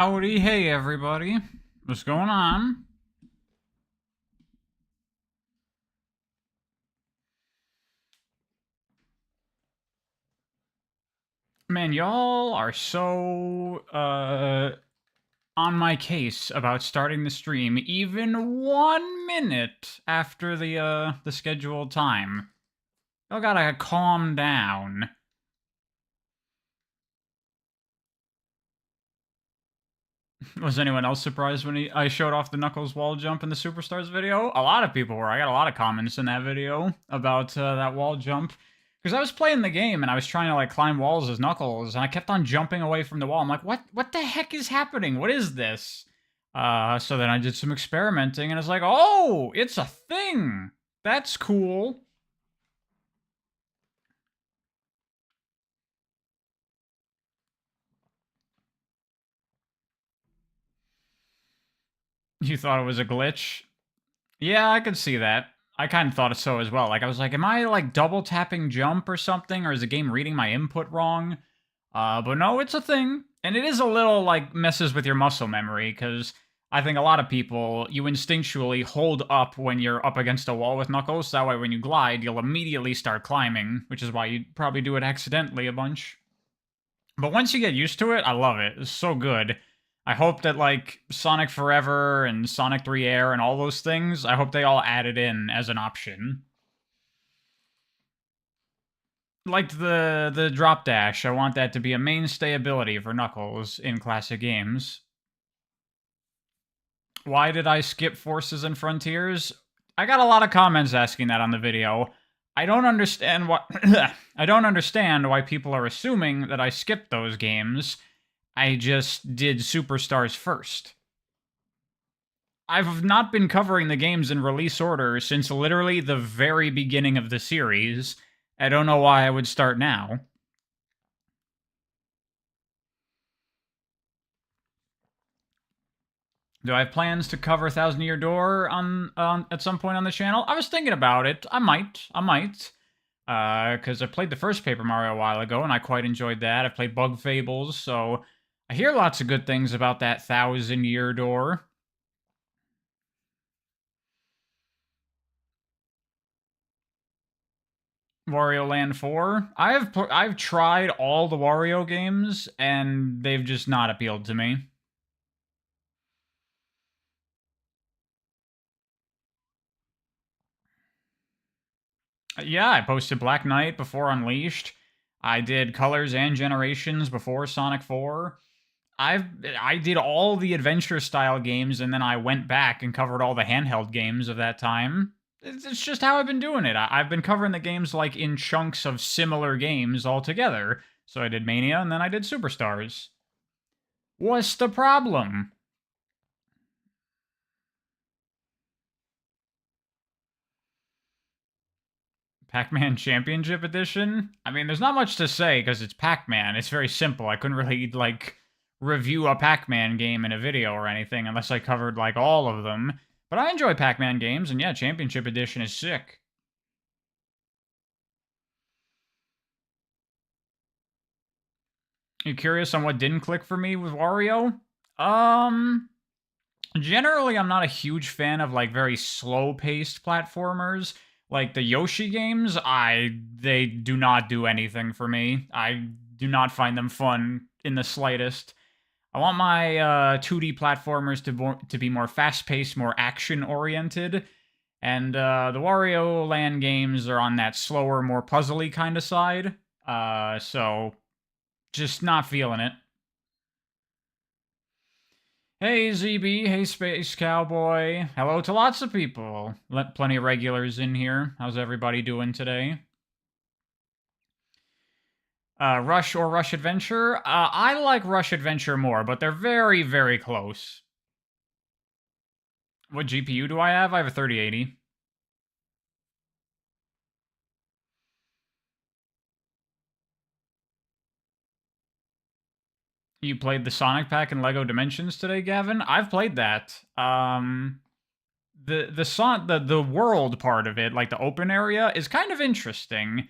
Howdy, hey everybody. What's going on? Man, y'all are so on my case about starting the stream even 1 minute after the scheduled time. Y'all gotta calm down. Was anyone else surprised when I showed off the Knuckles wall jump in the Superstars video? A lot of people were. I got a lot of comments in that video about that wall jump. Because I was playing the game and I was trying to like climb walls as Knuckles, and I kept on jumping away from the wall. I'm like, what the heck is happening? What is this? So then I did some experimenting and it's like, oh, it's a thing. That's cool. You thought it was a glitch? Yeah, I could see that. I kind of thought so as well. Like, I was like, am I, like, double tapping jump or something? Or is the game reading my input wrong? But no, it's a thing. And it is a little, like, messes with your muscle memory, because I think a lot of people, you instinctually hold up when you're up against a wall with Knuckles. So that way, when you glide, you'll immediately start climbing, which is why you probably do it accidentally a bunch. But once you get used to it, I love it. It's so good. I hope that, like, Sonic Forever and Sonic 3 Air and all those things, I hope they all add it in as an option. Like the drop dash, I want that to be a mainstay ability for Knuckles in classic games. Why did I skip Forces and Frontiers? I got a lot of comments asking that on the video. I don't understand why I don't understand why people are assuming that I skipped those games. I just did Superstars first. I've not been covering the games in release order since literally the very beginning of the series. I don't know why I would start now. Do I have plans to cover Thousand Year Door on at some point on the channel? I was thinking about it. I might. Because I played the first Paper Mario a while ago, and I quite enjoyed that. I played Bug Fables, so I hear lots of good things about that Thousand Year Door. Wario Land 4. I've tried all the Wario games, and they've just not appealed to me. Yeah, I posted Black Knight before Unleashed. I did Colors and Generations before Sonic 4. I did all the adventure style games, and then I went back and covered all the handheld games of that time. It's just how I've been doing it. I've been covering the games like in chunks of similar games all together. So I did Mania, and then I did Superstars. What's the problem? Pac-Man Championship Edition? I mean, there's not much to say because it's Pac-Man. It's very simple. I couldn't really, like, review a Pac-Man game in a video or anything unless I covered, like, all of them. But I enjoy Pac-Man games, and yeah, Championship Edition is sick. You curious on what didn't click for me with Wario? Generally, I'm not a huge fan of, like, very slow-paced platformers. Like, the Yoshi games, they do not do anything for me. I do not find them fun in the slightest. I want my 2D platformers to be more fast-paced, more action-oriented, and the Wario Land games are on that slower, more puzzly kind of side. So just not feeling it. Hey ZB, hey Space Cowboy. Hello to lots of people. Plenty of regulars in here. How's everybody doing today? Rush or Rush Adventure? I like Rush Adventure more, but they're very, very close. What GPU do I have? I have a 3080. You played the Sonic Pack and Lego Dimensions today, Gavin? I've played that. The world part of it, like the open area, is kind of interesting.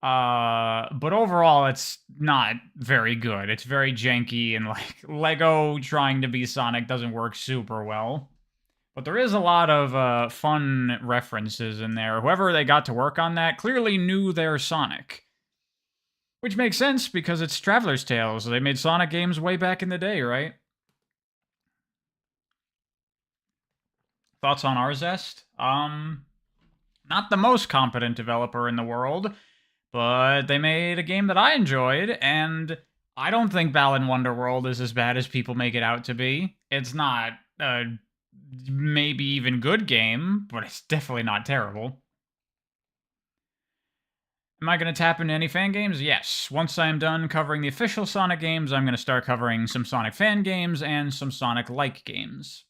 But overall, it's not very good. It's very janky, and like Lego trying to be Sonic doesn't work super well. But there is a lot of fun references in there. Whoever they got to work on that clearly knew their Sonic. Which makes sense because it's Traveler's Tales. They made Sonic games way back in the day, right? Thoughts on Arzest? Not the most competent developer in the world, but they made a game that I enjoyed, and I don't think Balan Wonderworld is as bad as people make it out to be. It's not a maybe even good game, but it's definitely not terrible. Am I going to tap into any fan games? Yes. Once I am done covering the official Sonic games, I'm going to start covering some Sonic fan games and some Sonic-like games.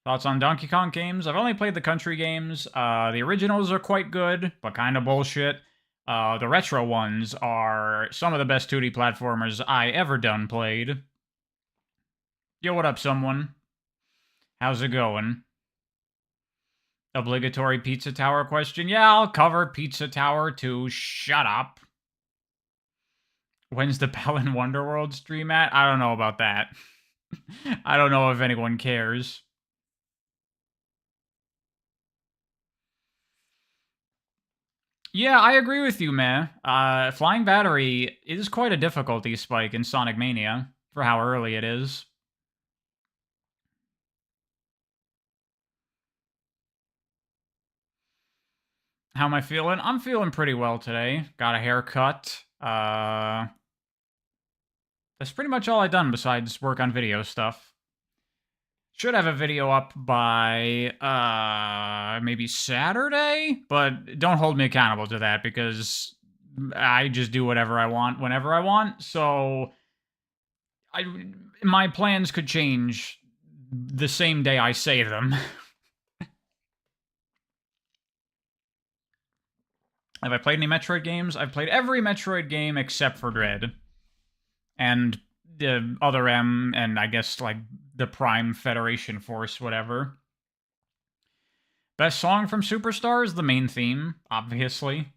Thoughts on Donkey Kong games? I've only played the country games. The originals are quite good, but kind of bullshit. The retro ones are some of the best 2D platformers I ever done played. Yo, what up, someone? How's it going? Obligatory Pizza Tower question? Yeah, I'll cover Pizza Tower too. Shut up. When's the Balan Wonderworld stream at? I don't know about that. I don't know if anyone cares. Yeah, I agree with you, man. Flying Battery is quite a difficulty spike in Sonic Mania for how early it is. How am I feeling? I'm feeling pretty well today. Got a haircut. That's pretty much all I've done besides work on video stuff. Should have a video up by maybe Saturday, but don't hold me accountable to that because I just do whatever I want whenever I want. So my plans could change the same day I say them. Have I played any Metroid games? I've played every Metroid game except for Dread. And the other M, and I guess, like, the Prime Federation Force, whatever. Best song from Superstars? The main theme, obviously.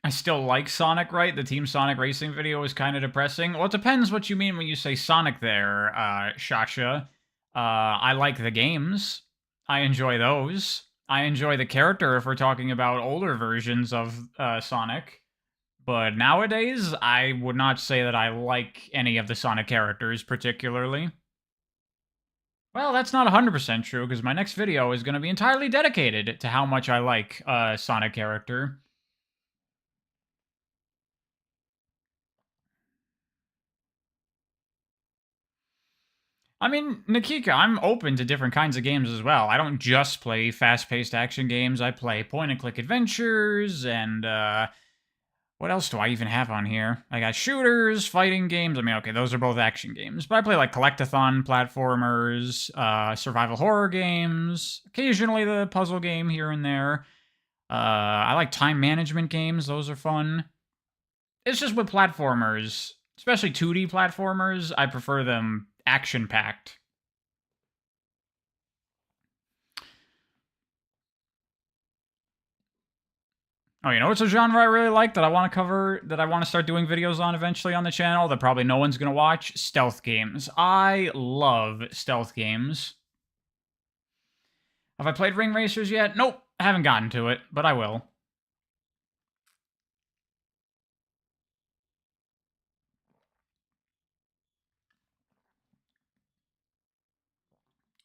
I still like Sonic, right? The Team Sonic Racing video is kind of depressing. Well, it depends what you mean when you say Sonic there, Shasha. I like the games. I enjoy those. I enjoy the character if we're talking about older versions of Sonic. But nowadays, I would not say that I like any of the Sonic characters particularly. Well, that's not 100% true, because my next video is going to be entirely dedicated to how much I like a Sonic character. I mean, Nikika, I'm open to different kinds of games as well. I don't just play fast-paced action games. I play point-and-click adventures, and, what else do I even have on here? I got shooters, fighting games. I mean, okay, those are both action games. But I play, like, collectathon platformers, survival horror games, occasionally the puzzle game here and there. I like time management games. Those are fun. It's just with platformers, especially 2D platformers, I prefer them action-packed. Oh, you know what's a genre I really like that I want to cover, that I want to start doing videos on eventually on the channel that probably no one's going to watch? Stealth games. I love stealth games. Have I played Ring Racers yet? Nope, I haven't gotten to it, but I will.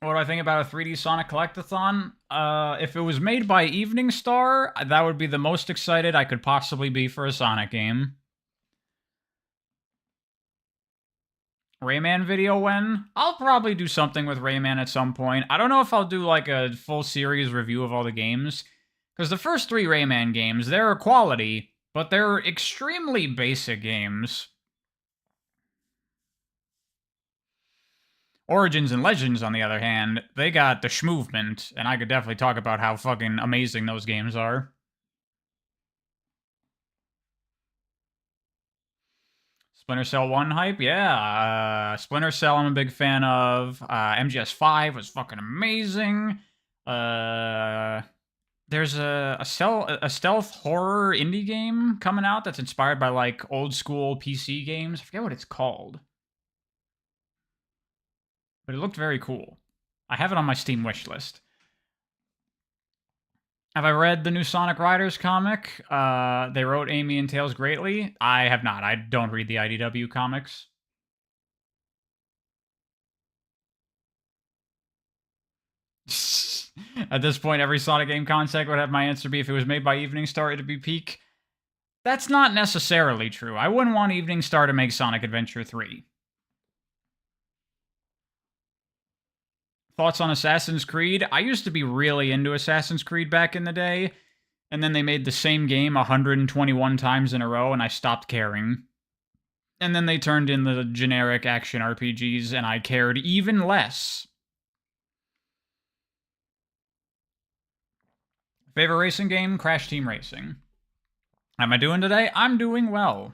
What do I think about a 3D Sonic Collectathon? If it was made by Evening Star, that would be the most excited I could possibly be for a Sonic game. Rayman video when? I'll probably do something with Rayman at some point. I don't know if I'll do like a full series review of all the games, because the first 3 Rayman games, they're quality, but they're extremely basic games. Origins and Legends, on the other hand, they got the schmovement, and I could definitely talk about how fucking amazing those games are. Splinter Cell 1 hype, yeah. Splinter Cell, I'm a big fan of. MGS5 was fucking amazing. There's a stealth horror indie game coming out that's inspired by like old school PC games. I forget what it's called, but it looked very cool. I have it on my Steam wish list. Have I read the new Sonic Riders comic? They wrote Amy and Tails greatly. I have not. I don't read the IDW comics. At this point, every Sonic game concept would have my answer be if it was made by Evening Star, it'd be peak. That's not necessarily true. I wouldn't want Evening Star to make Sonic Adventure 3. Thoughts on Assassin's Creed? I used to be really into Assassin's Creed back in the day, and then they made the same game 121 times in a row, and I stopped caring. And then they turned in the generic action RPGs, and I cared even less. Favorite racing game? Crash Team Racing. How am I doing today? I'm doing well.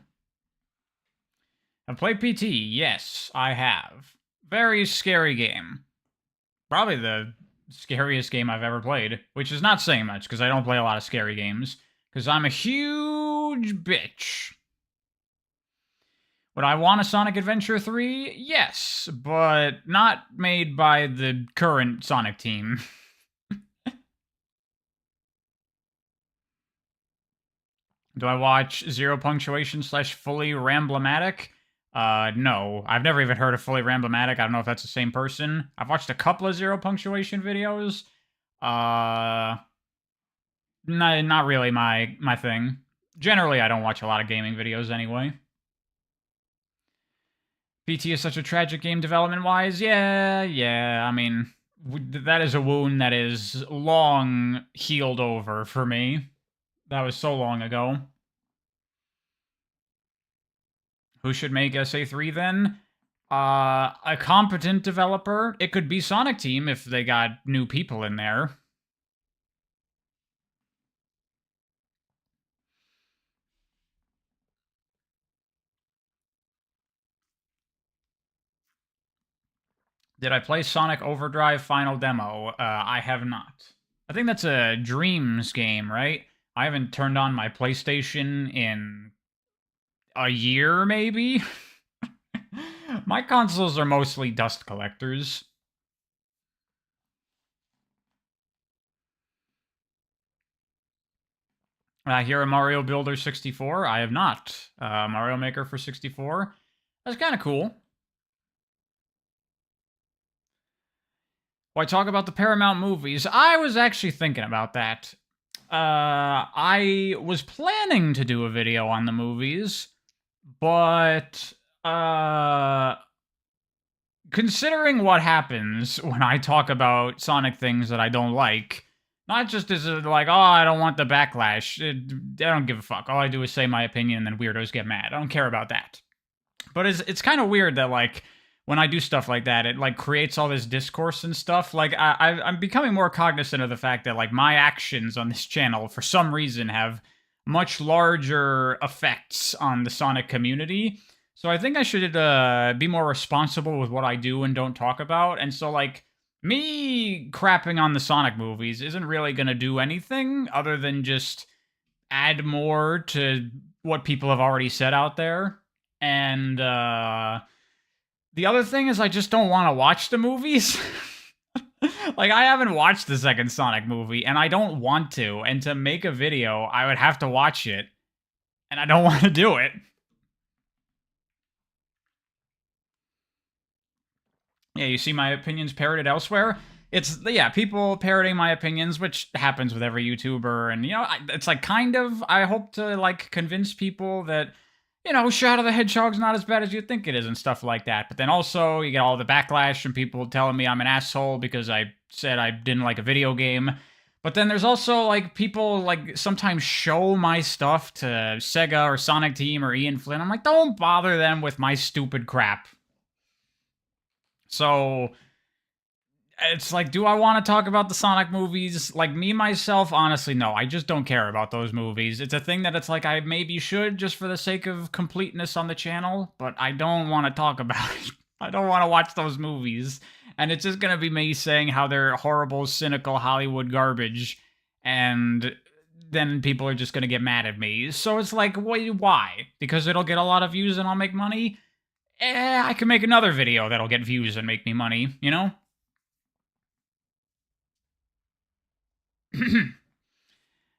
I've played PT. Yes, I have. Very scary game. Probably the scariest game I've ever played, which is not saying much because I don't play a lot of scary games because I'm a huge bitch. Would I want a Sonic Adventure 3? Yes, but not made by the current Sonic team. Do I watch Zero Punctuation / Fully Ramblematic? No. I've never even heard of Fully Ramblematic. I don't know if that's the same person. I've watched a couple of Zero Punctuation videos. Not really my thing. Generally, I don't watch a lot of gaming videos anyway. PT is such a tragic game development-wise. Yeah. I mean, that is a wound that is long healed over for me. That was so long ago. Who should make SA3 then? A competent developer. It could be Sonic Team if they got new people in there. Did I play Sonic Overdrive Final Demo? I have not. I think that's a Dreams game, right? I haven't turned on my PlayStation in a year, maybe? My consoles are mostly dust collectors. Here a Mario Builder 64? I have not. Mario Maker for 64? That's kind of cool. Why talk about the Paramount movies? I was actually thinking about that. I was planning to do a video on the movies, but considering what happens when I talk about Sonic things that I don't like, not just as a, like, oh, I don't want the backlash. I don't give a fuck. All I do is say my opinion and then weirdos get mad. I don't care about that. But it's kind of weird that, like, when I do stuff like that, it, like, creates all this discourse and stuff. Like, I'm becoming more cognizant of the fact that, like, my actions on this channel, for some reason, have much larger effects on the Sonic community. So I think I should be more responsible with what I do and don't talk about. And so, like, me crapping on the Sonic movies isn't really going to do anything other than just add more to what people have already said out there. And the other thing is I just don't want to watch the movies. Like, I haven't watched the second Sonic movie, and I don't want to. And to make a video, I would have to watch it. And I don't want to do it. Yeah, you see my opinions parroted elsewhere? It's, yeah, people parroting my opinions, which happens with every YouTuber. And, you know, it's like kind of, I hope to, like, convince people that, you know, Shadow the Hedgehog's not as bad as you think it is and stuff like that. But then also, you get all the backlash from people telling me I'm an asshole because I said I didn't like a video game. But then there's also, like, people, like, sometimes show my stuff to Sega or Sonic Team or Ian Flynn. I'm like, don't bother them with my stupid crap. So, It's like, do I want to talk about the Sonic movies? Like, me, myself, honestly, no. I just don't care about those movies. It's a thing that it's like, I maybe should just for the sake of completeness on the channel, but I don't want to talk about it. I don't want to watch those movies. And it's just going to be me saying how they're horrible, cynical Hollywood garbage, and then people are just going to get mad at me. So it's like, why? Because it'll get a lot of views and I'll make money? I can make another video that'll get views and make me money, you know?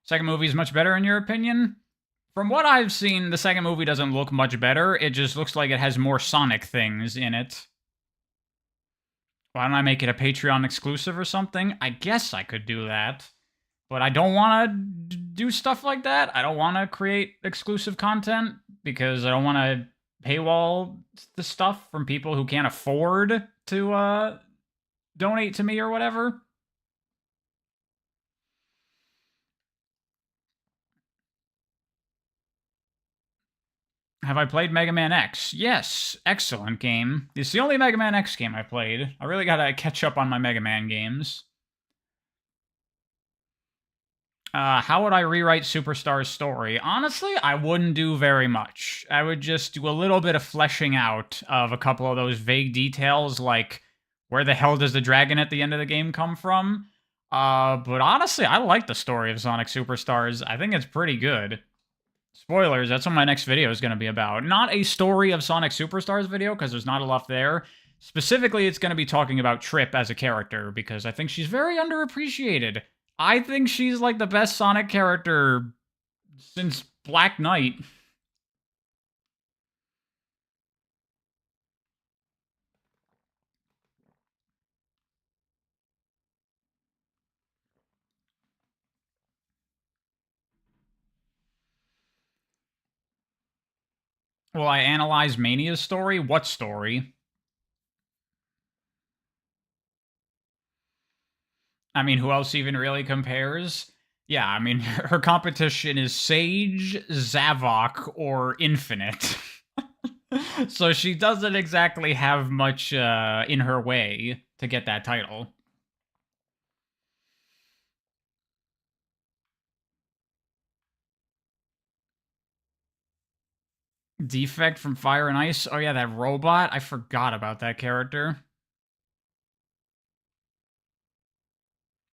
Second movie is much better in your opinion? From what I've seen, the second movie doesn't look much better. It just looks like it has more Sonic things in it. Why don't I make it a Patreon exclusive or something? I guess I could do that. But I don't want to do stuff like that. I don't want to create exclusive content because I don't want to paywall the stuff from people who can't afford to donate to me or whatever. Have I played Mega Man X? Yes, excellent game. It's the only Mega Man X game I played. I really gotta catch up on my Mega Man games. How would I rewrite Superstars' story? Honestly, I wouldn't do very much. I would just do a little bit of fleshing out of a couple of those vague details, like where the hell does the dragon at the end of the game come from? But honestly, I like the story of Sonic Superstars. I think it's pretty good. Spoilers, that's what my next video is going to be about. Not a story of Sonic Superstars video, because there's not enough there. Specifically, it's going to be talking about Trip as a character, because I think she's very underappreciated. I think she's like the best Sonic character since Black Knight. Will I analyze Mania's story? What story? I mean, who else even really compares? Yeah, I mean, her competition is Sage, Zavok, or Infinite. So she doesn't exactly have much in her way to get that title. Defect from Fire and Ice? Oh yeah, that robot? I forgot about that character.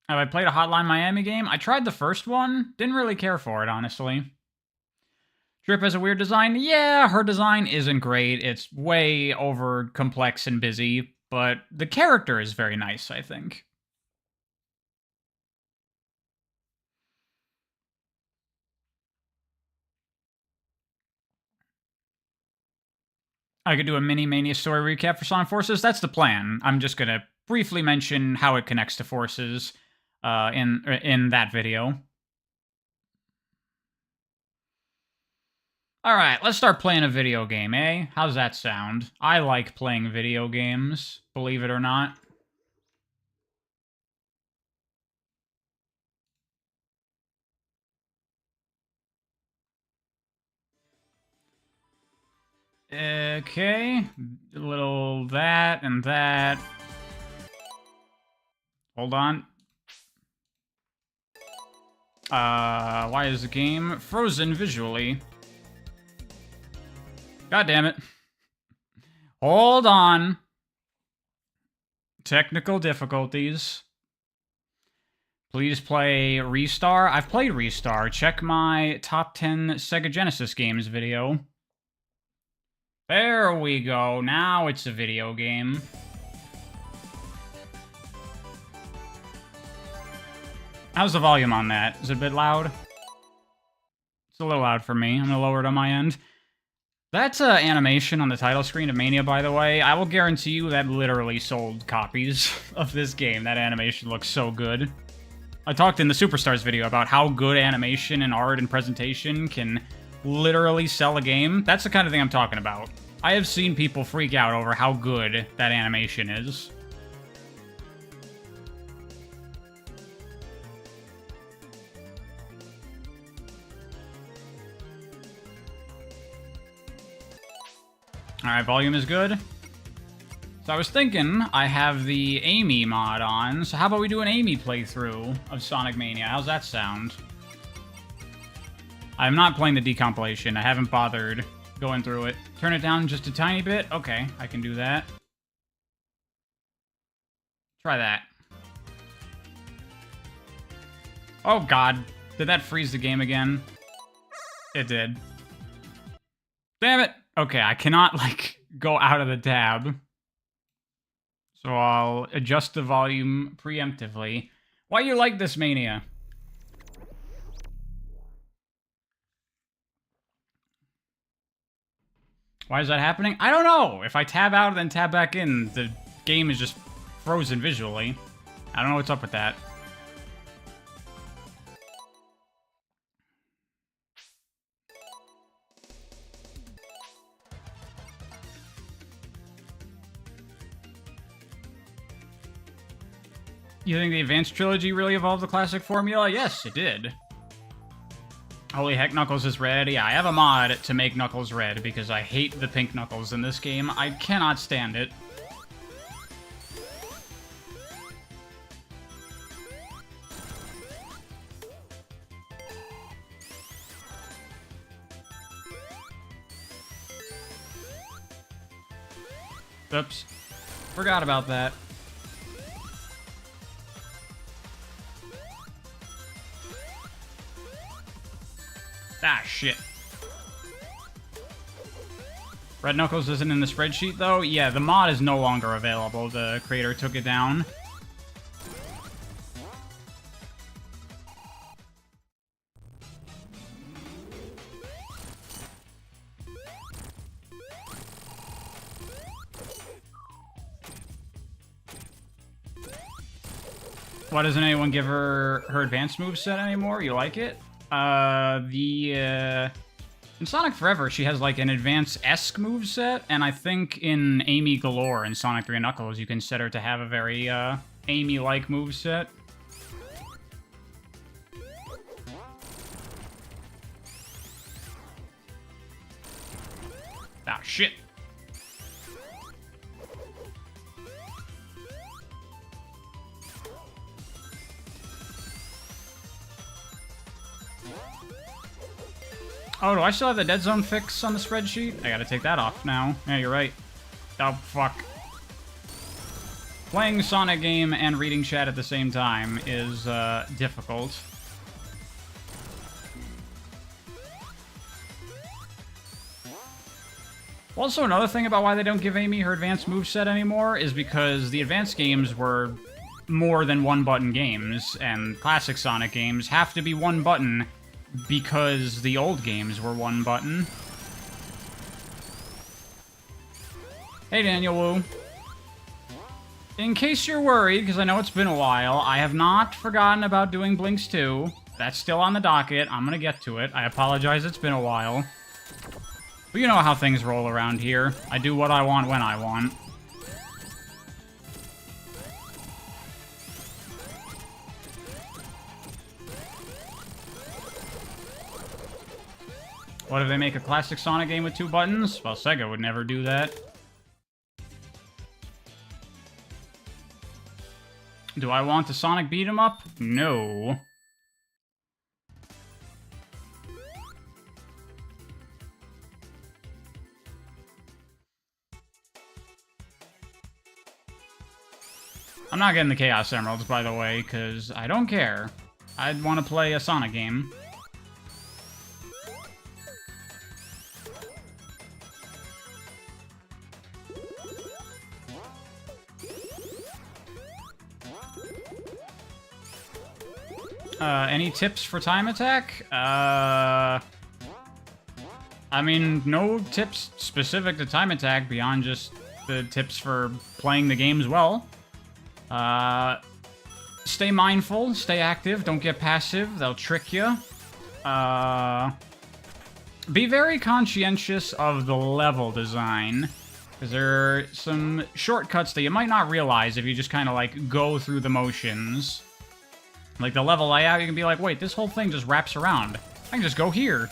Have I played a Hotline Miami game? I tried the first one. Didn't really care for it, honestly. Trip has a weird design? Yeah, her design isn't great. It's way over complex and busy, but the character is very nice, I think. I could do a mini Mania story recap for Sonic Forces. That's the plan. I'm just going to briefly mention how it connects to Forces in that video. Alright, let's start playing a video game, eh? How's that sound? I like playing video games, believe it or not. Okay, a little that and that. Hold on. Why is the game frozen visually? God damn it. Hold on. Technical difficulties. Please play Restar. I've played Restar. Check my top 10 Sega Genesis games video. There we go. Now it's a video game. How's the volume on that? Is it a bit loud? It's a little loud for me. I'm gonna lower it on my end. That's animation on the title screen of Mania, by the way. I will guarantee you that literally sold copies of this game. That animation looks so good. I talked in the Superstars video about how good animation and art and presentation can literally sell a game. That's the kind of thing I'm talking about. I have seen people freak out over how good that animation is. Alright, volume is good. So I was thinking, I have the Amy mod on, so how about we do an Amy playthrough of Sonic Mania? How's that sound? I'm not playing the decompilation. I haven't bothered going through it. Turn it down just a tiny bit? Okay, I can do that. Try that. Oh god, did that freeze the game again? It did. Damn it! Okay, I cannot, like, go out of the tab. So I'll adjust the volume preemptively. Why you like this Mania? Why is that happening? I don't know! If I tab out and then tab back in, the game is just frozen visually. I don't know what's up with that. You think the Advanced Trilogy really evolved the classic formula? Yes, it did. Holy heck, Knuckles is red. Yeah, I have a mod to make Knuckles red because I hate the pink Knuckles in this game. I cannot stand it. Oops. Forgot about that. Ah, shit. Red Knuckles isn't in the spreadsheet, though? Yeah, the mod is no longer available. The creator took it down. Why doesn't anyone give her advanced moveset anymore? You like it? In Sonic Forever, she has, like, an advanced-esque moveset, and I think in Amy Galore in Sonic 3 Knuckles, you can set her to have a very, Amy-like moveset. Ah, shit. Oh, do I still have the dead zone fix on the spreadsheet? I gotta take that off now. Yeah, you're right. Oh, fuck. Playing Sonic game and reading chat at the same time is, difficult. Also, another thing about why they don't give Amy her advanced moveset anymore is because the advanced games were more than one-button games, and classic Sonic games have to be one button because the old games were one button. Hey, Daniel Wu. In case you're worried, because I know it's been a while, I have not forgotten about doing Blinks 2. That's still on the docket. I'm gonna get to it. I apologize, it's been a while. But you know how things roll around here. I do what I want when I want. What if they make a classic Sonic game with 2 buttons? Well, Sega would never do that. Do I want the Sonic beat 'em up? No. I'm not getting the Chaos Emeralds, by the way, because I don't care. I'd want to play a Sonic game. Any tips for time attack? I mean, no tips specific to time attack beyond just the tips for playing the games well. Stay mindful, stay active, don't get passive, they'll trick you. Be very conscientious of the level design, because there are some shortcuts that you might not realize if you just kind of, like, go through the motions. Like, the level layout, you can be like, wait, this whole thing just wraps around. I can just go here.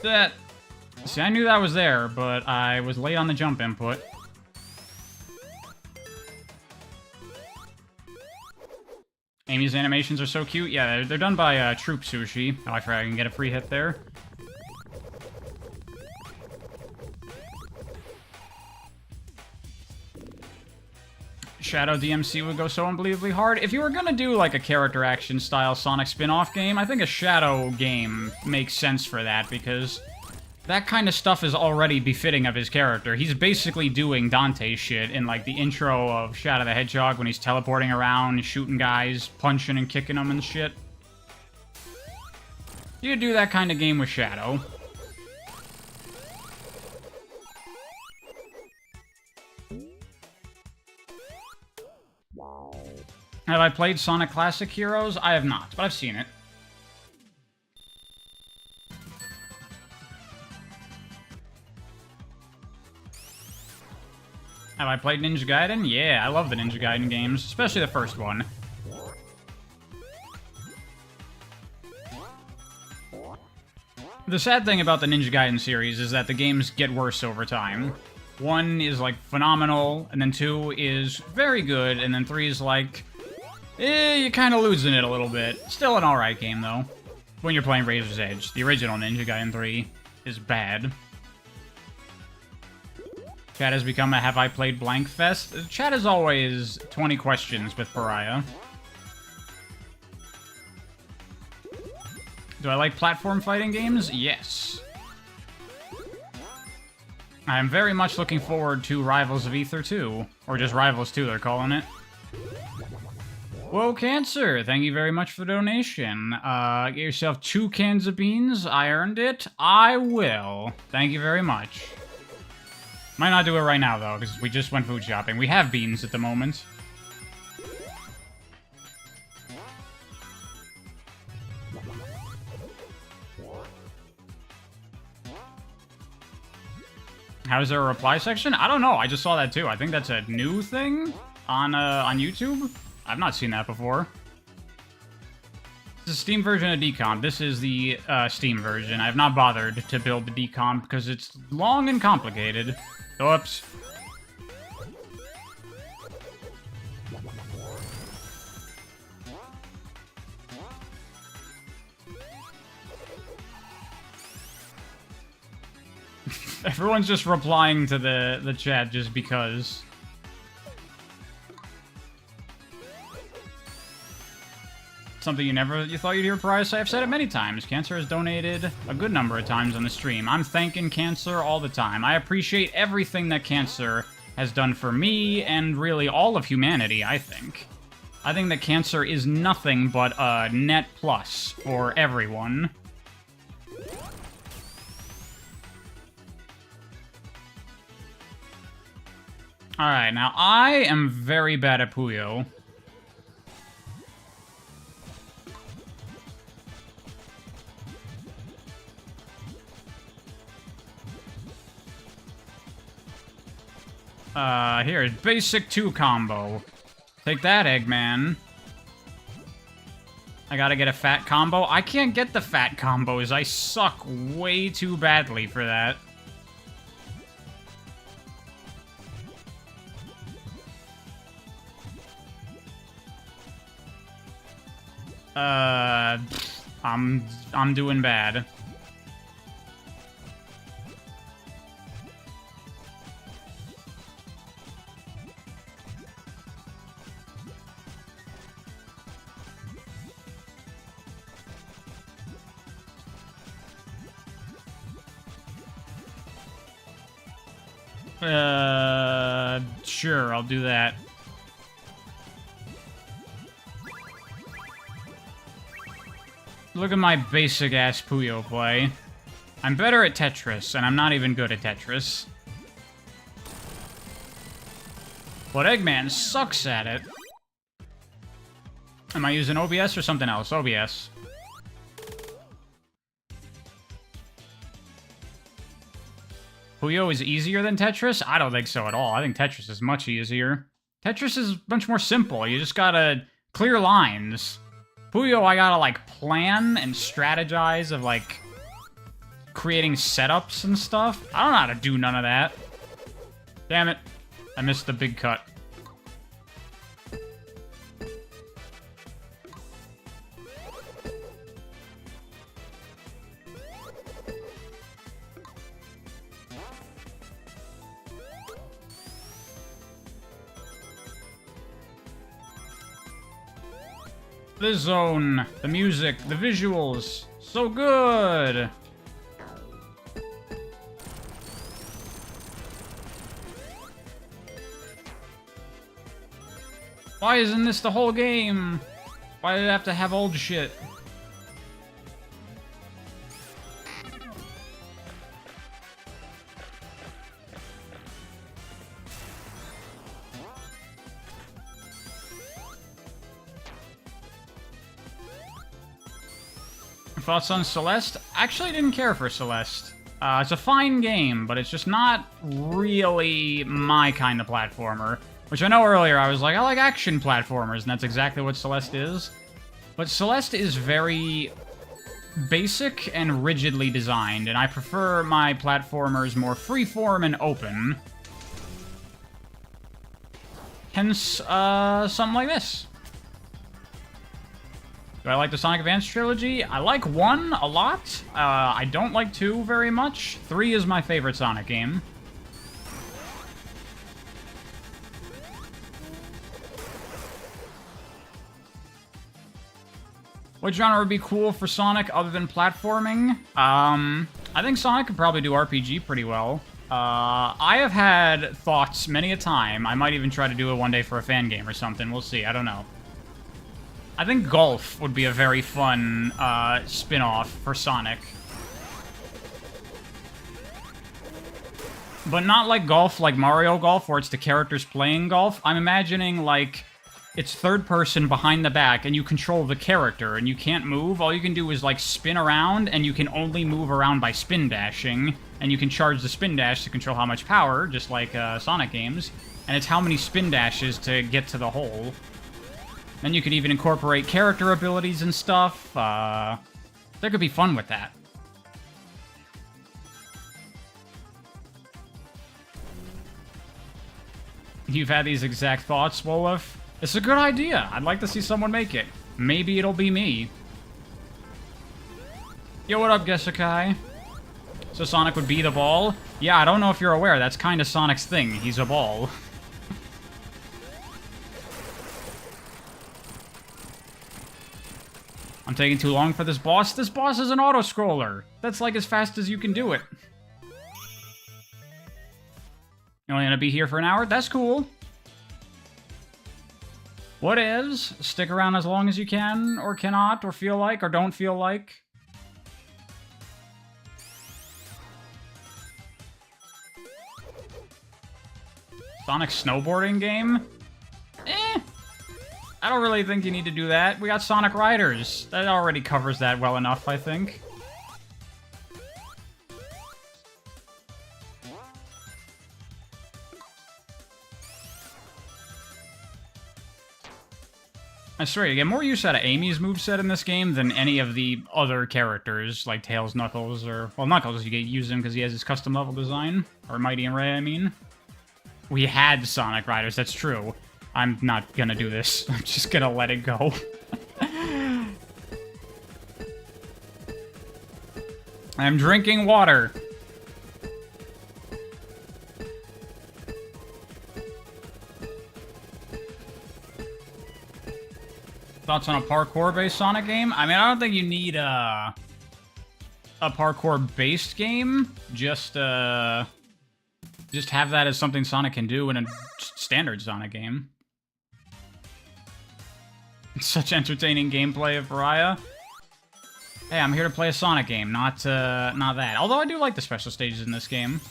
That... See, I knew that was there, but I was late on the jump input. Amy's animations are so cute. Yeah, they're done by Troop Sushi. Oh, I forgot I can get a free hit there. Shadow DMC would go so unbelievably hard. If you were gonna do like a character action style Sonic spin-off game, I think a Shadow game makes sense for that, because that kind of stuff is already befitting of his character. He's basically doing Dante shit in like the intro of Shadow the Hedgehog when he's teleporting around, shooting guys, punching and kicking them and shit. You could do that kind of game with Shadow. Have I played Sonic Classic Heroes? I have not, but I've seen it. Have I played Ninja Gaiden? Yeah, I love the Ninja Gaiden games, especially the first one. The sad thing about the Ninja Gaiden series is that the games get worse over time. 1 is, like, phenomenal, and then 2 is very good, and then 3 is, like... you're kind of losing it a little bit. Still an alright game, though. When you're playing Razor's Edge. The original Ninja Gaiden 3 is bad. Chat has become a Have I Played Blank Fest. Chat is always 20 questions with Pariah. Do I like platform fighting games? Yes. I am very much looking forward to Rivals of Ether 2. Or just Rivals 2, they're calling it. Whoa, Cancer! Thank you very much for the donation. Get yourself 2 cans of beans. I earned it. I will. Thank you very much. Might not do it right now, though, because we just went food shopping. We have beans at the moment. How's there a reply section? I don't know. I just saw that, too. I think that's a new thing on YouTube. I've not seen that before. This is a Steam version of Decomp. This is the Steam version. I have not bothered to build the Decomp because it's long and complicated. Oops. Everyone's just replying to the chat just because. Something you thought you'd hear Pariah say? I've said it many times. Cancer has donated a good number of times on the stream. I'm thanking Cancer all the time. I appreciate everything that Cancer has done for me and really all of humanity, I think. I think that Cancer is nothing but a net plus for everyone. Alright, now I am very bad at Puyo. Here, basic 2 combo. Take that, Eggman. I gotta get a fat combo. I can't get the fat combos. I suck way too badly for that. I'm doing bad. Sure, I'll do that. Look at my basic-ass Puyo play. I'm better at Tetris, and I'm not even good at Tetris. But Eggman sucks at it. Am I using OBS or something else? OBS. Puyo is easier than Tetris? I don't think so at all. I think Tetris is much easier. Tetris is much more simple. You just gotta clear lines. Puyo, I gotta, like, plan and strategize of, like, creating setups and stuff. I don't know how to do none of that. Damn it. I missed the big cut. This zone, the music, the visuals, so good. Why isn't this the whole game? Why did it have to have old shit? Thoughts on Celeste? I actually didn't care for Celeste. It's a fine game, but it's just not really my kind of platformer. Which I know earlier I was like, I like action platformers, and that's exactly what Celeste is. But Celeste is very basic and rigidly designed, and I prefer my platformers more freeform and open. Hence, something like this. Do I like the Sonic Advance trilogy? I like 1 a lot. I don't like 2 very much. 3 is my favorite Sonic game. What genre would be cool for Sonic other than platforming? I think Sonic could probably do RPG pretty well. I have had thoughts many a time. I might even try to do it one day for a fan game or something. We'll see. I don't know. I think golf would be a very fun spin-off for Sonic. But not like golf like Mario Golf, where it's the characters playing golf. I'm imagining, like, it's third person behind the back, and you control the character, and you can't move. All you can do is, like, spin around, and you can only move around by spin dashing. And you can charge the spin dash to control how much power, just like Sonic games. And it's how many spin dashes to get to the hole. Then you could even incorporate character abilities and stuff. There could be fun with that. You've had these exact thoughts, Wolof? It's a good idea. I'd like to see someone make it. Maybe it'll be me. Yo, what up, Gesakai? So Sonic would be the ball? Yeah, I don't know if you're aware. That's kind of Sonic's thing. He's a ball. I'm taking too long for this boss. This boss is an auto-scroller. That's like as fast as you can do it. You're only gonna be here for an hour? That's cool. What is? Stick around as long as you can, or cannot, or feel like, or don't feel like. Sonic snowboarding game? I don't really think you need to do that. We got Sonic Riders. That already covers that well enough, I think. I swear, you get more use out of Amy's moveset in this game than any of the other characters, like Tails, Knuckles, or... Well, Knuckles, you get use him because he has his custom level design. Or Mighty and Ray, I mean. We had Sonic Riders, that's true. I'm not gonna do this. I'm just gonna let it go. I'm drinking water. Thoughts on a parkour-based Sonic game? I mean, I don't think you need a parkour-based game. Just have that as something Sonic can do in a standard Sonic game. Such entertaining gameplay of Pariah. Hey, I'm here to play a Sonic game, not that. Although I do like the special stages in this game.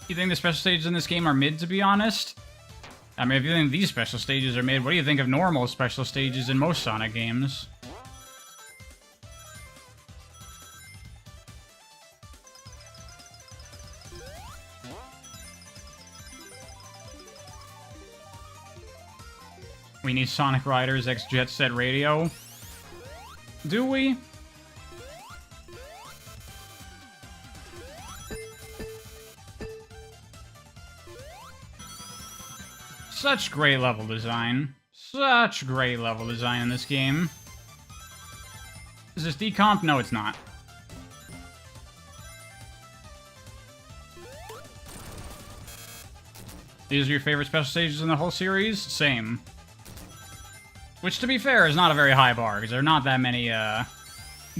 You think the special stages in this game are mid, to be honest? I mean, if you think these special stages are mid, what do you think of normal special stages in most Sonic games? We need Sonic Riders X Jet Set Radio. Do we? Such great level design. Such great level design in this game. Is this decomp? No, it's not. These are your favorite special stages in the whole series? Same. Which, to be fair, is not a very high bar, because there are not that many,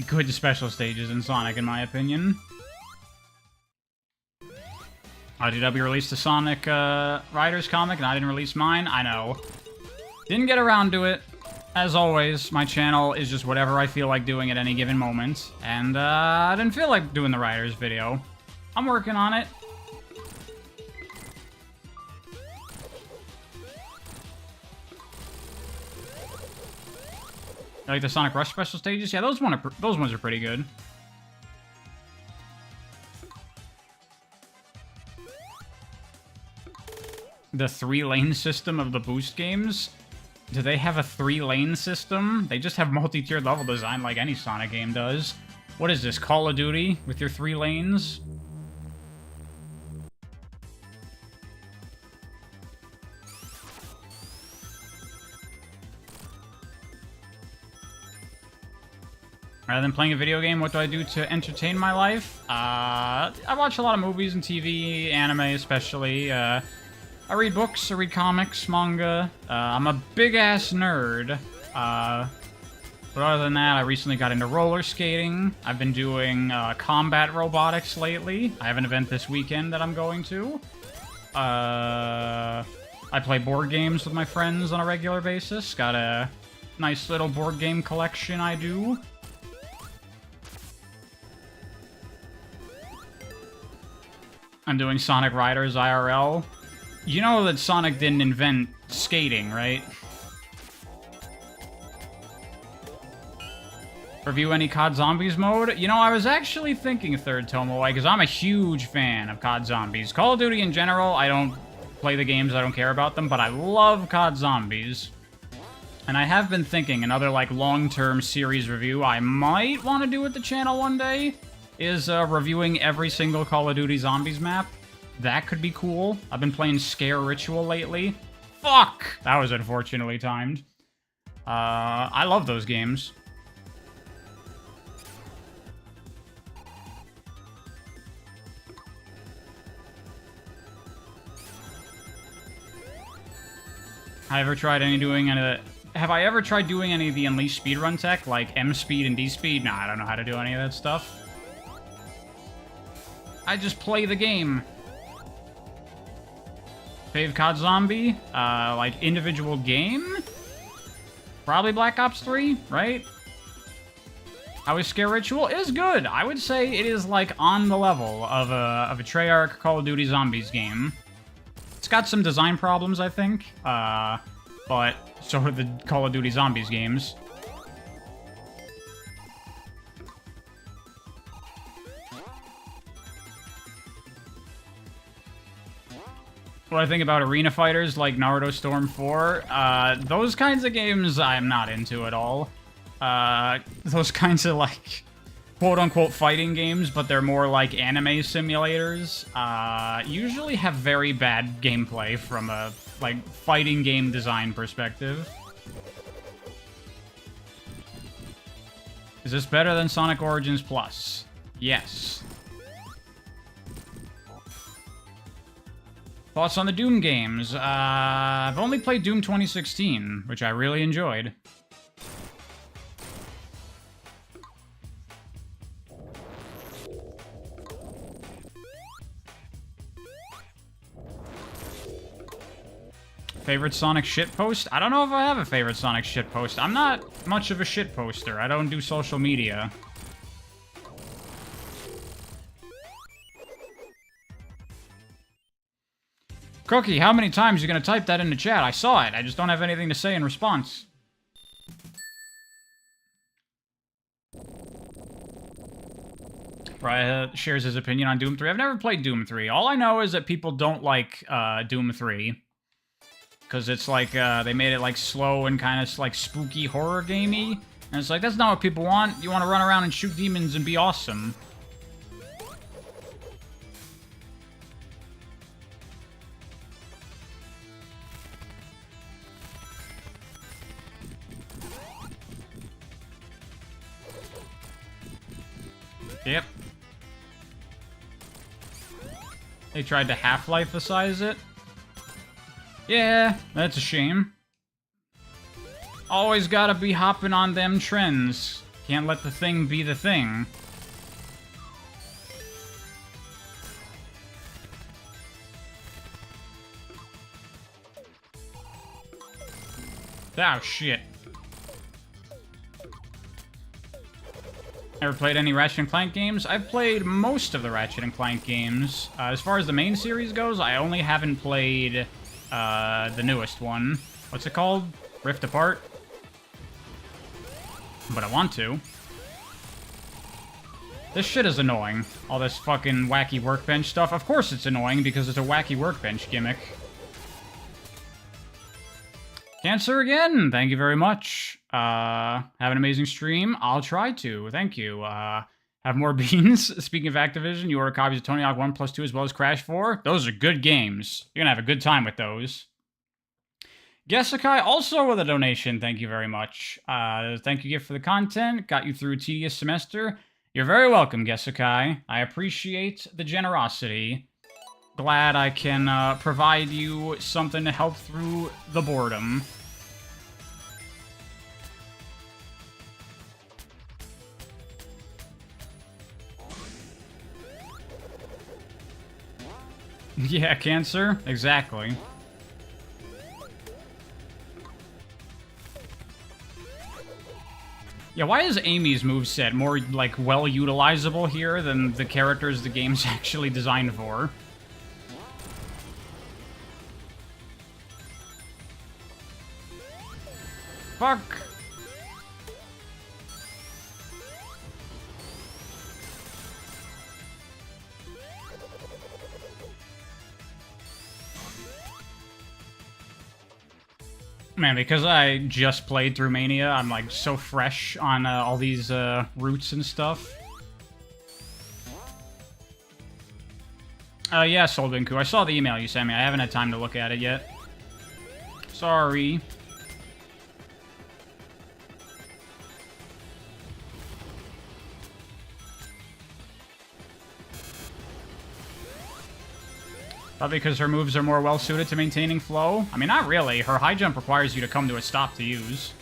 good special stages in Sonic, in my opinion. IDW released the Sonic, Riders comic, and I didn't release mine. I know. Didn't get around to it. As always, my channel is just whatever I feel like doing at any given moment. And, I didn't feel like doing the Riders video. I'm working on it. Like the Sonic Rush special stages? Yeah, those ones are pretty good. The 3-lane system of the boost games? Do they have a 3-lane system? They just have multi-tiered level design like any Sonic game does. What is this, Call of Duty with your 3 lanes? Rather than playing a video game, what do I do to entertain my life? I watch a lot of movies and TV, anime especially. I read books, I read comics, manga. I'm a big-ass nerd. But other than that, I recently got into roller skating. I've been doing combat robotics lately. I have an event this weekend that I'm going to. I play board games with my friends on a regular basis. Got a nice little board game collection I do. I'm doing Sonic Riders IRL. You know that Sonic didn't invent skating, right? Review any COD Zombies mode? You know, I was actually thinking Third Tomoe, because I'm a huge fan of COD Zombies. Call of Duty in general, I don't play the games, I don't care about them, but I love COD Zombies. And I have been thinking another, like, long-term series review I might want to do with the channel one day is reviewing every single Call of Duty Zombies map. That could be cool. I've been playing Scare Ritual lately. Fuck! That was unfortunately timed. I love those games. Have I ever tried doing any of the Unleashed speedrun tech, like M-Speed and D-Speed? Nah, I don't know how to do any of that stuff. I just play the game. Fave COD Zombie? Like, individual game? Probably Black Ops 3, right? How is Scare Ritual? It is good. I would say it is, like, on the level of a Treyarch Call of Duty Zombies game. It's got some design problems, I think. But so are the Call of Duty Zombies games. What I think about arena fighters like Naruto Storm 4, those kinds of games I'm not into at all. Those kinds of, like, quote-unquote fighting games, but they're more like anime simulators, usually have very bad gameplay from a, like, fighting game design perspective. Is this better than Sonic Origins Plus? Yes. Thoughts on the Doom games? I've only played Doom 2016, which I really enjoyed. Favorite Sonic shitpost? I don't know if I have a favorite Sonic shitpost. I'm not much of a shitposter. I don't do social media. Cookie, how many times are you gonna type that in the chat? I saw it. I just don't have anything to say in response. Brian shares his opinion on Doom 3. I've never played Doom 3. All I know is that people don't like Doom 3. because it's like, they made it like slow and kind of like spooky horror gamey. And it's like, that's not what people want. You want to run around and shoot demons and be awesome. Yep. They tried to Half-Life-icize it. Yeah, that's a shame. Always gotta be hopping on them trends. Can't let the thing be the thing. Oh, shit. Ever played any Ratchet & Clank games? I've played most of the Ratchet & Clank games. As far as the main series goes, I only haven't played the newest one. What's it called? Rift Apart? But I want to. This shit is annoying. All this fucking wacky workbench stuff. Of course it's annoying because it's a wacky workbench gimmick. Cancer again! Thank you very much. Have an amazing stream. I'll try to. Thank you. Have more beans. Speaking of Activision, you order copies of Tony Hawk 1 plus 2 as well as Crash 4. Those are good games. You're gonna have a good time with those. Gesakai also with a donation. Thank you very much. Thank you, gift for the content. Got you through a tedious semester. You're very welcome, Gesakai. I appreciate the generosity. Glad I can provide you something to help through the boredom. Yeah, Cancer. Exactly. Yeah, why is Amy's moveset more, like, well-utilizable here than the characters the game's actually designed for? Fuck! Man, because I just played through Mania, I'm like so fresh on all these routes and stuff. Yeah, Solbinku, I saw the email you sent me. I haven't had time to look at it yet. Sorry. Probably because her moves are more well-suited to maintaining flow. I mean, not really. Her high jump requires you to come to a stop to use.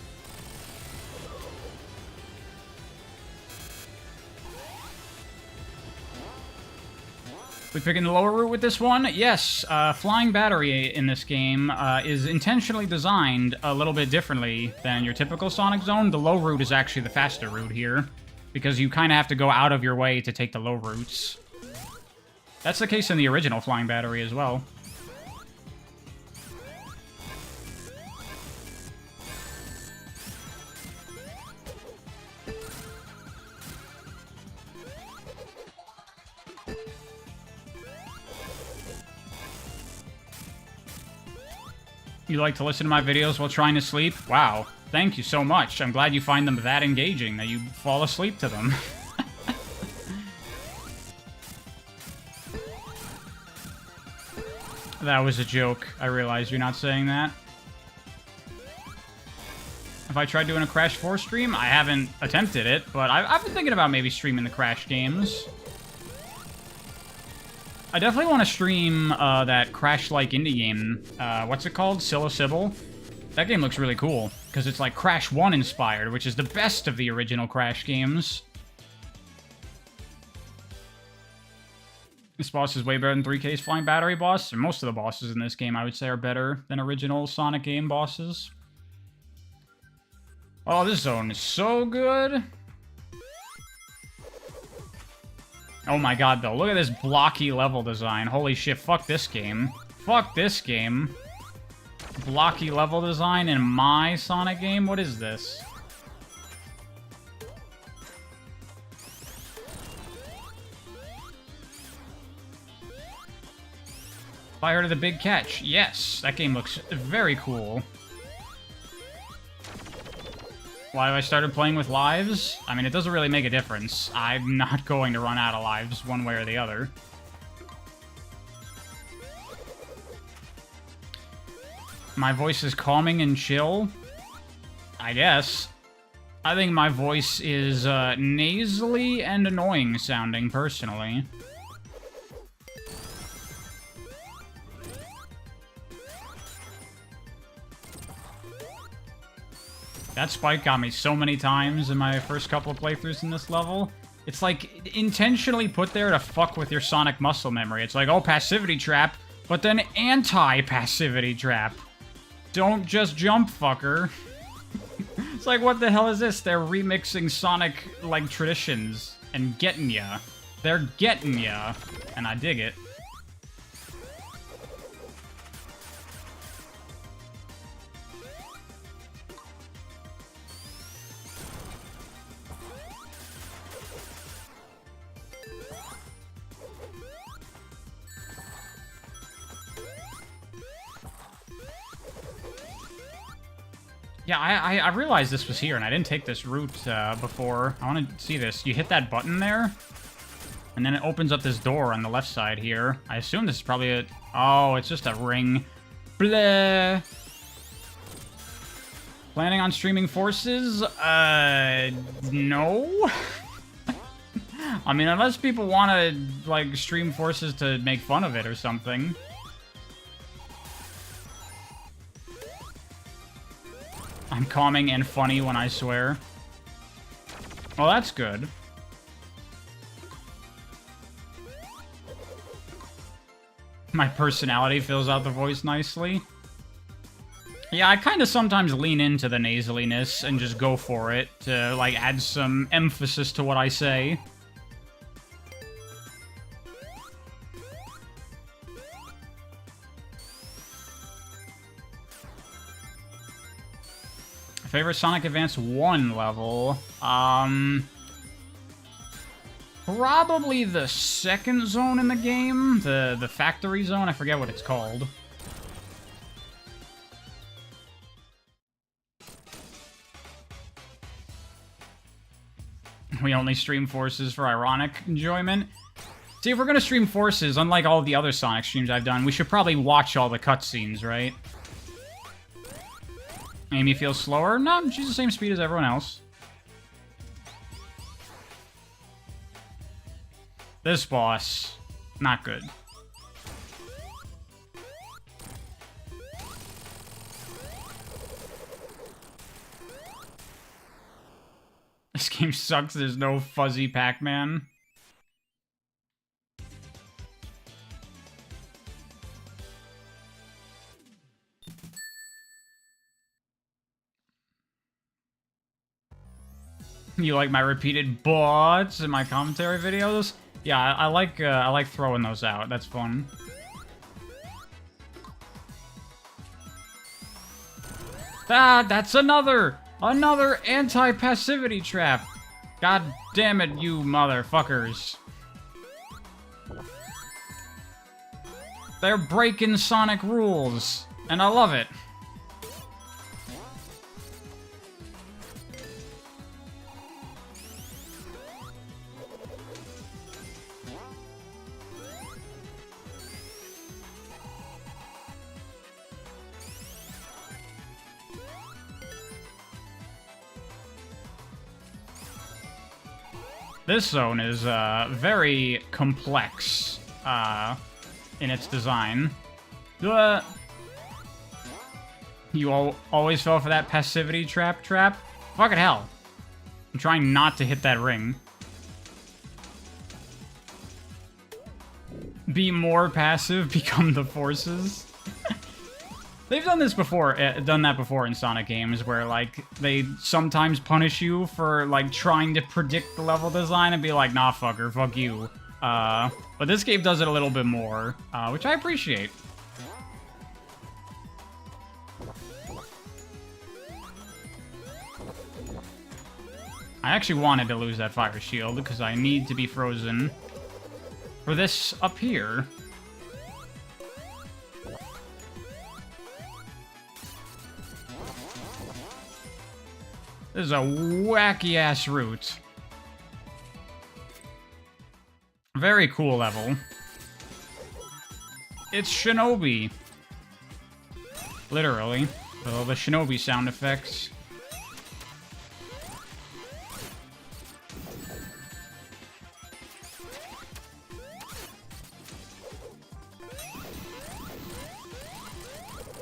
We picking the lower route with this one? Yes, Flying Battery in this game is intentionally designed a little bit differently than your typical Sonic Zone. The low route is actually the faster route here, because you kind of have to go out of your way to take the low routes. That's the case in the original Flying Battery as well. You like to listen to my videos while trying to sleep? Wow, thank you so much. I'm glad you find them that engaging, that you fall asleep to them. That was a joke. I realize you're not saying that. Have I tried doing a Crash 4 stream? I haven't attempted it, but I've been thinking about maybe streaming the Crash games. I definitely want to stream that Crash-like indie game. What's it called? Sybil? That game looks really cool, because it's like Crash 1 inspired, which is the best of the original Crash games. This boss is way better than 3K's Flying Battery boss. And most of the bosses in this game, I would say, are better than original Sonic game bosses. Oh, this zone is so good. Oh my god, though. Look at this blocky level design. Holy shit, fuck this game. Fuck this game. Blocky level design in my Sonic game? What is this? Fire to the big catch. Yes, that game looks very cool. Why have I started playing with lives? I mean, it doesn't really make a difference. I'm not going to run out of lives one way or the other. My voice is calming and chill? I guess. I think my voice is nasally and annoying sounding, personally. That spike got me so many times in my first couple of playthroughs in this level. It's like intentionally put there to fuck with your Sonic muscle memory. It's like, oh, passivity trap, but then anti-passivity trap. Don't just jump, fucker. It's like, what the hell is this? They're remixing Sonic, like, traditions and getting ya. They're getting ya. And I dig it. Yeah, I realized this was here, and I didn't take this route before. I want to see this. You hit that button there, and then it opens up this door on the left side here. I assume this is probably a... Oh, it's just a ring. Bleh. Planning on streaming Forces? No? I mean, unless people want to, like, stream Forces to make fun of it or something. I'm calming and funny when I swear. Well, that's good. My personality fills out the voice nicely. Yeah, I kind of sometimes lean into the nasaliness and just go for it to, like, add some emphasis to what I say. Favorite Sonic Advance 1 level? Probably the second zone in the game. The factory zone. I forget what it's called. We only stream Forces for ironic enjoyment. See, if we're gonna stream Forces, unlike all the other Sonic streams I've done, we should probably watch all the cutscenes, right? Amy feels slower? No, she's the same speed as everyone else. This boss, not good. This game sucks, there's no fuzzy Pac-Man. You like my repeated bots in my commentary videos? Yeah, I like throwing those out. That's fun. Ah, that's another anti-passivity trap. God damn it, you motherfuckers. They're breaking Sonic rules, and I love it. This zone is very complex in its design. You always fell for that passivity trap? Fucking hell. I'm trying not to hit that ring. Be more passive, become the forces. They've done this before, done that before in Sonic games, where, like, they sometimes punish you for, like, trying to predict the level design and be like, nah, fucker, fuck you. But this game does it a little bit more, which I appreciate. I actually wanted to lose that fire shield, because I need to be frozen for this up here. This is a wacky-ass route. Very cool level. It's Shinobi. Literally. With all the Shinobi sound effects.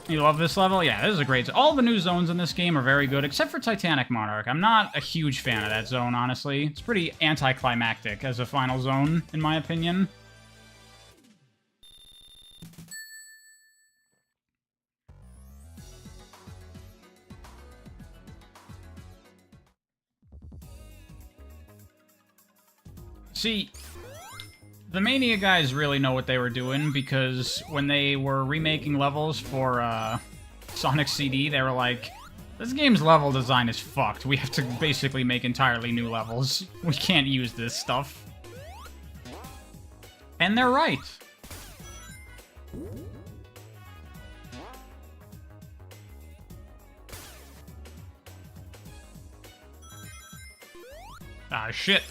You love this level? Yeah, this is a great zone. All the new zones in this game are very good, except for Titanic Monarch. I'm not a huge fan of that zone, honestly. It's pretty anticlimactic as a final zone, in my opinion. See, the Mania guys really know what they were doing, because when they were remaking levels for Sonic CD, they were like, this game's level design is fucked. We have to basically make entirely new levels. We can't use this stuff. And they're right. Ah, shit.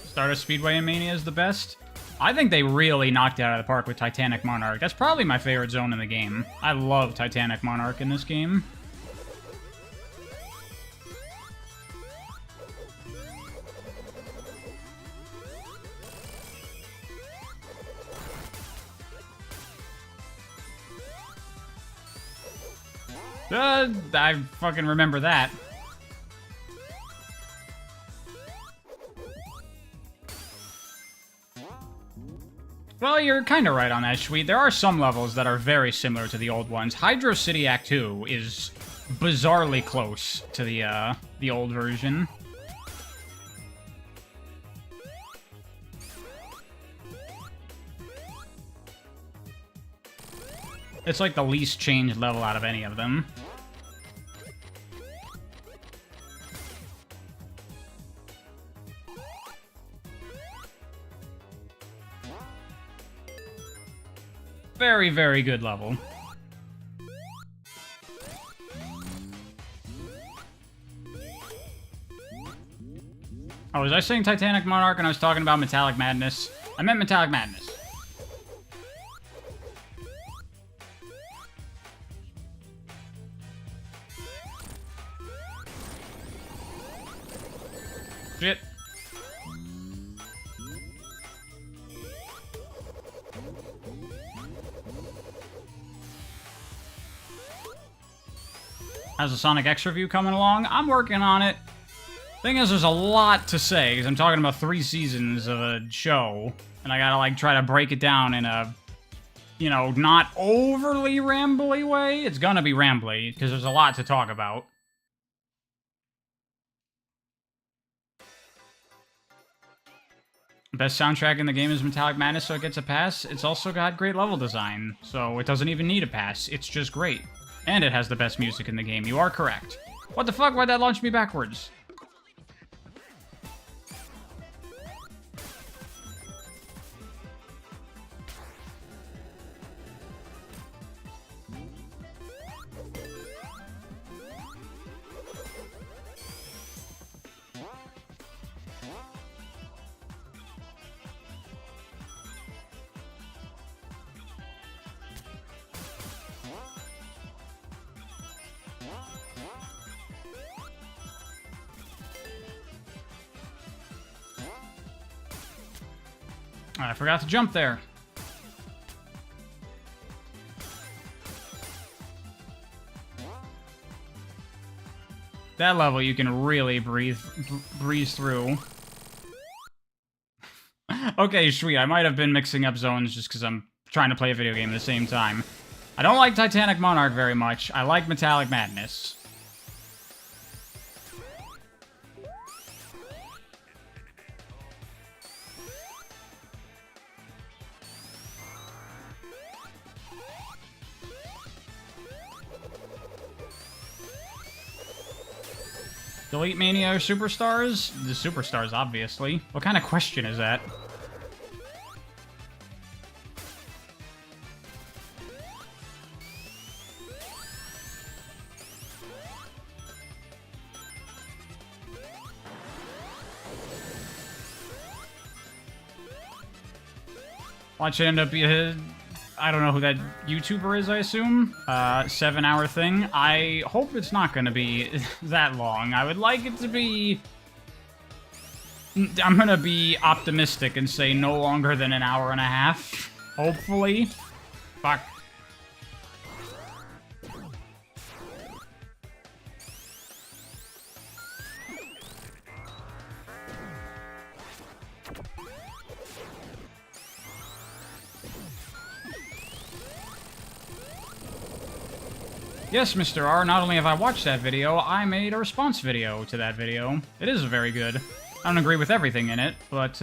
Stardust Speedway in Mania is the best. I think they really knocked it out of the park with Titanic Monarch. That's probably my favorite zone in the game. I love Titanic Monarch in this game. I fucking remember that. Well, you're kind of right on that, Sweet. There are some levels that are very similar to the old ones. Hydro City Act 2 is bizarrely close to the old version. It's like the least changed level out of any of them. Very, very good level. Oh, was I saying Titanic Monarch and I was talking about Metallic Madness? I meant Metallic Madness. Shit. How's the Sonic X review coming along? I'm working on it. Thing is, there's a lot to say, because I'm talking about 3 seasons of a show, and I gotta, like, try to break it down in a, you know, not overly rambly way. It's gonna be rambly, because there's a lot to talk about. Best soundtrack in the game is Metallic Madness, so it gets a pass. It's also got great level design, so it doesn't even need a pass. It's just great. And it has the best music in the game. You are correct. What the fuck? Why'd that launch me backwards? I forgot to jump there. That level you can really breeze through. Okay, sweet. I might have been mixing up zones just because I'm trying to play a video game at the same time. I don't like Titanic Monarch very much. I like Metallic Madness. Delete Mania Superstars? The Superstars, obviously. What kind of question is that? Watch it end up I don't know who that YouTuber is, I assume. 7-hour thing. I hope it's not gonna be that long. I would like it to be... I'm gonna be optimistic and say no longer than an hour and a half. Hopefully. Fuck. Yes, Mr. R, not only have I watched that video, I made a response video to that video. It is very good. I don't agree with everything in it, but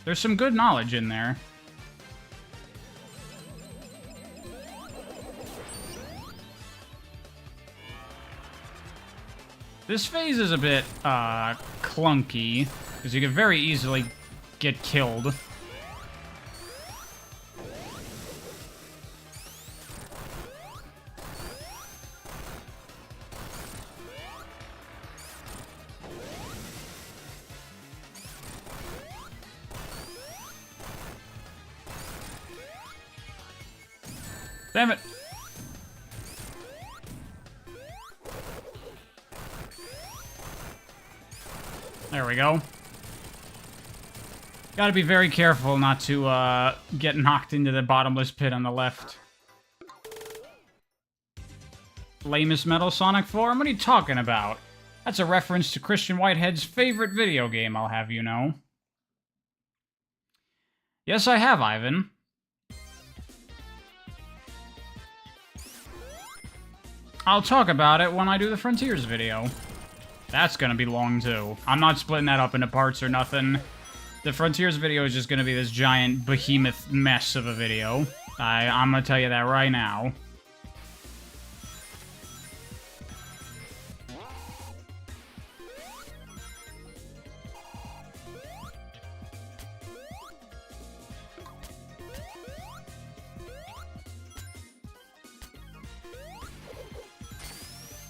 there's some good knowledge in there. This phase is a bit clunky, because you could very easily get killed. Damn it! There we go. Gotta be very careful not to get knocked into the bottomless pit on the left. Lamest Metal Sonic 4? What are you talking about? That's a reference to Christian Whitehead's favorite video game, I'll have you know. Yes, I have, Ivan. I'll talk about it when I do the Frontiers video. That's gonna be long, too. I'm not splitting that up into parts or nothing. The Frontiers video is just gonna be this giant behemoth mess of a video. I'm gonna tell you that right now.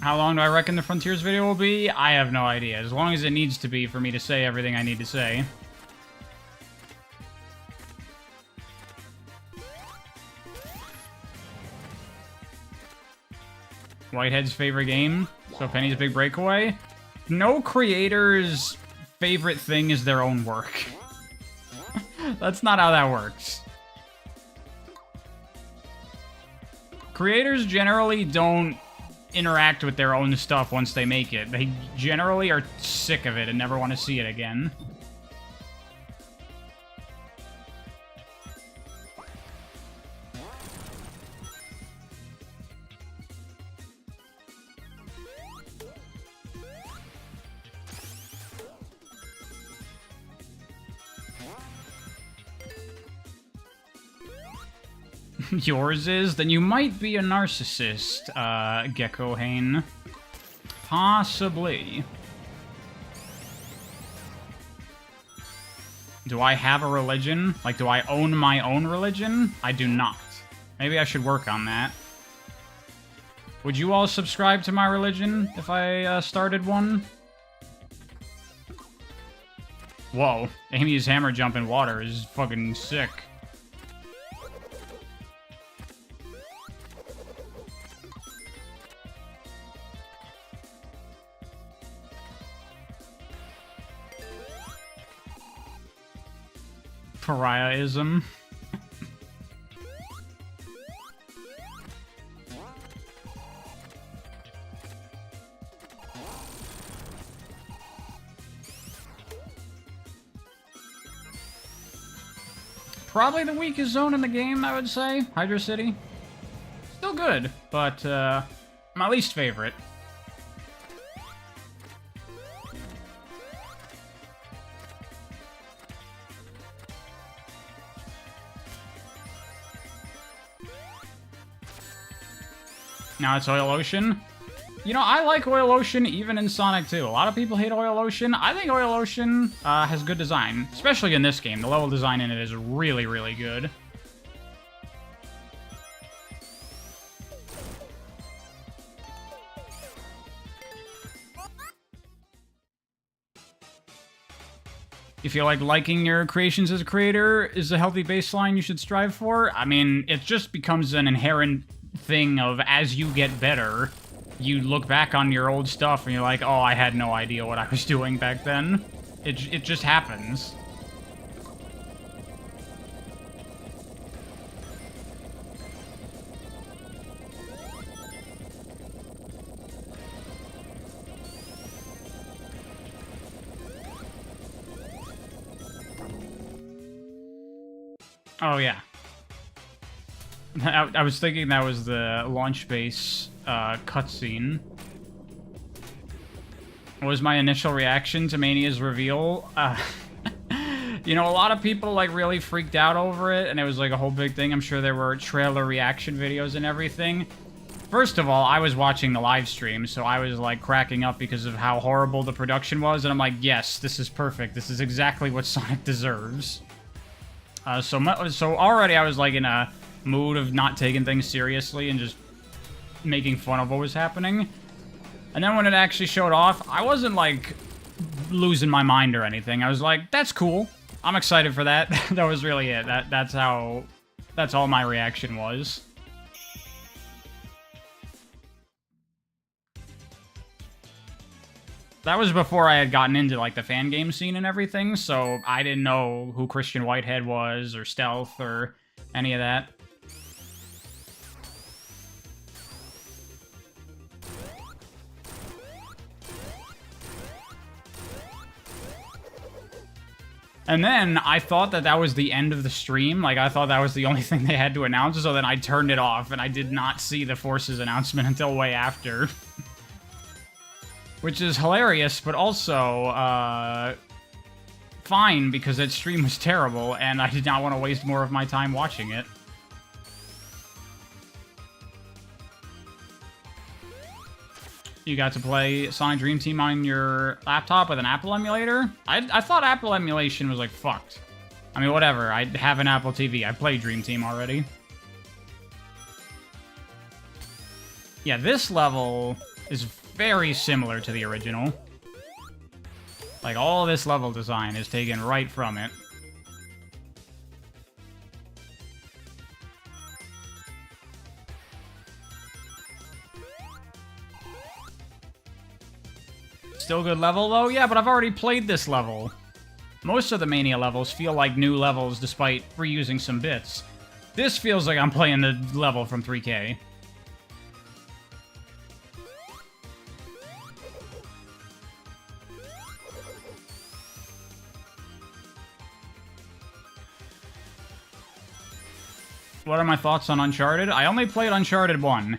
How long do I reckon the Frontiers video will be? I have no idea. As long as it needs to be for me to say everything I need to say. Whitehead's favorite game? So Penny's Big Breakaway? No creator's favorite thing is their own work. That's not how that works. Creators generally don't interact with their own stuff once they make it. They generally are sick of it and never want to see it again. Yours is? Then you might be a narcissist, Gecko Hane. Possibly. Do I have a religion? Like, do I own my own religion? I do not. Maybe I should work on that. Would you all subscribe to my religion if I started one? Whoa. Amy's hammer jump in water is fucking sick. Pariahism. Probably the weakest zone in the game, I would say. Hydra City. Still good, but my least favorite. Now it's Oil Ocean. You know, I like Oil Ocean even in Sonic 2. A lot of people hate Oil Ocean. I think Oil Ocean has good design, especially in this game. The level design in it is really, really good. You feel like liking your creations as a creator is a healthy baseline you should strive for? I mean, it just becomes an inherent thing of as you get better, you look back on your old stuff and you're like, oh, I had no idea what I was doing back then. It just happens. Oh, yeah. I was thinking that was the launch base cutscene. What was my initial reaction to Mania's reveal? You know, a lot of people, like, really freaked out over it, and it was, like, a whole big thing. I'm sure there were trailer reaction videos and everything. First of all, I was watching the live stream, so I was, like, cracking up because of how horrible the production was, and I'm like, yes, this is perfect. This is exactly what Sonic deserves. So already I was, like, in a mood of not taking things seriously and just making fun of what was happening. And then when it actually showed off, I wasn't, like, losing my mind or anything. I was like, that's cool. I'm excited for that. That was really it. That's all my reaction was. That was before I had gotten into, like, the fan game scene and everything, so I didn't know who Christian Whitehead was, or Stealth, or any of that. And then I thought that that was the end of the stream. Like, I thought that was the only thing they had to announce, so then I turned it off, and I did not see the Forces announcement until way after. Which is hilarious, but also, fine, because that stream was terrible, and I did not want to waste more of my time watching it. You got to play Sonic Dream Team on your laptop with an Apple emulator? I thought Apple emulation was, like, fucked. I mean, whatever. I have an Apple TV. I played Dream Team already. Yeah, this level is very similar to the original. Like, all this level design is taken right from it. Still good level, though? Yeah, but I've already played this level. Most of the Mania levels feel like new levels despite reusing some bits. This feels like I'm playing the level from 3K. What are my thoughts on Uncharted? I only played Uncharted 1,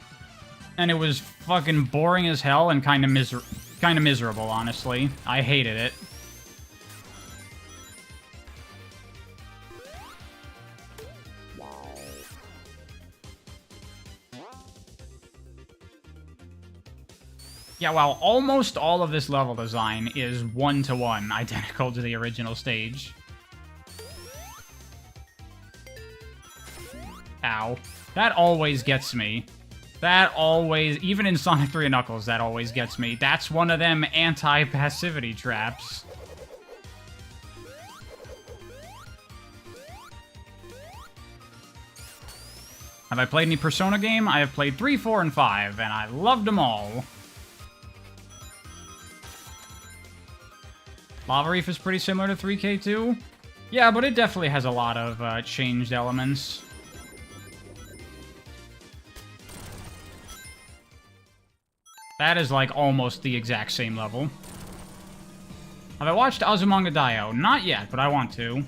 and it was fucking boring as hell and kind of miserable, honestly. I hated it. Yeah, while almost all of this level design is one-to-one identical to the original stage. Ow. That always gets me. That always, even in Sonic 3 and Knuckles, that always gets me. That's one of them anti-passivity traps. Have I played any Persona game? I have played 3, 4, and 5, and I loved them all. Lava Reef is pretty similar to 3K2. Yeah, but it definitely has a lot of changed elements. That is, like, almost the exact same level. Have I watched Azumanga Daioh? Not yet, but I want to.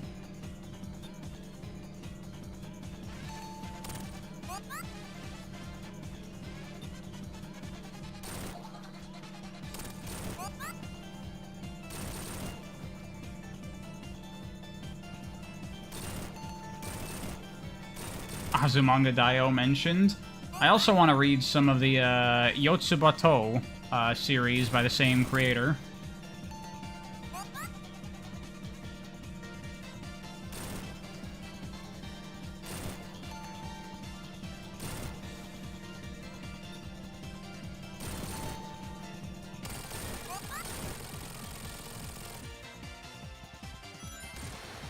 Azumanga Daioh mentioned. I also want to read some of the Yotsubato series by the same creator.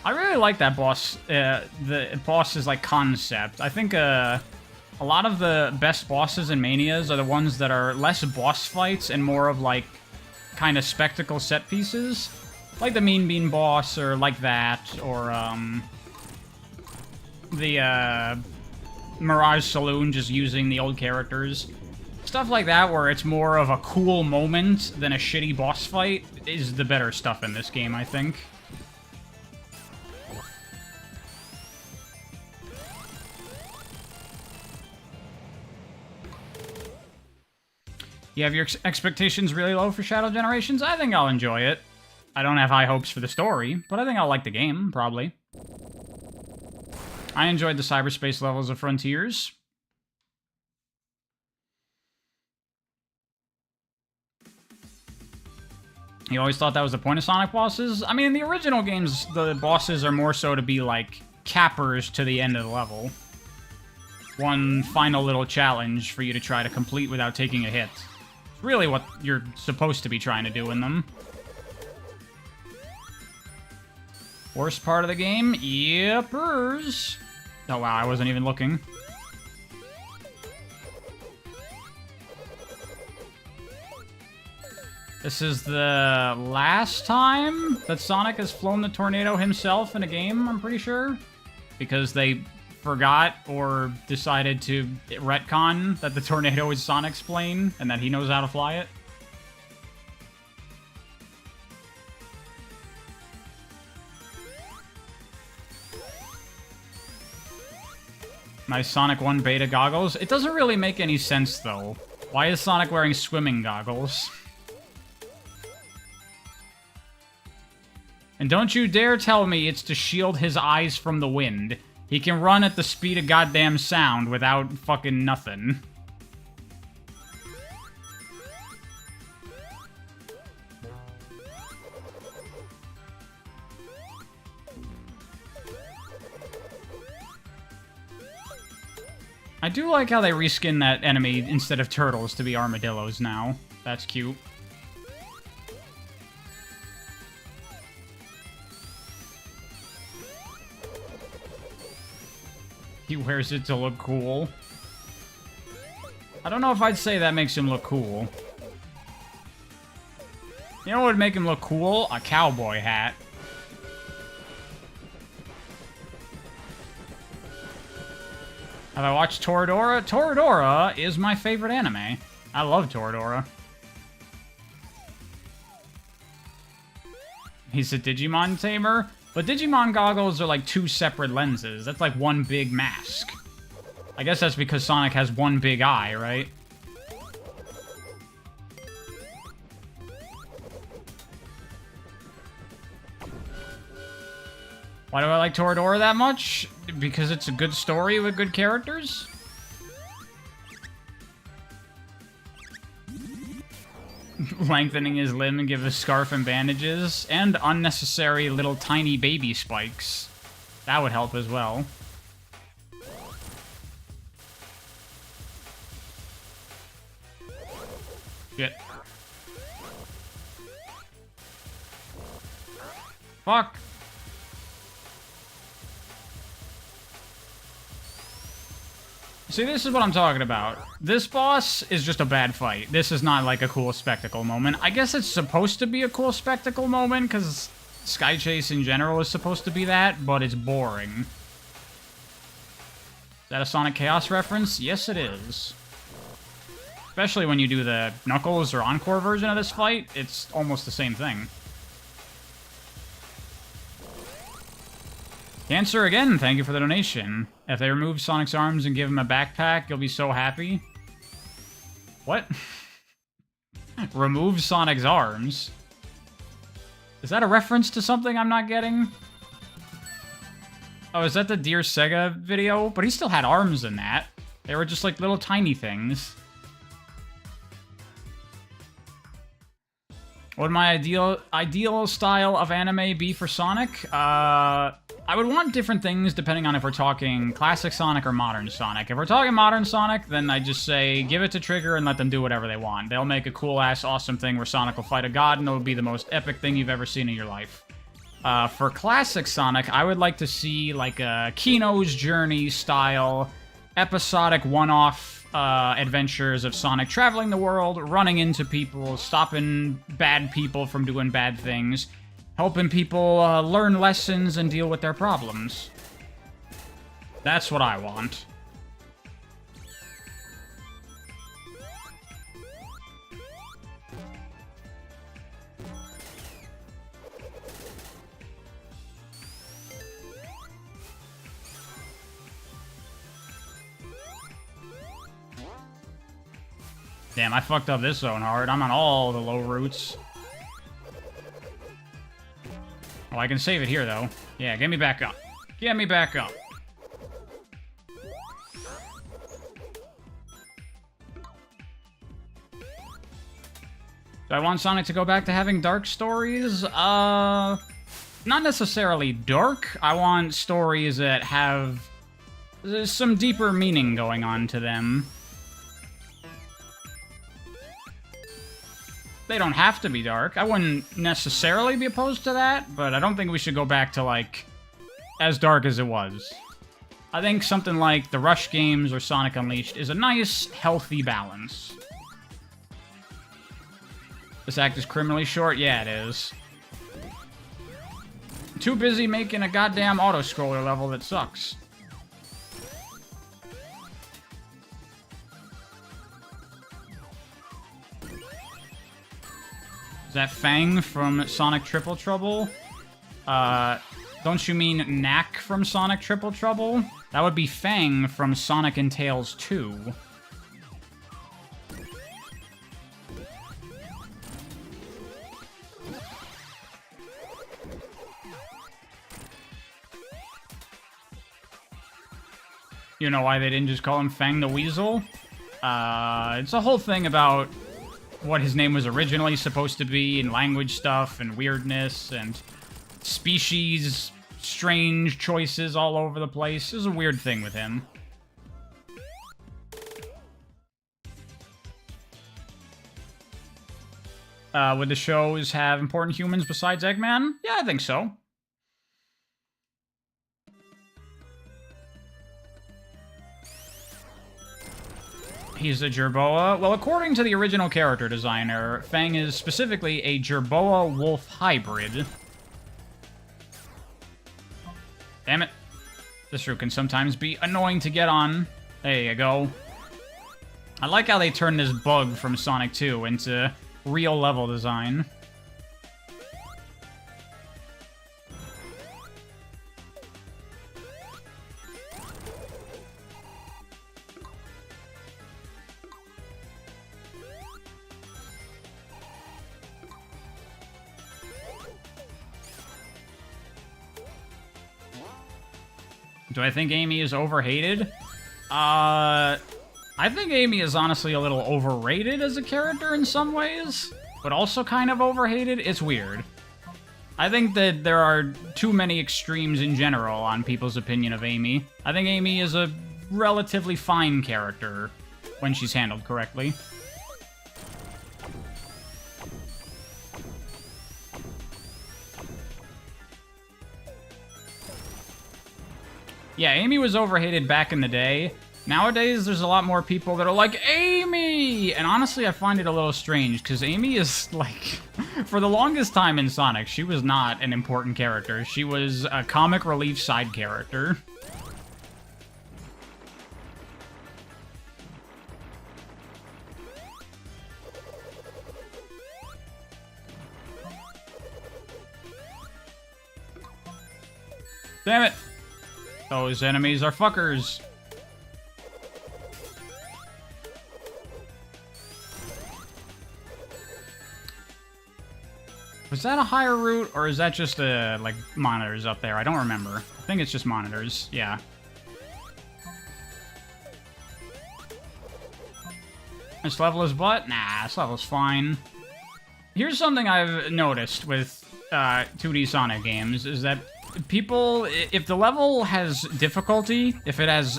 I really like that boss, the boss's, like, concept. I think, a lot of the best bosses in Manias are the ones that are less boss fights and more of, like, kind of spectacle set pieces. Like the Mean Bean boss, or like that, or, the, Mirage Saloon, just using the old characters. Stuff like that, where it's more of a cool moment than a shitty boss fight, is the better stuff in this game, I think. You have your expectations really low for Shadow Generations? I think I'll enjoy it. I don't have high hopes for the story, but I think I'll like the game, probably. I enjoyed the cyberspace levels of Frontiers. You always thought that was the point of Sonic bosses? I mean, in the original games, the bosses are more so to be, like, cappers to the end of the level. One final little challenge for you to try to complete without taking a hit. It's really what you're supposed to be trying to do in them. Worst part of the game? Yepers. Oh wow, I wasn't even looking. This is the last time that Sonic has flown the tornado himself in a game, I'm pretty sure. Because they forgot or decided to retcon that the tornado is Sonic's plane and that he knows how to fly it. Nice Sonic 1 beta goggles. It doesn't really make any sense, though. Why is Sonic wearing swimming goggles? And don't you dare tell me it's to shield his eyes from the wind. He can run at the speed of goddamn sound without fucking nothing. I do like how they reskin that enemy instead of turtles to be armadillos now. That's cute. He wears it to look cool. I don't know if I'd say that makes him look cool. You know what would make him look cool? A cowboy hat. Have I watched Toradora? Toradora is my favorite anime. I love Toradora. He's a Digimon tamer, but Digimon goggles are like two separate lenses. That's like one big mask. I guess that's because Sonic has one big eye, right? Why do I like Toradora that much? Because it's a good story with good characters? Lengthening his limb and give a scarf and bandages. And unnecessary little tiny baby spikes. That would help as well. Shit. Fuck. See, this is what I'm talking about. This boss is just a bad fight. This is not like a cool spectacle moment. I guess it's supposed to be a cool spectacle moment, because Sky Chase in general is supposed to be that, but it's boring. Is that a Sonic Chaos reference? Yes, it is. Especially when you do the Knuckles or Encore version of this fight, it's almost the same thing. Cancer again, thank you for the donation. If they remove Sonic's arms and give him a backpack, you'll be so happy. What? Remove Sonic's arms? Is that a reference to something I'm not getting? Oh, is that the Dear Sega video? But he still had arms in that. They were just like little tiny things. What would my ideal style of anime be for Sonic? I would want different things depending on if we're talking classic Sonic or modern Sonic. If we're talking modern Sonic, then I just say give it to Trigger and let them do whatever they want. They'll make a cool-ass, awesome thing where Sonic will fight a god and it'll be the most epic thing you've ever seen in your life. For classic Sonic, I would like to see like a Kino's Journey style episodic one-off adventures of Sonic traveling the world, running into people, stopping bad people from doing bad things, helping people learn lessons and deal with their problems. That's what I want. Damn, I fucked up this zone hard. I'm on all the low routes. Oh, I can save it here, though. Yeah, get me back up. Get me back up. Do I want Sonic to go back to having dark stories? Not necessarily dark. I want stories that have some deeper meaning going on to them. They don't have to be dark. I wouldn't necessarily be opposed to that, but I don't think we should go back to, like, as dark as it was. I think something like the Rush games or Sonic Unleashed is a nice, healthy balance. This act is criminally short? Yeah, it is. Too busy making a goddamn auto-scroller level that sucks. Is that Fang from Sonic Triple Trouble? Don't you mean Knack from Sonic Triple Trouble? That would be Fang from Sonic and Tails 2. You know why they didn't just call him Fang the Weasel? It's a whole thing about what his name was originally supposed to be, and language stuff, and weirdness, and species, strange choices all over the place. It was a weird thing with him. Would the shows have important humans besides Eggman? Yeah, I think so. He's a Jerboa. Well, according to the original character designer, Fang is specifically a Jerboa-Wolf hybrid. Damn it. This route can sometimes be annoying to get on. There you go. I like how they turned this bug from Sonic 2 into real level design. Do I think Amy is overhated? I think Amy is honestly a little overrated as a character in some ways, but also kind of overhated. It's weird. I think that there are too many extremes in general on people's opinion of Amy. I think Amy is a relatively fine character when she's handled correctly. Yeah, Amy was overhated back in the day. Nowadays, there's a lot more people that are like, Amy! And honestly, I find it a little strange, because Amy is, like, for the longest time in Sonic, she was not an important character. She was a comic relief side character. Damn it! Those enemies are fuckers. Was that a higher route, or is that just, like, monitors up there? I don't remember. I think it's just monitors, yeah. This level is butt? Nah, this level's fine. Here's something I've noticed with 2D Sonic games, is that people, if the level has difficulty, if it has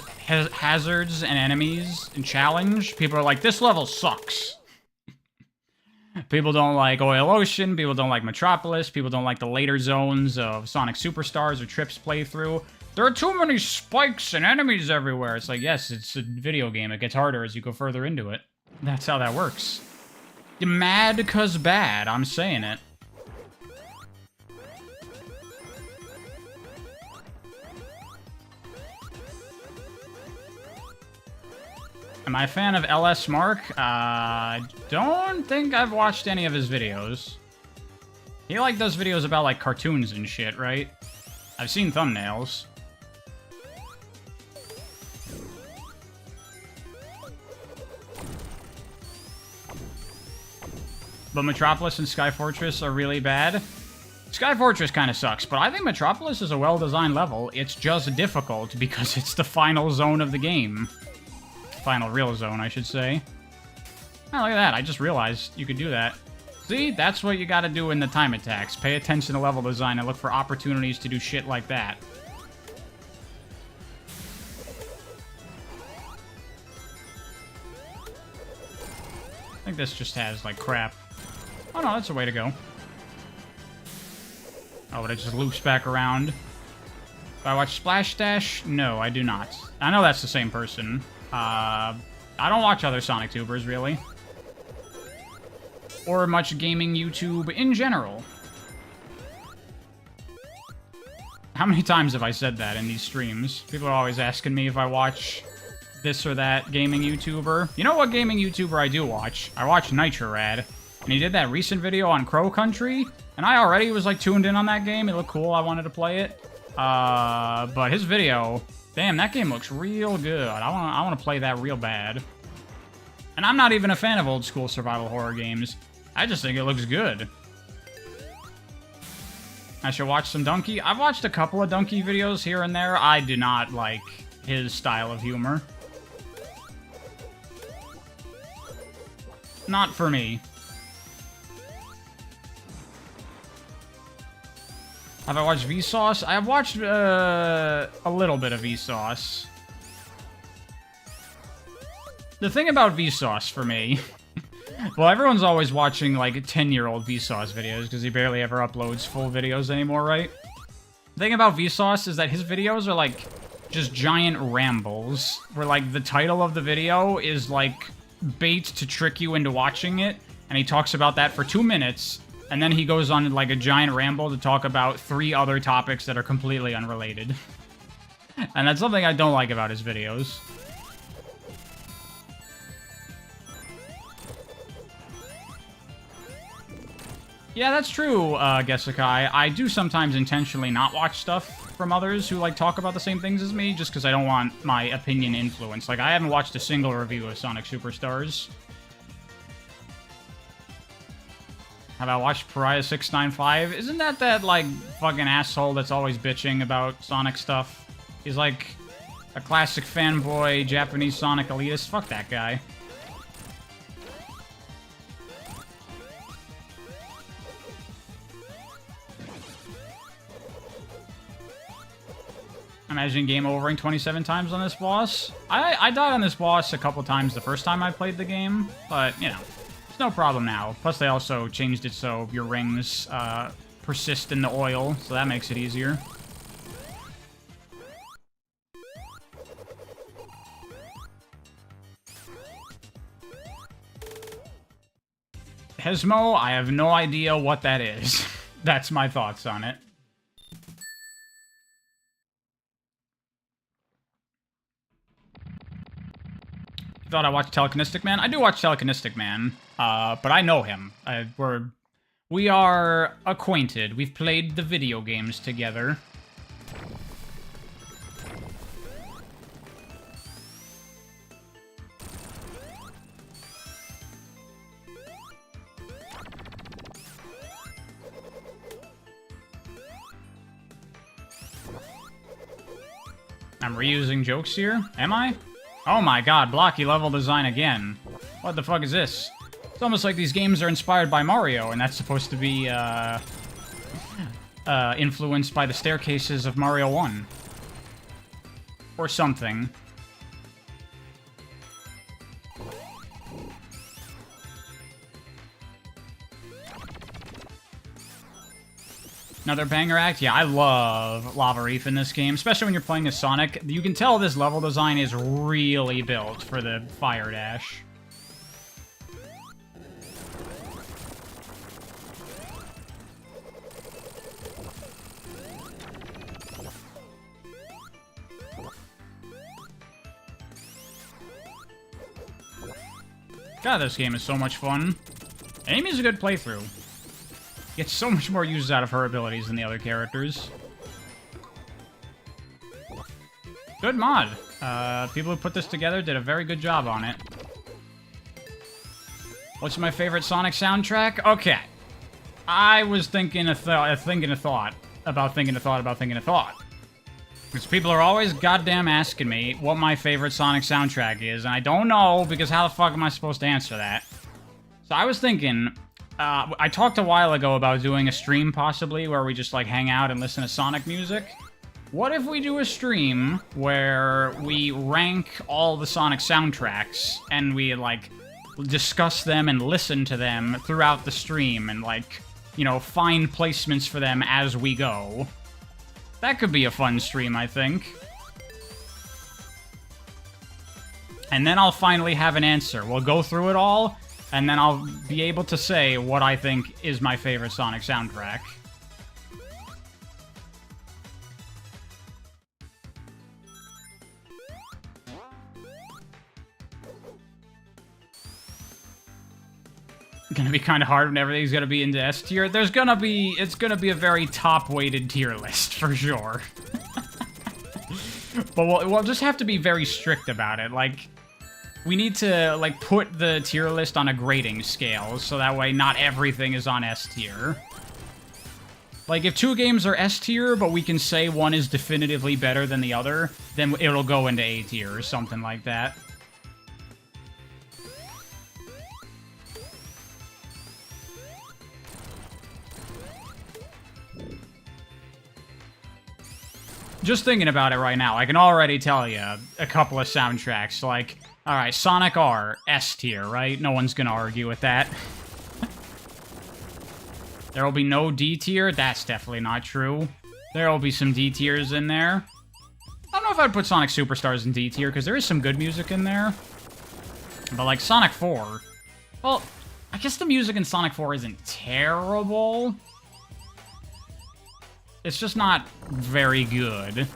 hazards and enemies and challenge, people are like, this level sucks. People don't like Oil Ocean, people don't like Metropolis, people don't like the later zones of Sonic Superstars or Trip's playthrough. There are too many spikes and enemies everywhere. It's like, yes, it's a video game. It gets harder as you go further into it. That's how that works. Mad 'cause bad, I'm saying it. Am I a fan of LS Mark? Don't think I've watched any of his videos. He, like, does videos about, like, cartoons and shit, right? I've seen thumbnails. But Metropolis and Sky Fortress are really bad. Sky Fortress kind of sucks, but I think Metropolis is a well-designed level. It's just difficult because it's the final zone of the game. Final real zone, I should say. Oh, look at that. I just realized you could do that. See? That's what you gotta do in the time attacks. Pay attention to level design and look for opportunities to do shit like that. I think this just has, like, crap. Oh, no, that's a way to go. Oh, but it just loops back around. Do I watch Splash Dash? No, I do not. I know that's the same person. I don't watch other Sonic tubers, really. Or much gaming YouTube in general. How many times have I said that in these streams? People are always asking me if I watch this or that gaming YouTuber. You know what gaming YouTuber I do watch? I watch Nitrorad. And he did that recent video on Crow Country. And I already was, like, tuned in on that game. It looked cool. I wanted to play it. But his video... Damn, that game looks real good. I want to play that real bad. And I'm not even a fan of old school survival horror games. I just think it looks good. I should watch some Donkey. I've watched a couple of Donkey videos here and there. I do not like his style of humor. Not for me. Have I watched Vsauce? I have watched a little bit of Vsauce. The thing about Vsauce for me... well, everyone's always watching, like, 10-year-old Vsauce videos, because he barely ever uploads full videos anymore, right? The thing about Vsauce is that his videos are, like, just giant rambles, where, like, the title of the video is, like, bait to trick you into watching it, and he talks about that for 2 minutes, and then he goes on, like, a giant ramble to talk about 3 other topics that are completely unrelated. And that's something I don't like about his videos. Yeah, that's true, Gesekai. I do sometimes intentionally not watch stuff from others who, like, talk about the same things as me, just because I don't want my opinion influenced. Like, I haven't watched a single review of Sonic Superstars. Have I watched Pariah 695? Isn't that, like, fucking asshole that's always bitching about Sonic stuff? He's, like, a classic fanboy Japanese Sonic elitist. Fuck that guy. Imagine game overing 27 times on this boss. I died on this boss a couple times the first time I played the game, but, you know, it's no problem now. Plus, they also changed it so your rings persist in the oil, so that makes it easier. Hesmo, I have no idea what that is. That's my thoughts on it. Thought I watched Telekinestic Man? I do watch Telekinestic Man, but I know him. We are acquainted. We've played the video games together. I'm reusing jokes here? Am I? Oh my god, blocky level design again. What the fuck is this? It's almost like these games are inspired by Mario, and that's supposed to be, influenced by the staircases of Mario 1. Or something. Another banger act? Yeah, I love Lava Reef in this game, especially when you're playing as Sonic. You can tell this level design is really built for the Fire Dash. God, this game is so much fun. Amy's a good playthrough. Gets so much more uses out of her abilities than the other characters. Good mod. People who put this together did a very good job on it. What's my favorite Sonic soundtrack? Okay. I was thinking a thought. Because people are always goddamn asking me what my favorite Sonic soundtrack is, and I don't know, because how the fuck am I supposed to answer that? So I was thinking, I talked a while ago about doing a stream, possibly, where we just, like, hang out and listen to Sonic music. What if we do a stream where we rank all the Sonic soundtracks, and we, like, discuss them and listen to them throughout the stream, and, like, you know, find placements for them as we go? That could be a fun stream, I think. And then I'll finally have an answer. We'll go through it all, and then I'll be able to say what I think is my favorite Sonic soundtrack. Gonna be kind of hard when everything's gonna be into S tier. It's gonna be a very top-weighted tier list, for sure. But we'll just have to be very strict about it. Like, we need to, like, put the tier list on a grading scale, so that way not everything is on S tier. Like, if 2 games are S tier, but we can say one is definitively better than the other, then it'll go into A tier or something like that. Just thinking about it right now, I can already tell you a couple of soundtracks. Like, alright, Sonic R, S tier, right? No one's gonna argue with that. There will be no D tier? That's definitely not true. There will be some D tiers in there. I don't know if I'd put Sonic Superstars in D tier, because there is some good music in there. But, like, Sonic 4... Well, I guess the music in Sonic 4 isn't terrible. It's just not very good.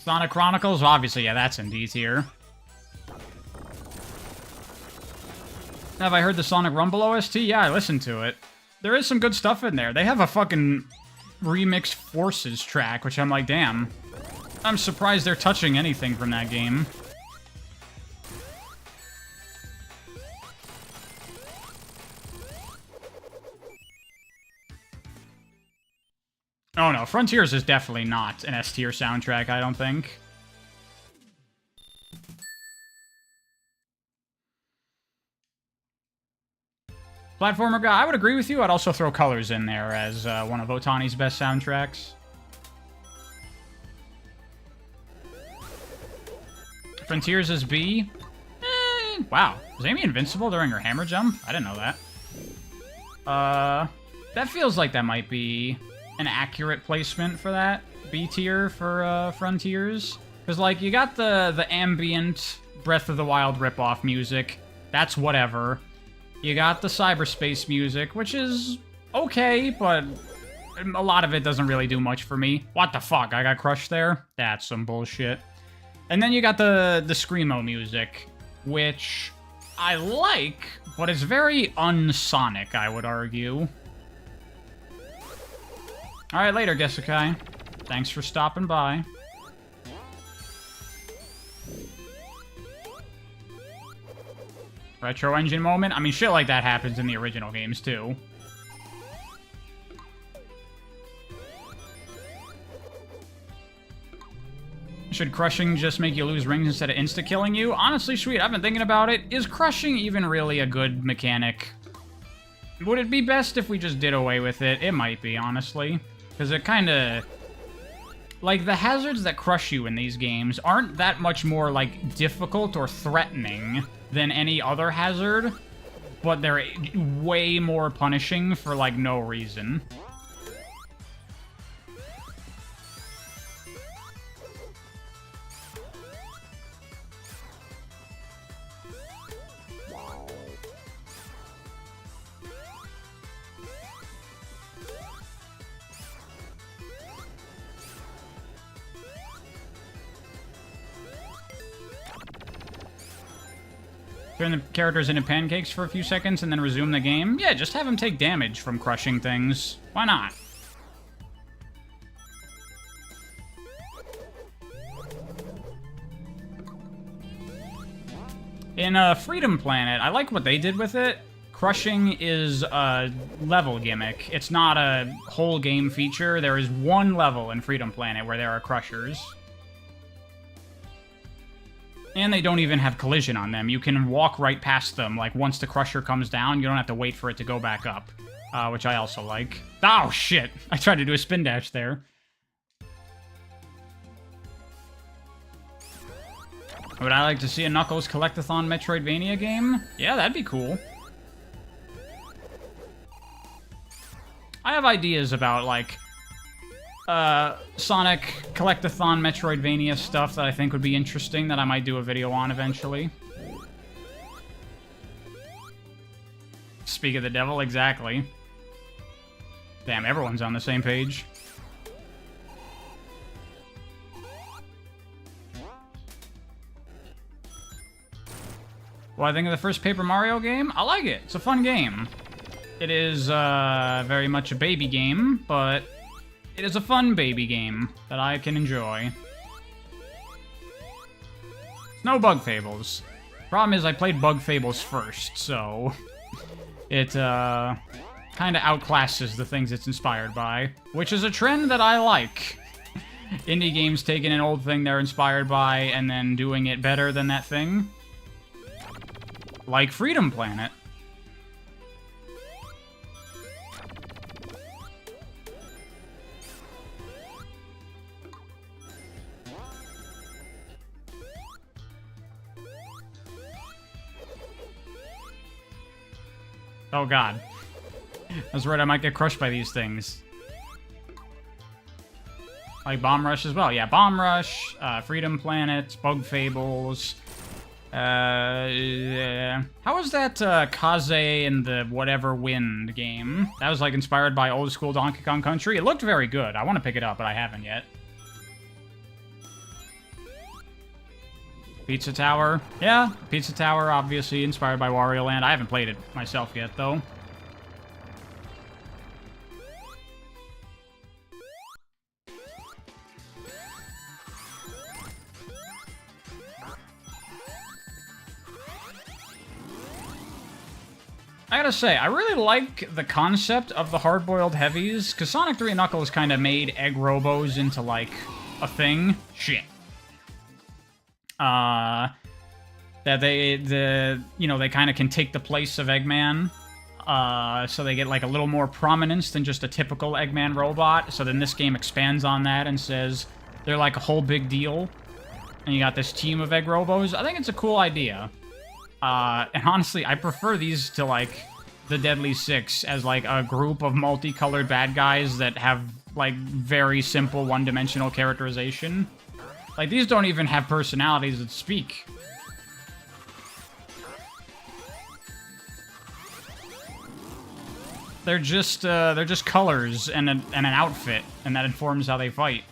Sonic Chronicles? Obviously, yeah, that's in D tier. Have I heard the Sonic Rumble OST? Yeah, I listened to it. There is some good stuff in there. They have a fucking remixed Forces track, which I'm like, damn. I'm surprised they're touching anything from that game. Oh no, Frontiers is definitely not an S tier soundtrack, I don't think. Platformer guy, I would agree with you. I'd also throw Colors in there as one of Otani's best soundtracks. Frontiers is B. Wow. Is Amy invincible during her hammer jump? I didn't know that. That feels like that might be an accurate placement for that B tier for Frontiers. Because, like, you got the ambient Breath of the Wild ripoff music. That's whatever. You got the cyberspace music, which is okay, but a lot of it doesn't really do much for me. What the fuck? I got crushed there? That's some bullshit. And then you got the Screamo music, which I like, but it's very un-Sonic, I would argue. Alright, later, Gesukai. Thanks for stopping by. Retro engine moment? I mean, shit like that happens in the original games, too. Should crushing just make you lose rings instead of insta-killing you? Honestly, Sweet, I've been thinking about it. Is crushing even really a good mechanic? Would it be best if we just did away with it? It might be, honestly. Because it kind of... Like, the hazards that crush you in these games aren't that much more, like, difficult or threatening than any other hazard. but they're way more punishing for, like, no reason. Turn the characters into pancakes for a few seconds and then resume the game? Yeah, just have them take damage from crushing things. Why not? In Freedom Planet, I like what they did with it. Crushing is a level gimmick. It's not a whole game feature. There is one level in Freedom Planet where there are crushers. And they don't even have collision on them. You can walk right past them. Like, once the crusher comes down, you don't have to wait for it to go back up. Which I also like. Oh, shit! I tried to do a spin dash there. Would I like to see a Knuckles Collectathon Metroidvania game? Yeah, that'd be cool. I have ideas about, like, Sonic Collectathon Metroidvania stuff that I think would be interesting that I might do a video on eventually. Speak of the devil, exactly. Damn, everyone's on the same page. What I think of the first Paper Mario game? I like it. It's a fun game. It is very much a baby game, but it is a fun baby game that I can enjoy. No Bug Fables. Problem is I played Bug Fables first, so it kind of outclasses the things it's inspired by, which is a trend that I like. Indie games taking an old thing they're inspired by and then doing it better than that thing. Like Freedom Planet. Oh god. I was worried I might get crushed by these things. Like Bomb Rush as well. Yeah, Bomb Rush, Freedom Planet, Bug Fables. How was that Kaze and the whatever wind game? That was like inspired by old school Donkey Kong Country. It looked very good. I want to pick it up, but I haven't yet. Pizza Tower. Yeah, Pizza Tower, obviously inspired by Wario Land. I haven't played it myself yet, though. I gotta say, I really like the concept of the hard-boiled heavies, because Sonic 3 and Knuckles kind of made egg robos into, like, a thing. Shit. That they kind of can take the place of Eggman. So they get, like, a little more prominence than just a typical Eggman robot. So then this game expands on that and says they're, like, a whole big deal. And you got this team of egg robos. I think it's a cool idea. And honestly, I prefer these to, like, the Deadly Six as, like, a group of multicolored bad guys that have, like, very simple one-dimensional characterization. Like, these don't even have personalities that speak. They're just colors and an outfit, and that informs how they fight.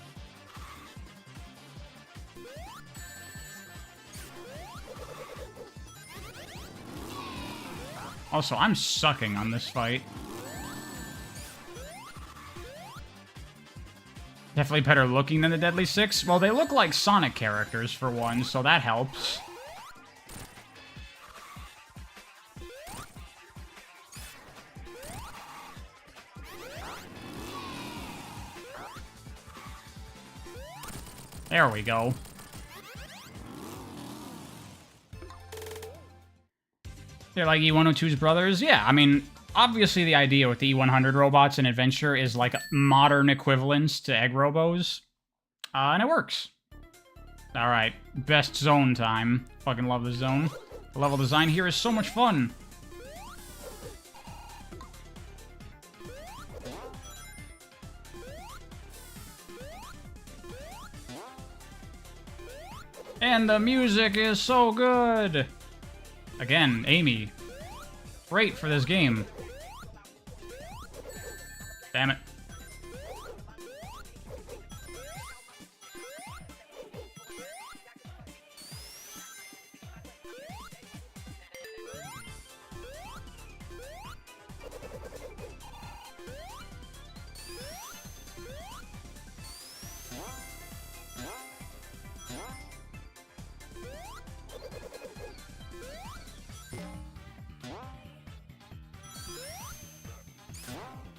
Also, I'm sucking on this fight. Definitely better looking than the Deadly Six. Well, they look like Sonic characters, for one, so that helps. There we go. They're like E102's brothers? Yeah, I mean, obviously the idea with the E100 robots in Adventure is like modern equivalents to Egg Robos. And it works. Alright, best zone time. Fucking love the zone. The level design here is so much fun. And the music is so good! Again, Amy. Great for this game. Damn it.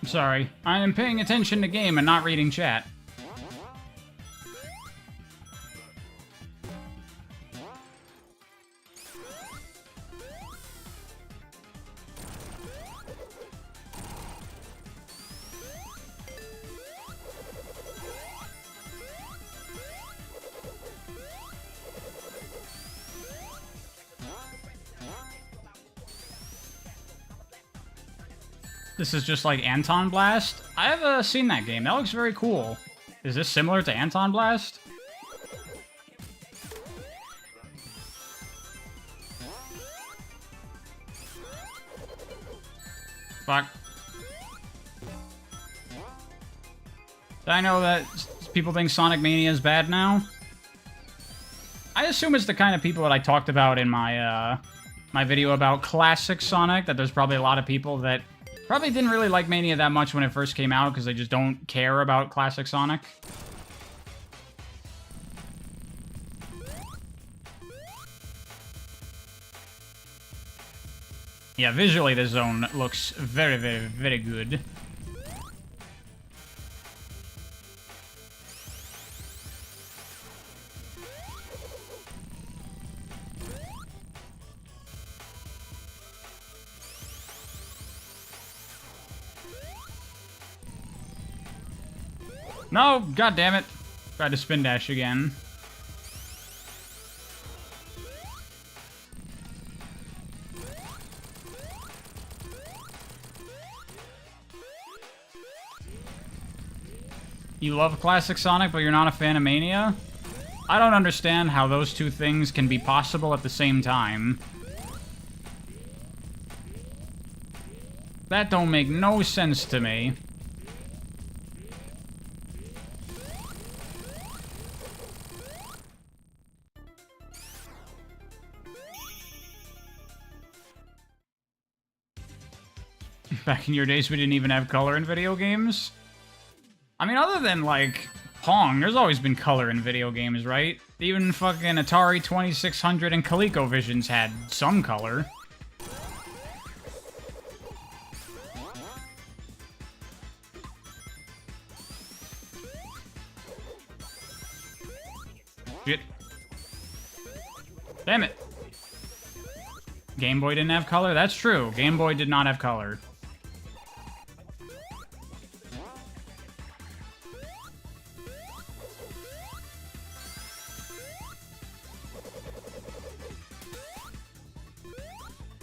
I'm sorry. I am paying attention to game and not reading chat. This is just like Anton Blast? I've seen that game. That looks very cool. Is this similar to Anton Blast? Fuck. I know that people think Sonic Mania is bad now. I assume it's the kind of people that I talked about in my my video about classic Sonic, that there's probably a lot of people that probably didn't really like Mania that much when it first came out because they just don't care about classic Sonic. Yeah, visually the zone looks very, very, very good. No, god damn it. Tried to spin dash again. You love classic Sonic, but you're not a fan of Mania? I don't understand how those two things can be possible at the same time. That don't make no sense to me. Back in your days, we didn't even have color in video games? I mean, other than, like, Pong, there's always been color in video games, right? Even fucking Atari 2600 and ColecoVisions had some color. Shit. Damn it. Game Boy didn't have color? That's true. Game Boy did not have color.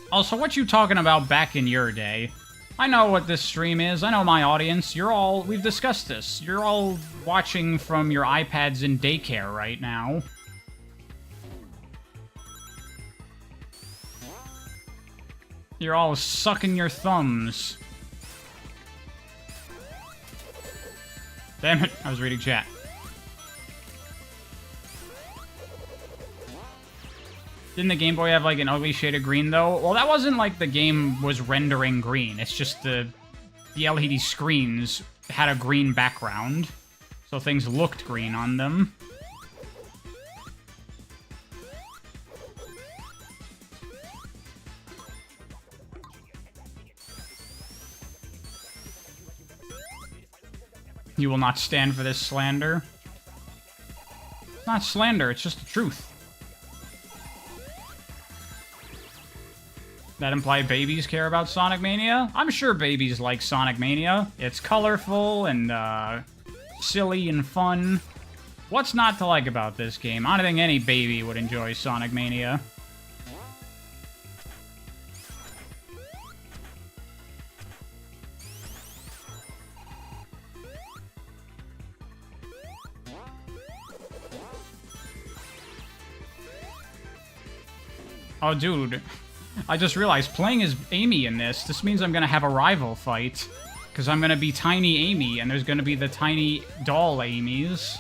Also, what you talking about back in your day? I know what this stream is. I know my audience. We've discussed this. You're all watching from your iPads in daycare right now. You're all sucking your thumbs. Damn it, I was reading chat. Didn't the Game Boy have, like, an ugly shade of green, though? Well, that wasn't like the game was rendering green. It's just the LED screens had a green background, so things looked green on them. You will not stand for this slander. It's not slander, it's just the truth. That imply babies care about Sonic Mania? I'm sure babies like Sonic Mania. It's colorful and silly and fun. What's not to like about this game? I don't think any baby would enjoy Sonic Mania. Oh, dude. I just realized playing as Amy in this means I'm gonna have a rival fight. Because I'm gonna be Tiny Amy, and there's gonna be the tiny doll Amy's.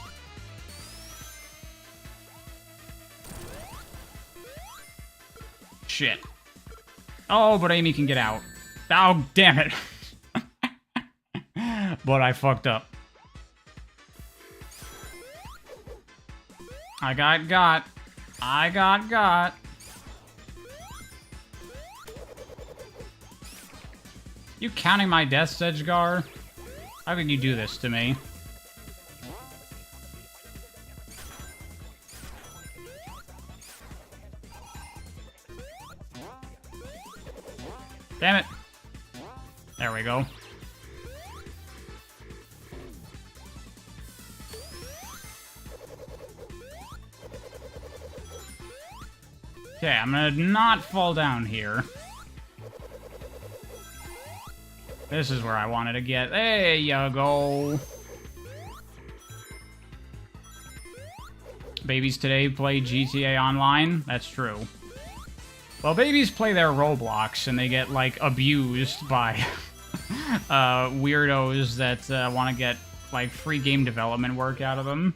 Shit. Oh, but Amy can get out. Oh, damn it. But I fucked up. I got. I got. You counting my deaths, Edgegar? How can you do this to me? Damn it. There we go. Okay, I'm gonna not fall down here. This is where I wanted to get. There you go. Babies today play GTA Online? That's true. Well, babies play their Roblox, and they get, like, abused by weirdos that want to get, like, free game development work out of them.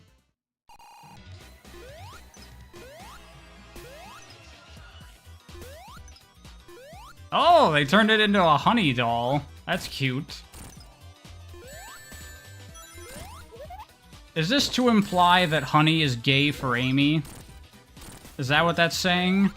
Oh, they turned it into a honey doll. That's cute. Is this to imply that Honey is gay for Amy? Is that what that's saying?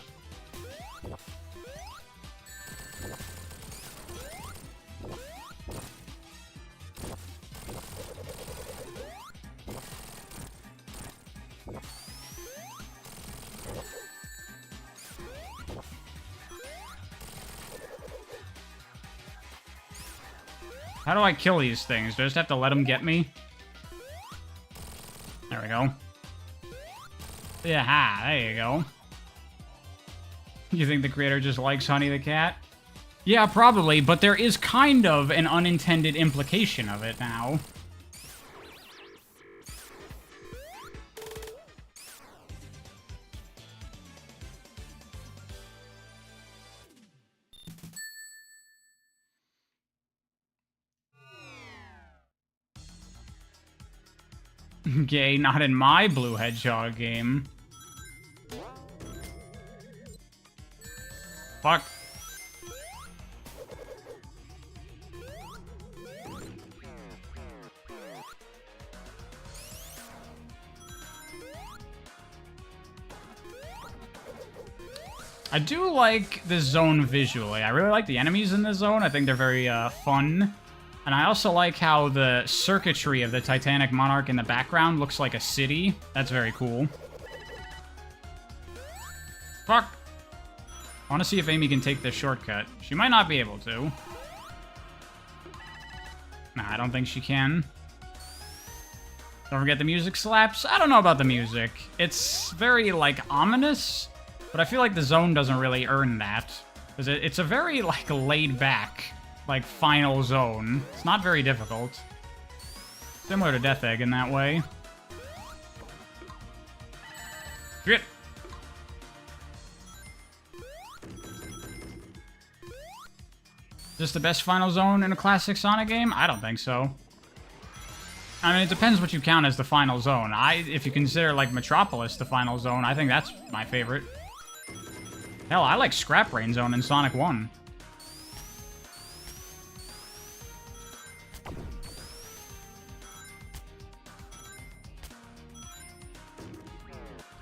How do I kill these things? Do I just have to let them get me? There we go. Yeah, there you go. You think the creator just likes Honey the cat? Yeah, probably, but there is kind of an unintended implication of it now. Gay, not in my Blue Hedgehog game. Fuck. I do like this zone visually. I really like the enemies in this zone. I think they're very fun. And I also like how the circuitry of the Titanic Monarch in the background looks like a city. That's very cool. Fuck. I want to see if Amy can take this shortcut. She might not be able to. Nah, I don't think she can. Don't forget the music slaps. I don't know about the music. It's very, like, ominous. But I feel like the zone doesn't really earn that. Because it's a very, like, laid-back, like, final zone. It's not very difficult. Similar to Death Egg in that way. Shit. Is this the best final zone in a classic Sonic game? I don't think so. I mean, it depends what you count as the final zone. If you consider, like, Metropolis the final zone, I think that's my favorite. Hell, I like Scrap Brain Zone in Sonic 1.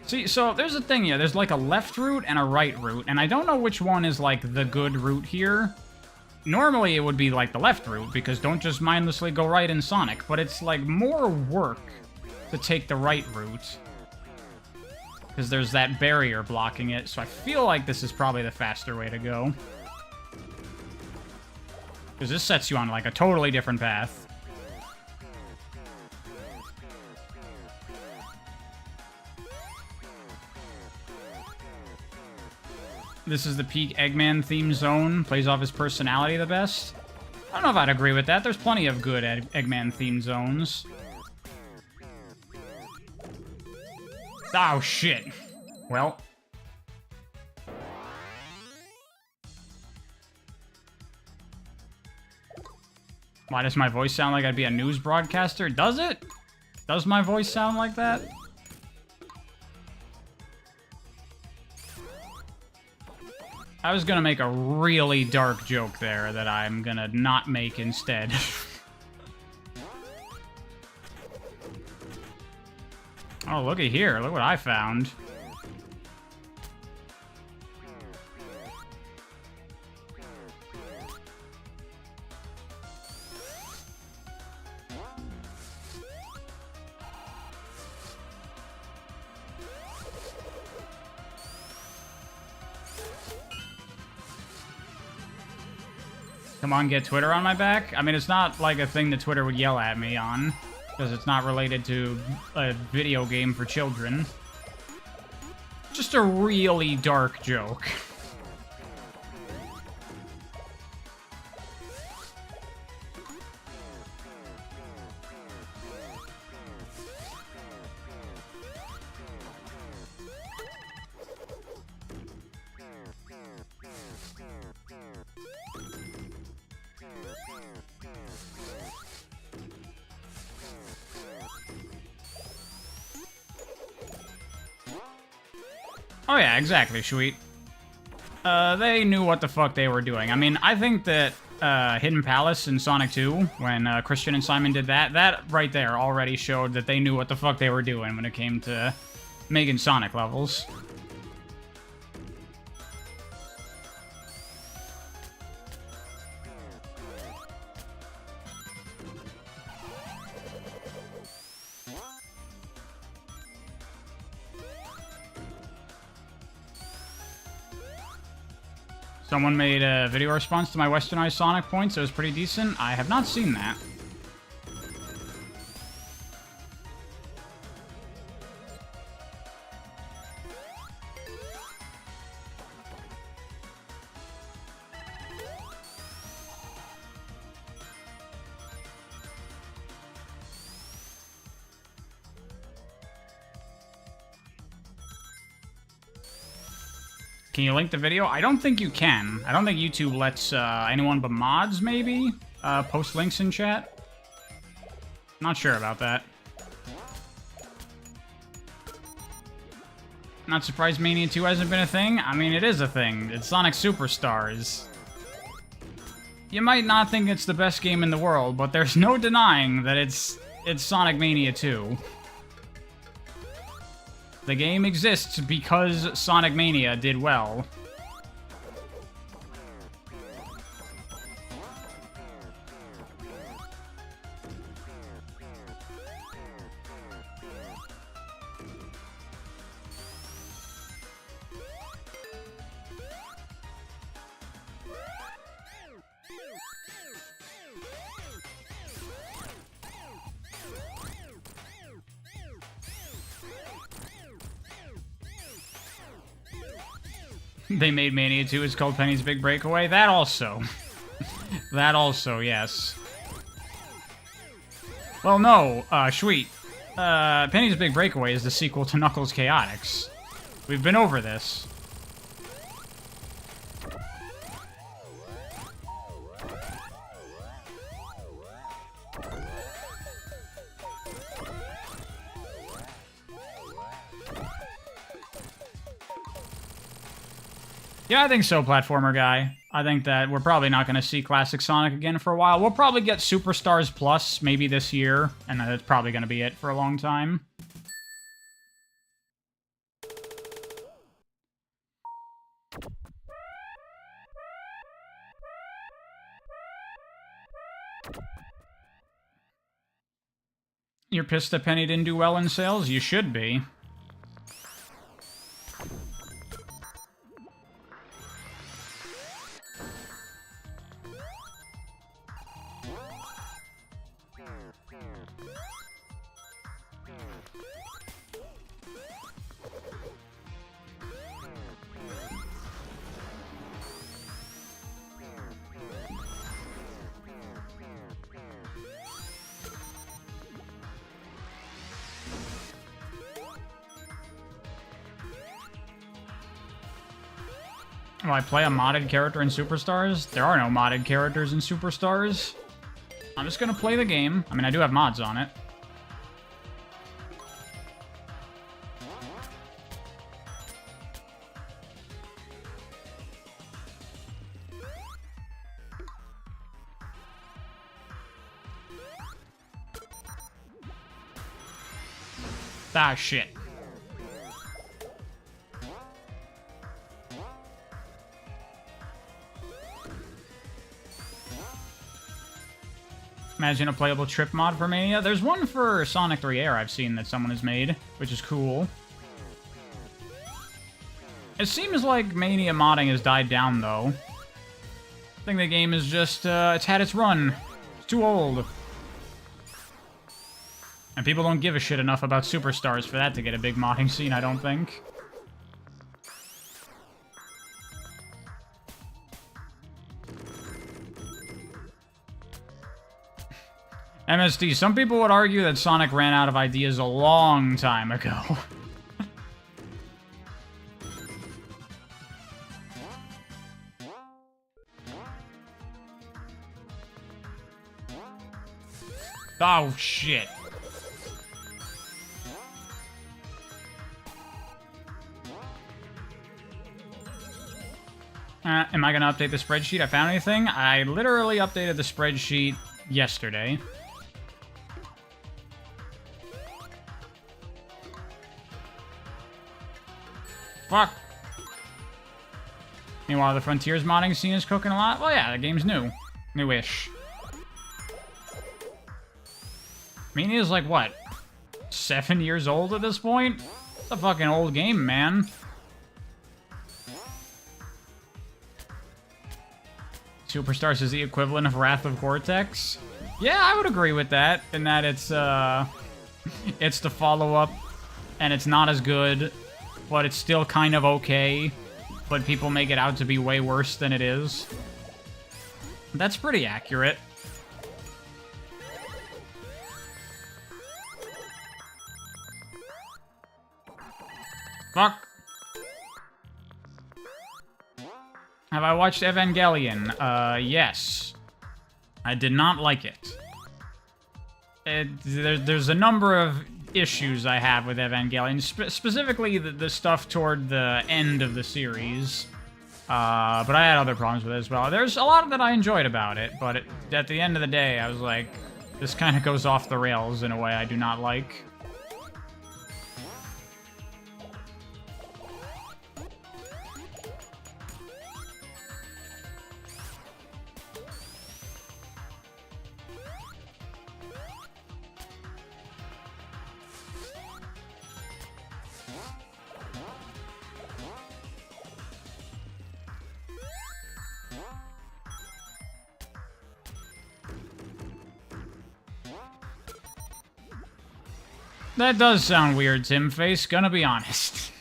See, so there's a thing here. There's like a left route and a right route, and I don't know which one is like the good route here. Normally it would be like the left route, because don't just mindlessly go right in Sonic, but it's like more work to take the right route. Because there's that barrier blocking it, so I feel like this is probably the faster way to go. Because this sets you on like a totally different path. This is the peak Eggman theme zone. Plays off his personality the best. I don't know if I'd agree with that. There's plenty of good Eggman theme zones. Oh, shit. Well. Why does my voice sound like I'd be a news broadcaster? Does it? Does my voice sound like that? I was gonna make a really dark joke there that I'm gonna not make instead. Oh, looky here. Look what I found. Come on, get Twitter on my back? I mean, it's not like a thing that Twitter would yell at me on, because it's not related to a video game for children. Just a really dark joke. Oh yeah, exactly, Sweet. They knew what the fuck they were doing. I mean, I think that Hidden Palace in Sonic 2, when Christian and Simon did that, that right there already showed that they knew what the fuck they were doing when it came to making Sonic levels. Someone made a video response to my westernized Sonic points. It was pretty decent. I have not seen that. Can you link the video? I don't think you can. I don't think YouTube lets anyone but mods, maybe, post links in chat. Not sure about that. Not surprised Mania 2 hasn't been a thing. I mean, it is a thing. It's Sonic Superstars. You might not think it's the best game in the world, but there's no denying that it's Sonic Mania 2. The game exists because Sonic Mania did well. They made Mania 2, it's called Penny's Big Breakaway. That also. That also, yes. Well, no, Sweet. Penny's Big Breakaway is the sequel to Knuckles Chaotix. We've been over this. Yeah, I think so, platformer guy. I think that we're probably not going to see Classic Sonic again for a while. We'll probably get Superstars Plus maybe this year, and that's probably going to be it for a long time. You're pissed that Penny didn't do well in sales? You should be. Oh, I play a modded character in Superstars? There are no modded characters in Superstars. I'm just gonna play the game. I mean, I do have mods on it. Ah, shit. Imagine a playable trip mod for Mania. There's one for Sonic 3 Air I've seen that someone has made, which is cool. It seems like Mania modding has died down, though. I think the game is just, it's had its run. It's too old. And people don't give a shit enough about Superstars for that to get a big modding scene, I don't think. MSD, some people would argue that Sonic ran out of ideas a long time ago. Oh, shit. Am I going to update the spreadsheet? I found anything? I literally updated the spreadsheet yesterday. Fuck. Meanwhile, the Frontiers modding scene is cooking a lot. Well, yeah, the game's new. Newish. Mania is like, what? 7 years old at this point? It's a fucking old game, man. Superstars is the equivalent of Wrath of Cortex? Yeah, I would agree with that, in that it's the follow-up, and it's not as good, but it's still kind of okay, but people make it out to be way worse than it is. That's pretty accurate. Fuck. Have I watched Evangelion? Yes. I did not like it. There's a number of issues I have with Evangelion, specifically the stuff toward the end of the series. But I had other problems with it as well. There's a lot that I enjoyed about it, but at the end of the day, I was like, this kind of goes off the rails in a way I do not like. That does sound weird, Timface, gonna be honest.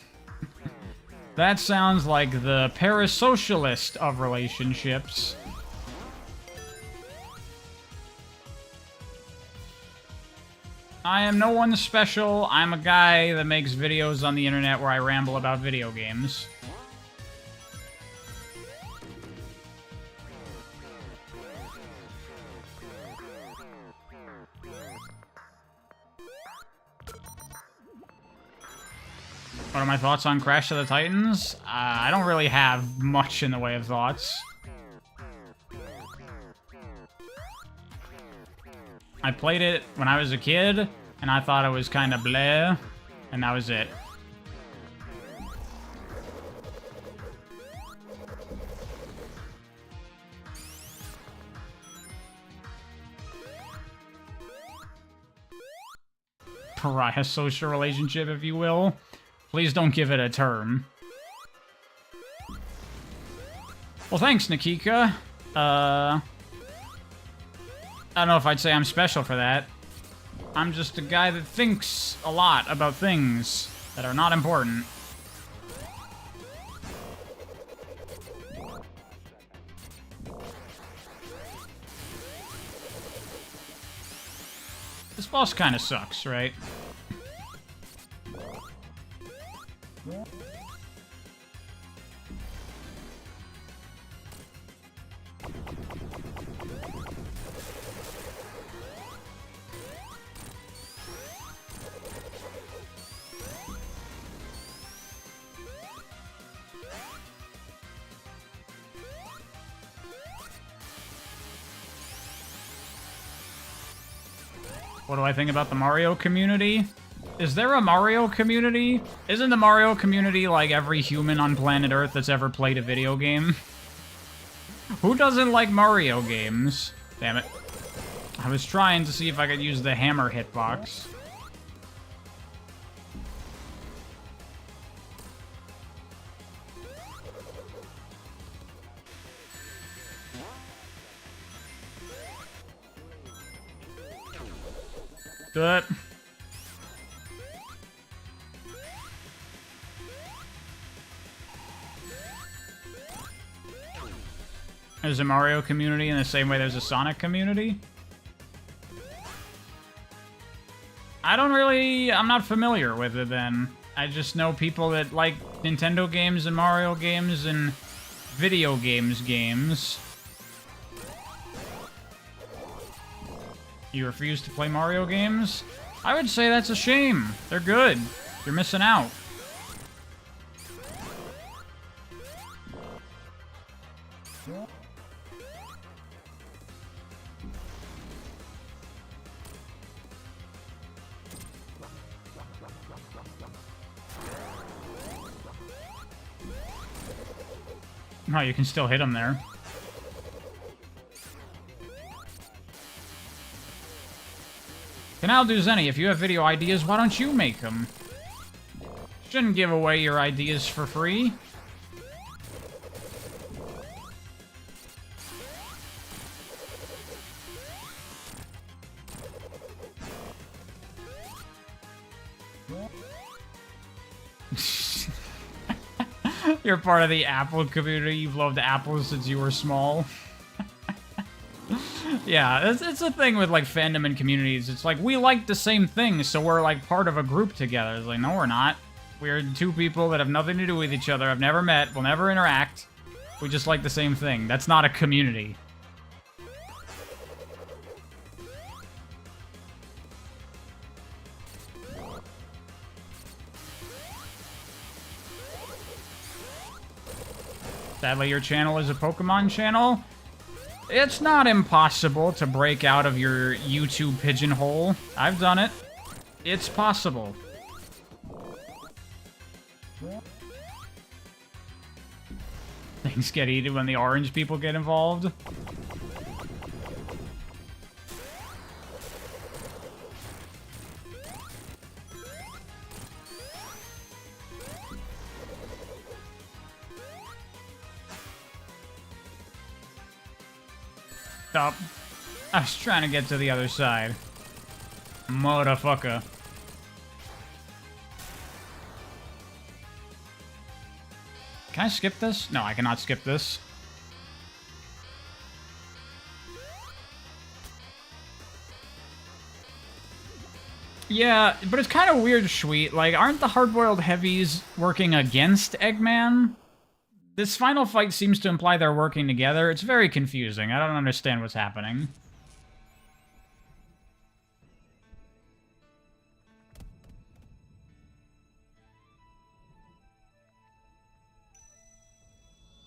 That sounds like the parasocialist of relationships. I am no one special. I'm a guy that makes videos on the internet where I ramble about video games. What are my thoughts on Crash of the Titans? I don't really have much in the way of thoughts. I played it when I was a kid, and I thought it was kind of bleh, and that was it. Pariah social relationship, if you will. Please don't give it a term. Well, thanks, Nikika. I don't know if I'd say I'm special for that. I'm just a guy that thinks a lot about things that are not important. This boss kind of sucks, right? What do I think about the Mario community? Is there a Mario community? Isn't the Mario community like every human on planet Earth that's ever played a video game? Who doesn't like Mario games? Damn it. I was trying to see if I could use the hammer hitbox. Do it. There's a Mario community in the same way there's a Sonic community? I'm not familiar with it then. I just know people that like Nintendo games and Mario games and video games. You refuse to play Mario games? I would say that's a shame. They're good. You're missing out. Oh, you can still hit him there. Canal Zenny, if you have video ideas, why don't you make them? Shouldn't give away your ideas for free. You're part of the Apple community. You've loved apples since you were small. Yeah, it's a thing with, like, fandom and communities. It's like, we like the same thing, so we're, like, part of a group together. It's like, no, we're not. We're two people that have nothing to do with each other, have never met, will never interact. We just like the same thing. That's not a community. Sadly, your channel is a Pokemon channel. It's not impossible to break out of your YouTube pigeonhole. I've done it. It's possible. Things get heated when the orange people get involved. Stop. I was trying to get to the other side. Motherfucker. Can I skip this? No, I cannot skip this. Yeah, but it's kind of weird, Sweet. Like, aren't the hard-boiled heavies working against Eggman? This final fight seems to imply they're working together. It's very confusing. I don't understand what's happening.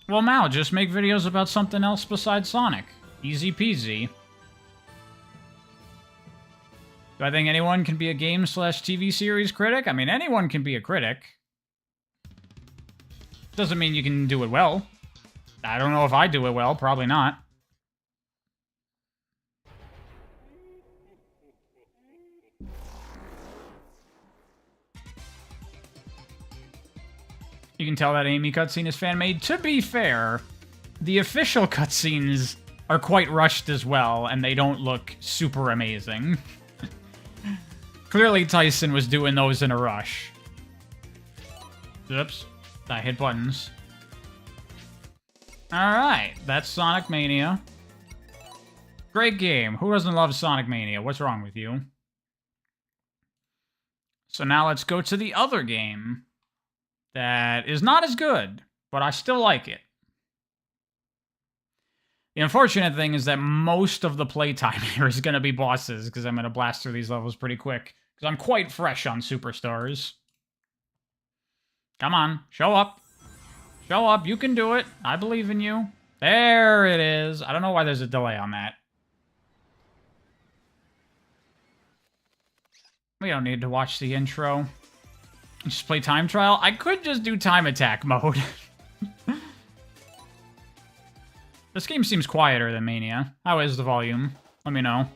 Well, Mal, just make videos about something else besides Sonic. Easy peasy. Do I think anyone can be a game/TV series critic? I mean, anyone can be a critic. Doesn't mean you can do it well. I don't know if I do it well. Probably not. You can tell that Amy cutscene is fan-made. To be fair, the official cutscenes are quite rushed as well, and they don't look super amazing. Clearly, Tyson was doing those in a rush. Oops. I hit buttons. Alright, that's Sonic Mania. Great game. Who doesn't love Sonic Mania? What's wrong with you? So now let's go to the other game that is not as good, but I still like it. The unfortunate thing is that most of the playtime here is going to be bosses, because I'm going to blast through these levels pretty quick, because I'm quite fresh on Superstars. Come on, show up. Show up, you can do it. I believe in you. There it is. I don't know why there's a delay on that. We don't need to watch the intro. Just play time trial. I could just do time attack mode. This game seems quieter than Mania. How is the volume? Let me know.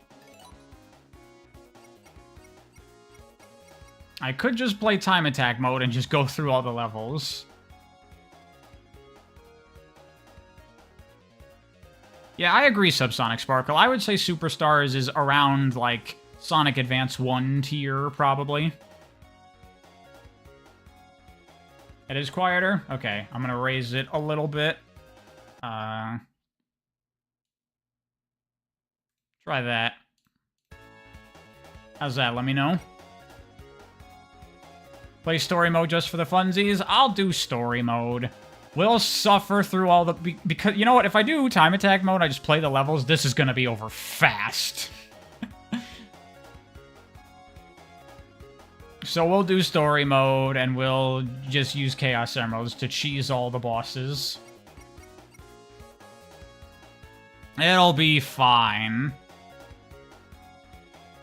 I could just play time attack mode and just go through all the levels. Yeah, I agree, Subsonic Sparkle. I would say Superstars is around, like, Sonic Advance 1 tier, probably. It is quieter? Okay, I'm gonna raise it a little bit. Try that. How's that? Let me know. Play story mode just for the funsies? I'll do story mode. We'll suffer through all the... Because, you know what? If I do time attack mode, I just play the levels, this is gonna be over fast. So we'll do story mode, and we'll just use Chaos Emeralds to cheese all the bosses. It'll be fine.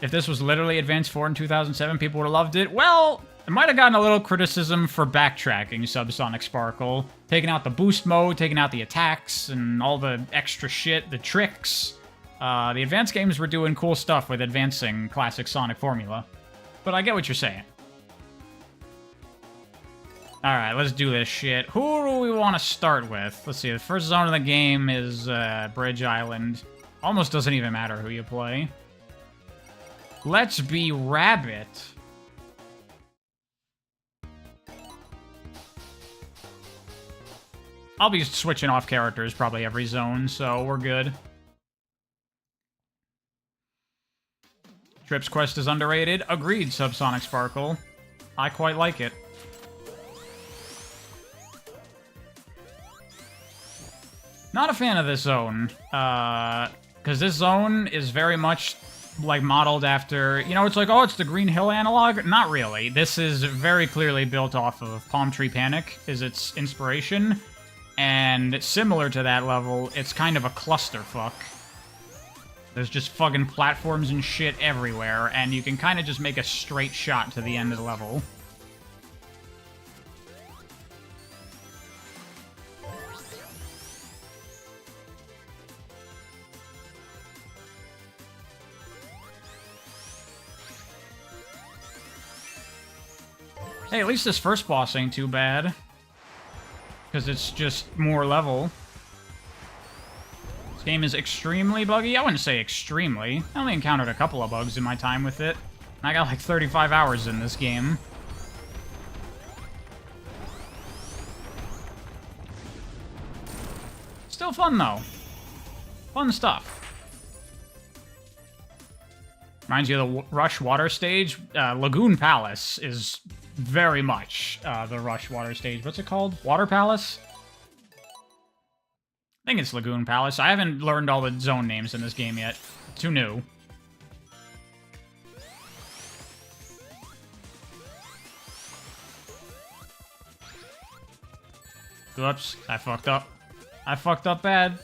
If this was literally Advance 4 in 2007, people would have loved it. Well, it might have gotten a little criticism for backtracking Subsonic Sparkle. Taking out the boost mode, taking out the attacks, and all the extra shit, the tricks. The Advance games were doing cool stuff with advancing classic Sonic formula. But I get what you're saying. Alright, let's do this shit. Who do we want to start with? Let's see, the first zone of the game is Bridge Island. Almost doesn't even matter who you play. Let's be Rabbit. I'll be switching off characters probably every zone, so we're good. Trip's Quest is underrated. Agreed, Subsonic Sparkle. I quite like it. Not a fan of this zone, because this zone is very much, like, modeled after... You know, it's like, oh, it's the Green Hill analog? Not really. This is very clearly built off of Palm Tree Panic, is its inspiration. And similar to that level, it's kind of a clusterfuck. There's just fucking platforms and shit everywhere, and you can kind of just make a straight shot to the end of the level. Hey, at least this first boss ain't too bad. Because it's just more level. This game is extremely buggy. I wouldn't say extremely. I only encountered a couple of bugs in my time with it. I got like 35 hours in this game. Still fun, though. Fun stuff. Reminds you of the Rush Water stage. Lagoon Palace is very much the Rush Water stage. What's it called? Water Palace? I think it's Lagoon Palace. I haven't learned all the zone names in this game yet. Too new. Whoops, I fucked up. I fucked up bad.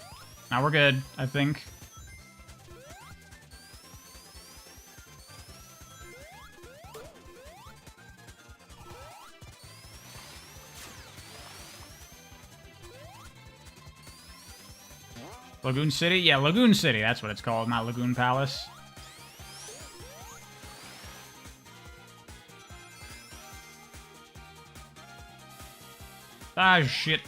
Now we're good, I think. Lagoon City? Yeah, Lagoon City, that's what it's called, not Lagoon Palace. Ah, shit.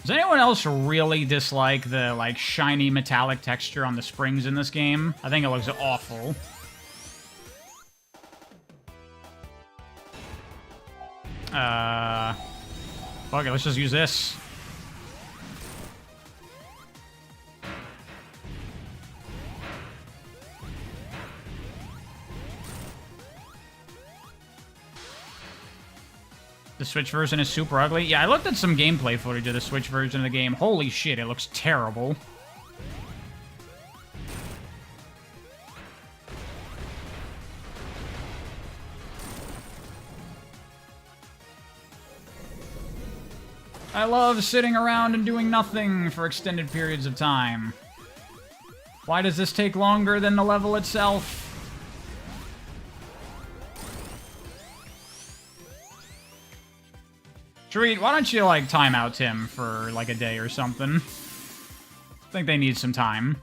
Does anyone else really dislike the, like, shiny metallic texture on the springs in this game? I think it looks awful. Fuck it, let's just use this. The Switch version is super ugly. Yeah, I looked at some gameplay footage of the Switch version of the game. Holy shit, it looks terrible. I love sitting around and doing nothing for extended periods of time. Why does this take longer than the level itself? Treat, why don't you, like, time out Tim for, like, a day or something? I think they need some time.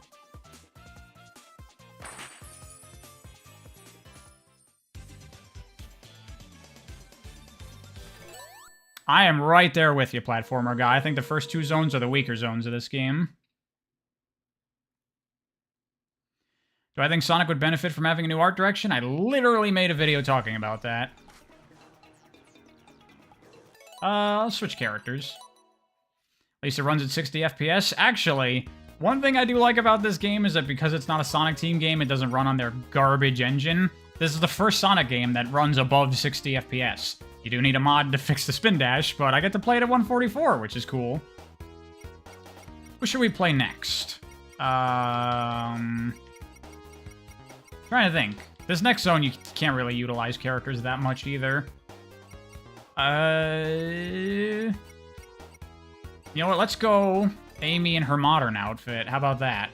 I am right there with you, platformer guy. I think the first 2 zones are the weaker zones of this game. Do I think Sonic would benefit from having a new art direction? I literally made a video talking about that. I'll switch characters. At least it runs at 60 FPS. Actually, one thing I do like about this game is that because it's not a Sonic Team game, it doesn't run on their garbage engine. This is the first Sonic game that runs above 60 FPS. You do need a mod to fix the spin dash, but I get to play it at 144, which is cool. Who should we play next? Trying to think. This next zone, you can't really utilize characters that much either. You know what? Let's go Amy in her modern outfit. How about that?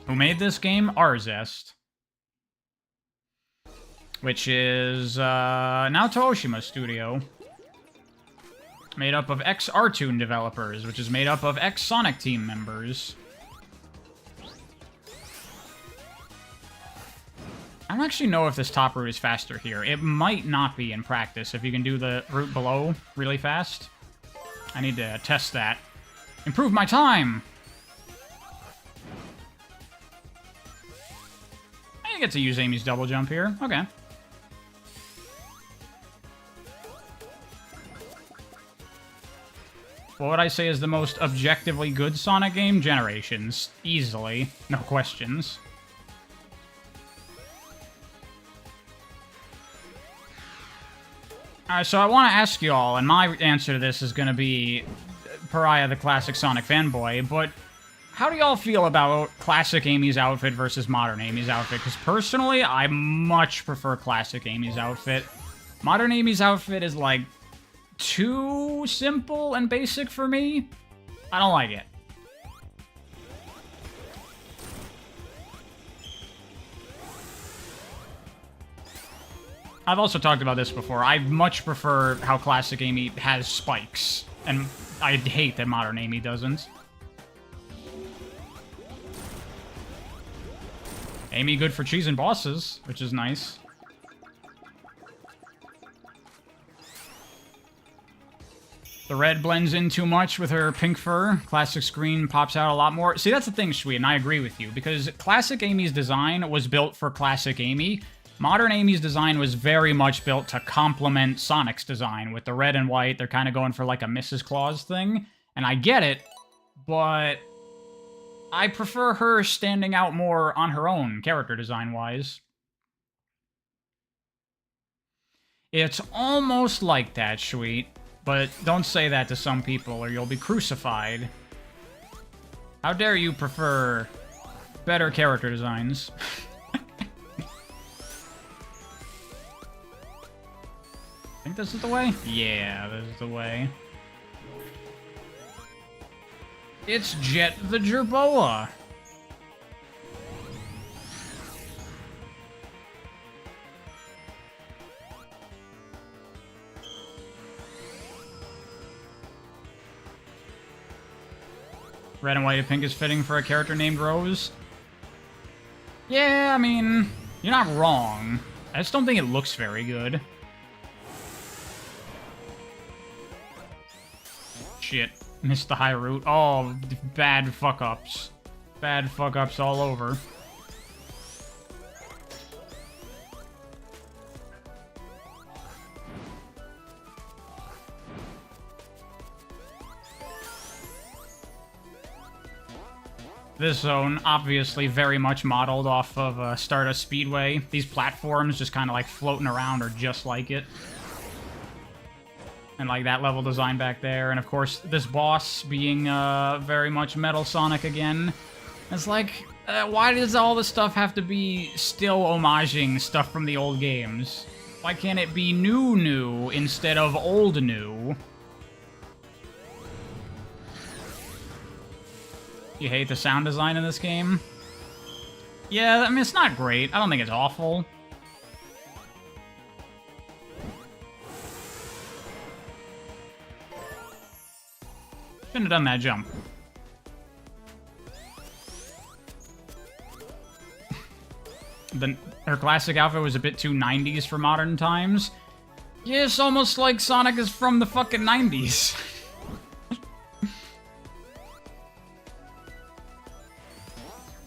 Who made this game? Arzest. Which is now Toshima Studio. Made up of ex-Artoon developers, which is made up of ex-Sonic Team members. I don't actually know if this top route is faster here. It might not be in practice if you can do the route below really fast. I need to test that. Improve my time! I get to use Amy's double jump here. Okay. What would I say is the most objectively good Sonic game? Generations. Easily. No questions. Alright, so I want to ask you all, and my answer to this is going to be Pariah, the classic Sonic fanboy, but how do y'all feel about classic Amy's outfit versus modern Amy's outfit? Because personally, I much prefer classic Amy's outfit. Modern Amy's outfit is, like, too simple and basic for me. I don't like it. I've also talked about this before. I much prefer how classic Amy has spikes, and I hate that modern Amy doesn't. Amy good for cheese and bosses, which is nice. The red blends in too much with her pink fur. Classic screen pops out a lot more. See, that's the thing, Sweet, and I agree with you, because classic Amy's design was built for classic Amy. Modern Amy's design was very much built to complement Sonic's design. With the red and white, they're kind of going for like a Mrs. Claus thing. And I get it, but I prefer her standing out more on her own, character design-wise. It's almost like that, Sweet. But don't say that to some people or you'll be crucified. How dare you prefer better character designs? I think this is the way? Yeah, this is the way. It's Jet the Jerboa. Red and white and pink is fitting for a character named Rose. Yeah, I mean, you're not wrong. I just don't think it looks very good. Shit. Missed the high route. Oh, bad fuck-ups. Bad fuck-ups all over. This zone, obviously very much modeled off of Stardust Speedway. These platforms just kind of like floating around are just like it. And like that level design back there. And of course, this boss being very much Metal Sonic again. It's like, why does all this stuff have to be still homaging stuff from the old games? Why can't it be new instead of old new? You hate the sound design in this game? Yeah, I mean, it's not great. I don't think it's awful. Shouldn't have done that jump. Her classic outfit was a bit too 90s for modern times. Yeah, it's almost like Sonic is from the fucking 90s.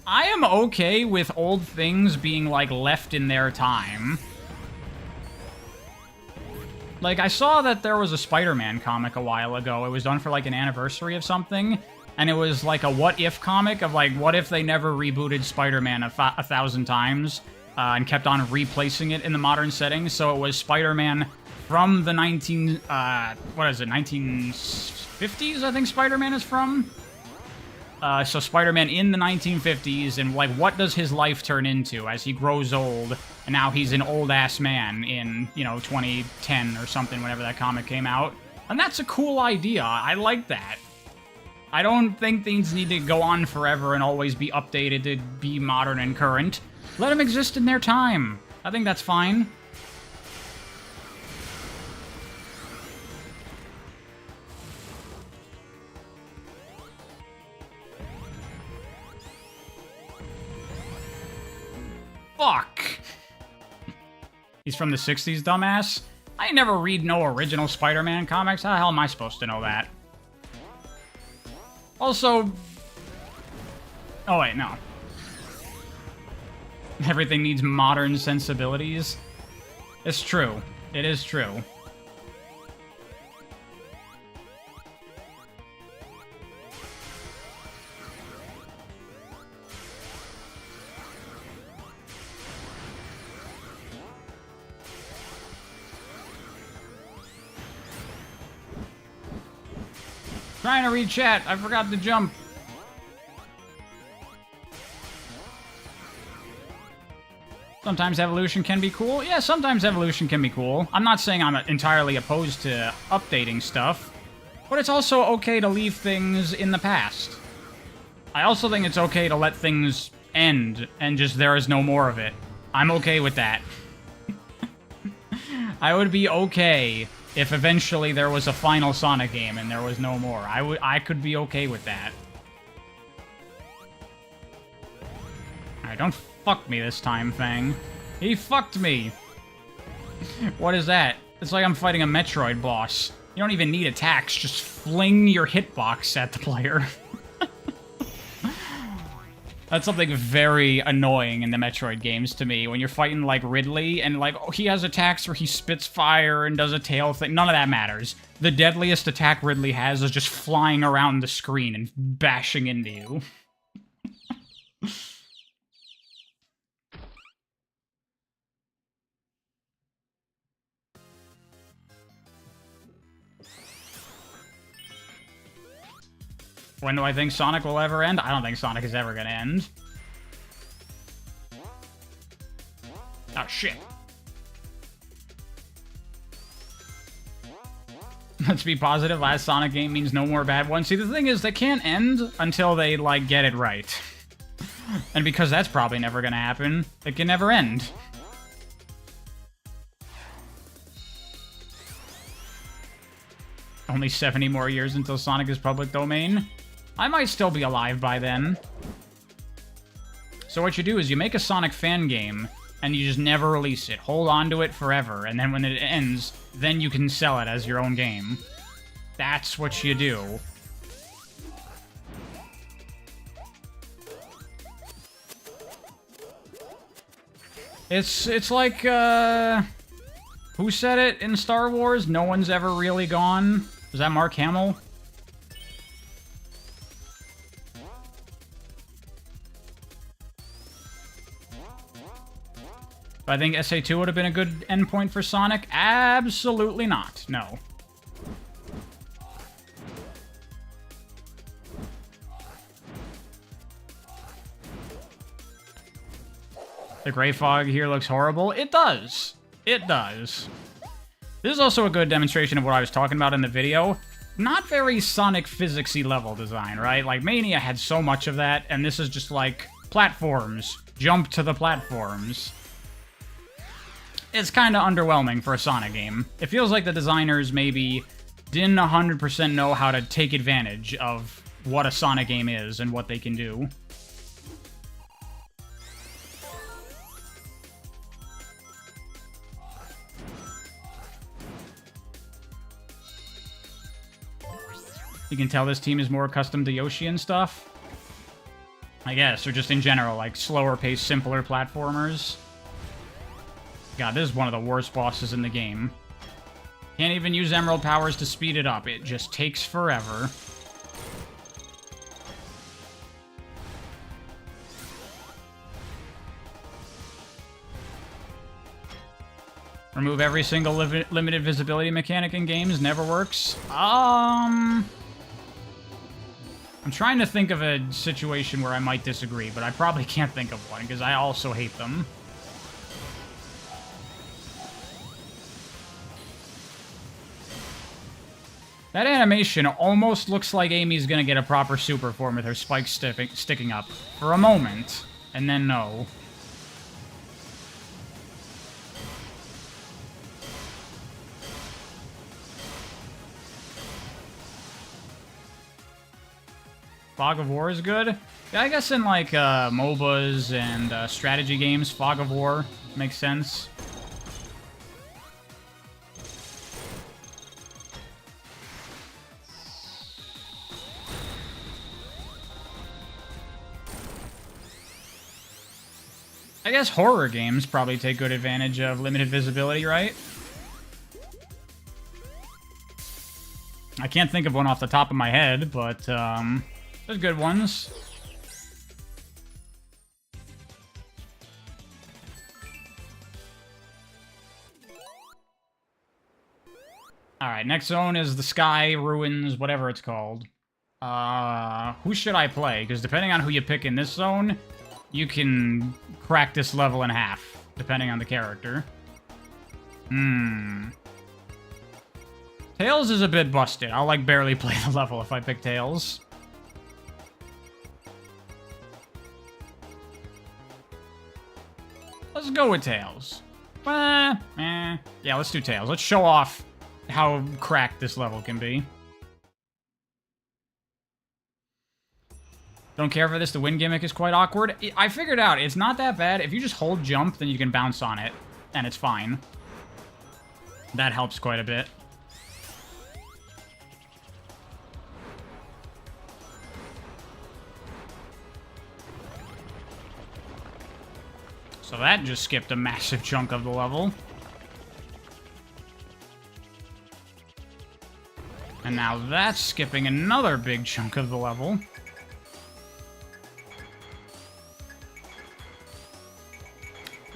I am okay with old things being, like, left in their time. Like, I saw that there was a Spider-Man comic a while ago. It was done for, like, an anniversary of something. And it was, like, a what-if comic of, like, what if they never rebooted Spider-Man a 1,000 times and kept on replacing it in the modern setting. So it was Spider-Man from the 1950s, I think Spider-Man is from? So Spider-Man in the 1950s, and, like, what does his life turn into as he grows old, and now he's an old-ass man in, you know, 2010 or something, whenever that comic came out. And that's a cool idea. I like that. I don't think things need to go on forever and always be updated to be modern and current. Let them exist in their time. I think that's fine. Fuck! He's from the 60s, dumbass? I never read no original Spider-Man comics. How the hell am I supposed to know that? Also... Oh, wait, no. Everything needs modern sensibilities. It's true. It is true. Trying to read chat. I forgot to jump. Sometimes evolution can be cool. Yeah, sometimes evolution can be cool. I'm not saying I'm entirely opposed to updating stuff, but it's also okay to leave things in the past. I also think it's okay to let things end and just there is no more of it. I'm okay with that. I would be okay if eventually there was a final Sonic game and there was no more. I could be okay with that. Alright, don't fuck me this time, Fang. He fucked me! What is that? It's like I'm fighting a Metroid boss. You don't even need attacks, just fling your hitbox at the player. That's something very annoying in the Metroid games to me, when you're fighting, like, Ridley, and, like, oh, he has attacks where he spits fire and does a tail thing. None of that matters. The deadliest attack Ridley has is just flying around the screen and bashing into you. When do I think Sonic will ever end? I don't think Sonic is ever gonna end. Oh, shit. Let's be positive, last Sonic game means no more bad ones. See, the thing is, they can't end until they, like, get it right. And because that's probably never gonna happen, it can never end. Only 70 more years until Sonic is public domain. I might still be alive by then. So what you do is you make a Sonic fan game, and you just never release it. Hold on to it forever, and then when it ends, then you can sell it as your own game. That's what you do. It's like, who said it in Star Wars? No one's ever really gone? Was that Mark Hamill? I think SA2 would have been a good endpoint for Sonic? Absolutely not. No. The gray fog here looks horrible. It does. It does. This is also a good demonstration of what I was talking about in the video. Not very Sonic physics-y level design, right? Like, Mania had so much of that, and this is just like platforms. jump to the platforms. It's kind of underwhelming for a Sonic game. It feels like the designers maybe didn't 100% know how to take advantage of what a Sonic game is and what they can do. You can tell this team is more accustomed to Yoshi and stuff. I guess, or just in general, like slower paced, simpler platformers. God, this is one of the worst bosses in the game. Can't even use Emerald powers to speed it up. It just takes forever. Remove every single limited visibility mechanic in games. Never works. I'm trying to think of a situation where I might disagree, but I probably can't think of one, because I also hate them. That animation almost looks like Amy's gonna get a proper super form with her spikes sticking up. For a moment. And then no. Fog of War is good. Yeah, I guess in like MOBAs and strategy games, Fog of War makes sense. I guess horror games probably take good advantage of limited visibility, right? I can't think of one off the top of my head, but there's good ones. Alright, next zone is the Sky Ruins, whatever it's called. Who should I play? Because depending on who you pick in this zone, you can crack this level in half, depending on the character. Tails is a bit busted. I'll, like, barely play the level if I pick Tails. Let's go with Tails. Yeah, let's do Tails. Let's show off how cracked this level can be. Don't care for this. The wind gimmick is quite awkward. I figured out it's not that bad. If you just hold jump, then you can bounce on it, and it's fine. That helps quite a bit. So that just skipped a massive chunk of the level. And now that's skipping another big chunk of the level.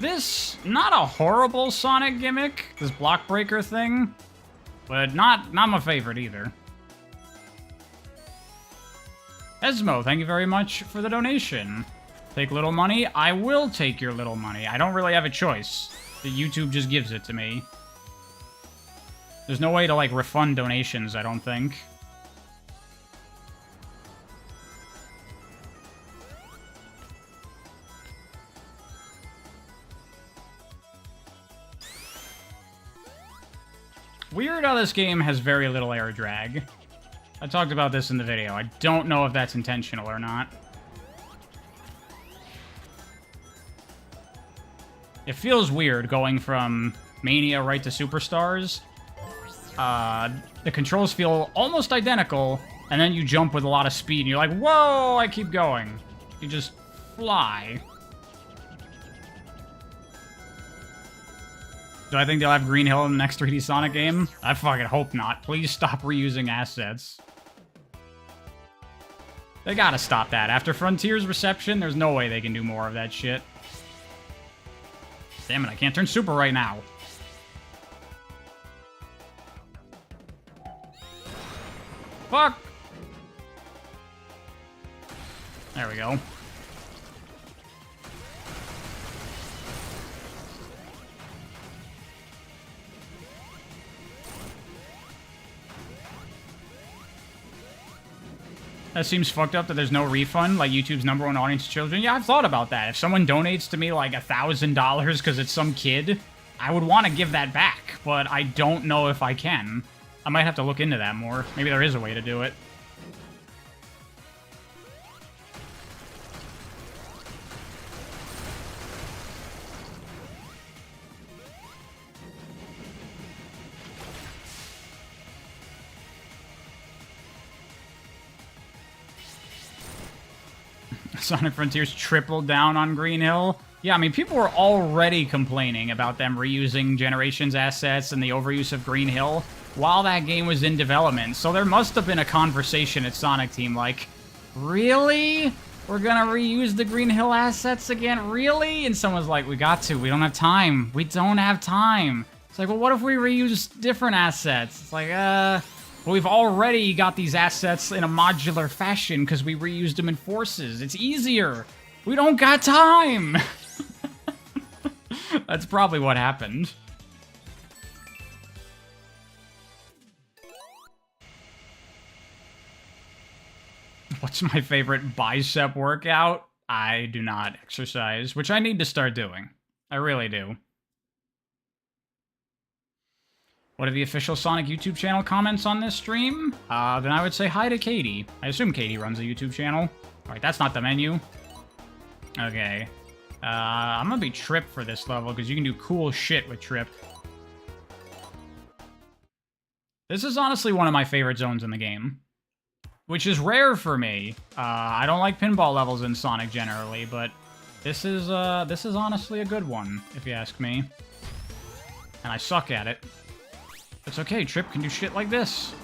This, not a horrible Sonic gimmick, this block breaker thing, but not my favorite either. Esmo, thank you very much for the donation. Take little money? I will take your little money. I don't really have a choice. The YouTube just gives it to me. There's no way to, like, refund donations, I don't think. Weird how this game has very little air drag. I talked about this in the video. I don't know if that's intentional or not. It feels weird going from Mania right to Superstars. The controls feel almost identical, and then you jump with a lot of speed, and you're like, whoa, I keep going. You just fly. Do I think they'll have Green Hill in the next 3D Sonic game? I fucking hope not. Please stop reusing assets. They gotta stop that. After Frontier's reception, there's no way they can do more of that shit. Damn it, I can't turn super right now. Fuck! There we go. That seems fucked up that there's no refund, like YouTube's #1 audience is children. Yeah, I've thought about that. If someone donates to me like $1,000 because it's some kid, I would want to give that back, but I don't know if I can. I might have to look into that more. Maybe there is a way to do it. Sonic Frontiers tripled down on Green Hill. Yeah, I mean, people were already complaining about them reusing Generations assets and the overuse of Green Hill while that game was in development. So there must have been a conversation at Sonic Team like, really? We're gonna reuse the Green Hill assets again? Really? And someone's like, we got to. We don't have time. We don't have time. It's like, well, what if we reuse different assets? It's like, well, we've already got these assets in a modular fashion because we reused them in Forces. It's easier. We don't got time. That's probably what happened. What's my favorite bicep workout? I do not exercise, which I need to start doing. I really do. What are the official Sonic YouTube channel comments on this stream? Then I would say hi to Katie. I assume Katie runs a YouTube channel. Alright, that's not the menu. Okay. I'm gonna be Trip for this level, because you can do cool shit with Trip. This is honestly one of my favorite zones in the game. Which is rare for me. I don't like pinball levels in Sonic generally, but this is honestly a good one, if you ask me. And I suck at it. It's okay, Trip can do shit like this.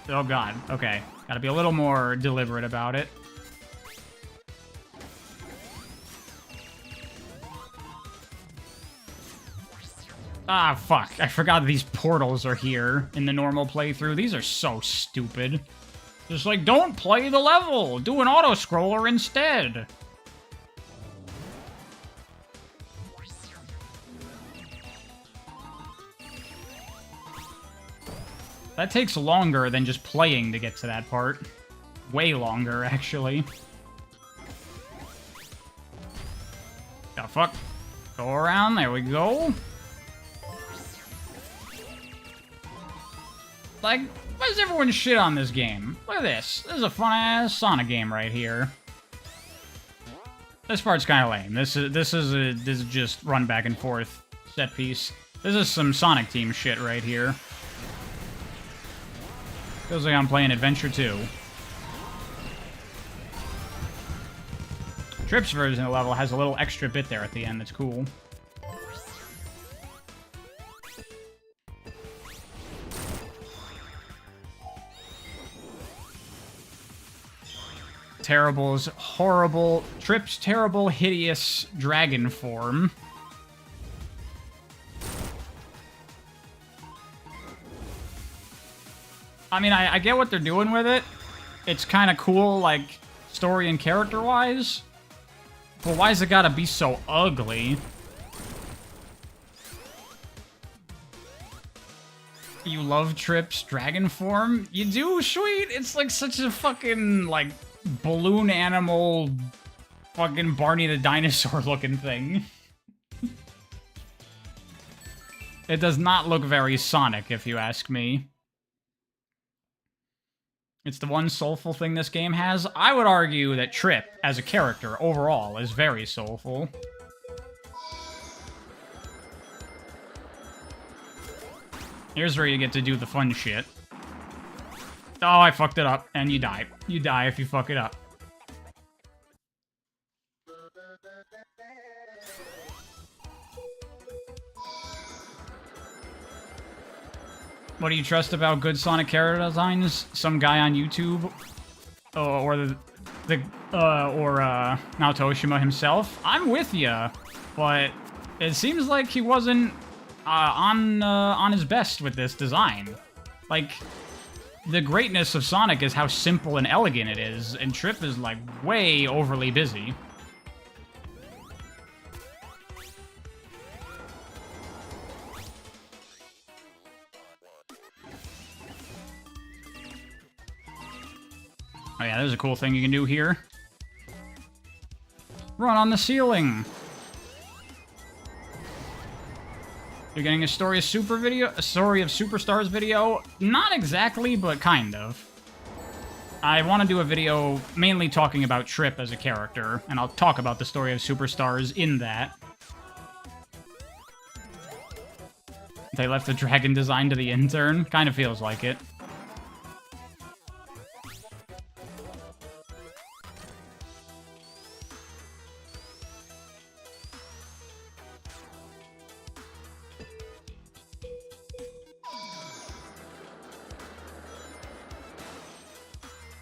Oh god, okay. Gotta be a little more deliberate about it. Ah, fuck. I forgot these portals are here in the normal playthrough. These are so stupid. Just like, don't play the level! Do an auto-scroller instead! That takes longer than just playing to get to that part. Way longer, actually. Oh, fuck. Go around, there we go. Like, why does everyone shit on this game? Look at this. This is a fun-ass Sonic game right here. This part's kind of lame. This is just run back and forth set piece. This is some Sonic Team shit right here. Feels like I'm playing Adventure 2. Trip's version of the level has a little extra bit there at the end that's cool. Terrible's horrible... Trip's terrible, hideous dragon form. I mean, I get what they're doing with it. It's kind of cool, like, story and character-wise. But why's it gotta be so ugly? You love Trip's dragon form? You do? Sweet! It's like such a fucking, like, balloon animal, fucking Barney the dinosaur looking thing. It does not look very Sonic, if you ask me. It's the one soulful thing this game has. I would argue that Trip, as a character, overall, is very soulful. Here's where you get to do the fun shit. Oh, I fucked it up, and you die. You die if you fuck it up. What do you trust about good Sonic character designs? Some guy on YouTube, or Naoto Oshima himself. I'm with ya, but it seems like he wasn't on his best with this design. Like, the greatness of Sonic is how simple and elegant it is, and Trip is like way overly busy. Oh yeah, there's a cool thing you can do here. Run on the ceiling. You're getting a Story of Superstars video? Not exactly, but kind of. I want to do a video mainly talking about Trip as a character, and I'll talk about the Story of Superstars in that. They left the dragon design to the intern? Kind of feels like it.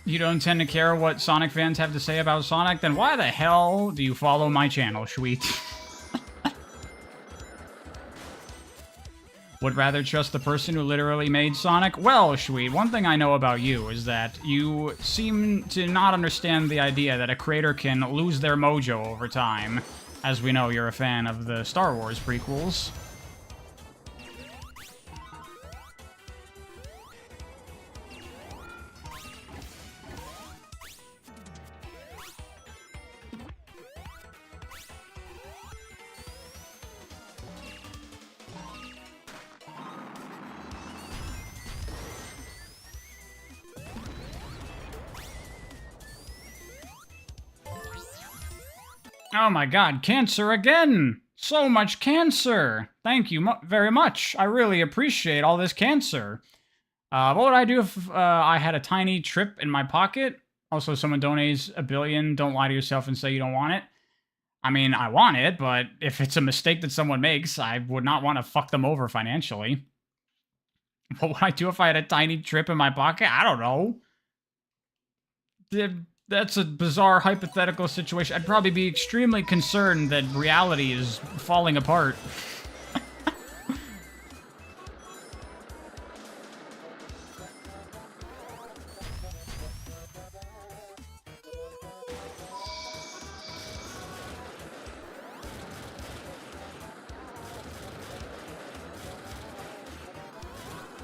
You don't tend to care what Sonic fans have to say about Sonic? Then why the hell do you follow my channel, Sweet? Would rather trust the person who literally made Sonic? Well, Sweet, one thing I know about you is that you seem to not understand the idea that a creator can lose their mojo over time. As we know, you're a fan of the Star Wars prequels. Oh my god, cancer again! So much cancer! Thank you very much. I really appreciate all this cancer. What would I do if I had a tiny trip in my pocket? Also, someone donates $1 billion. Don't lie to yourself and say you don't want it. I mean, I want it, but if it's a mistake that someone makes, I would not want to fuck them over financially. What would I do if I had a tiny trip in my pocket? I don't know. That's a bizarre hypothetical situation. I'd probably be extremely concerned that reality is falling apart.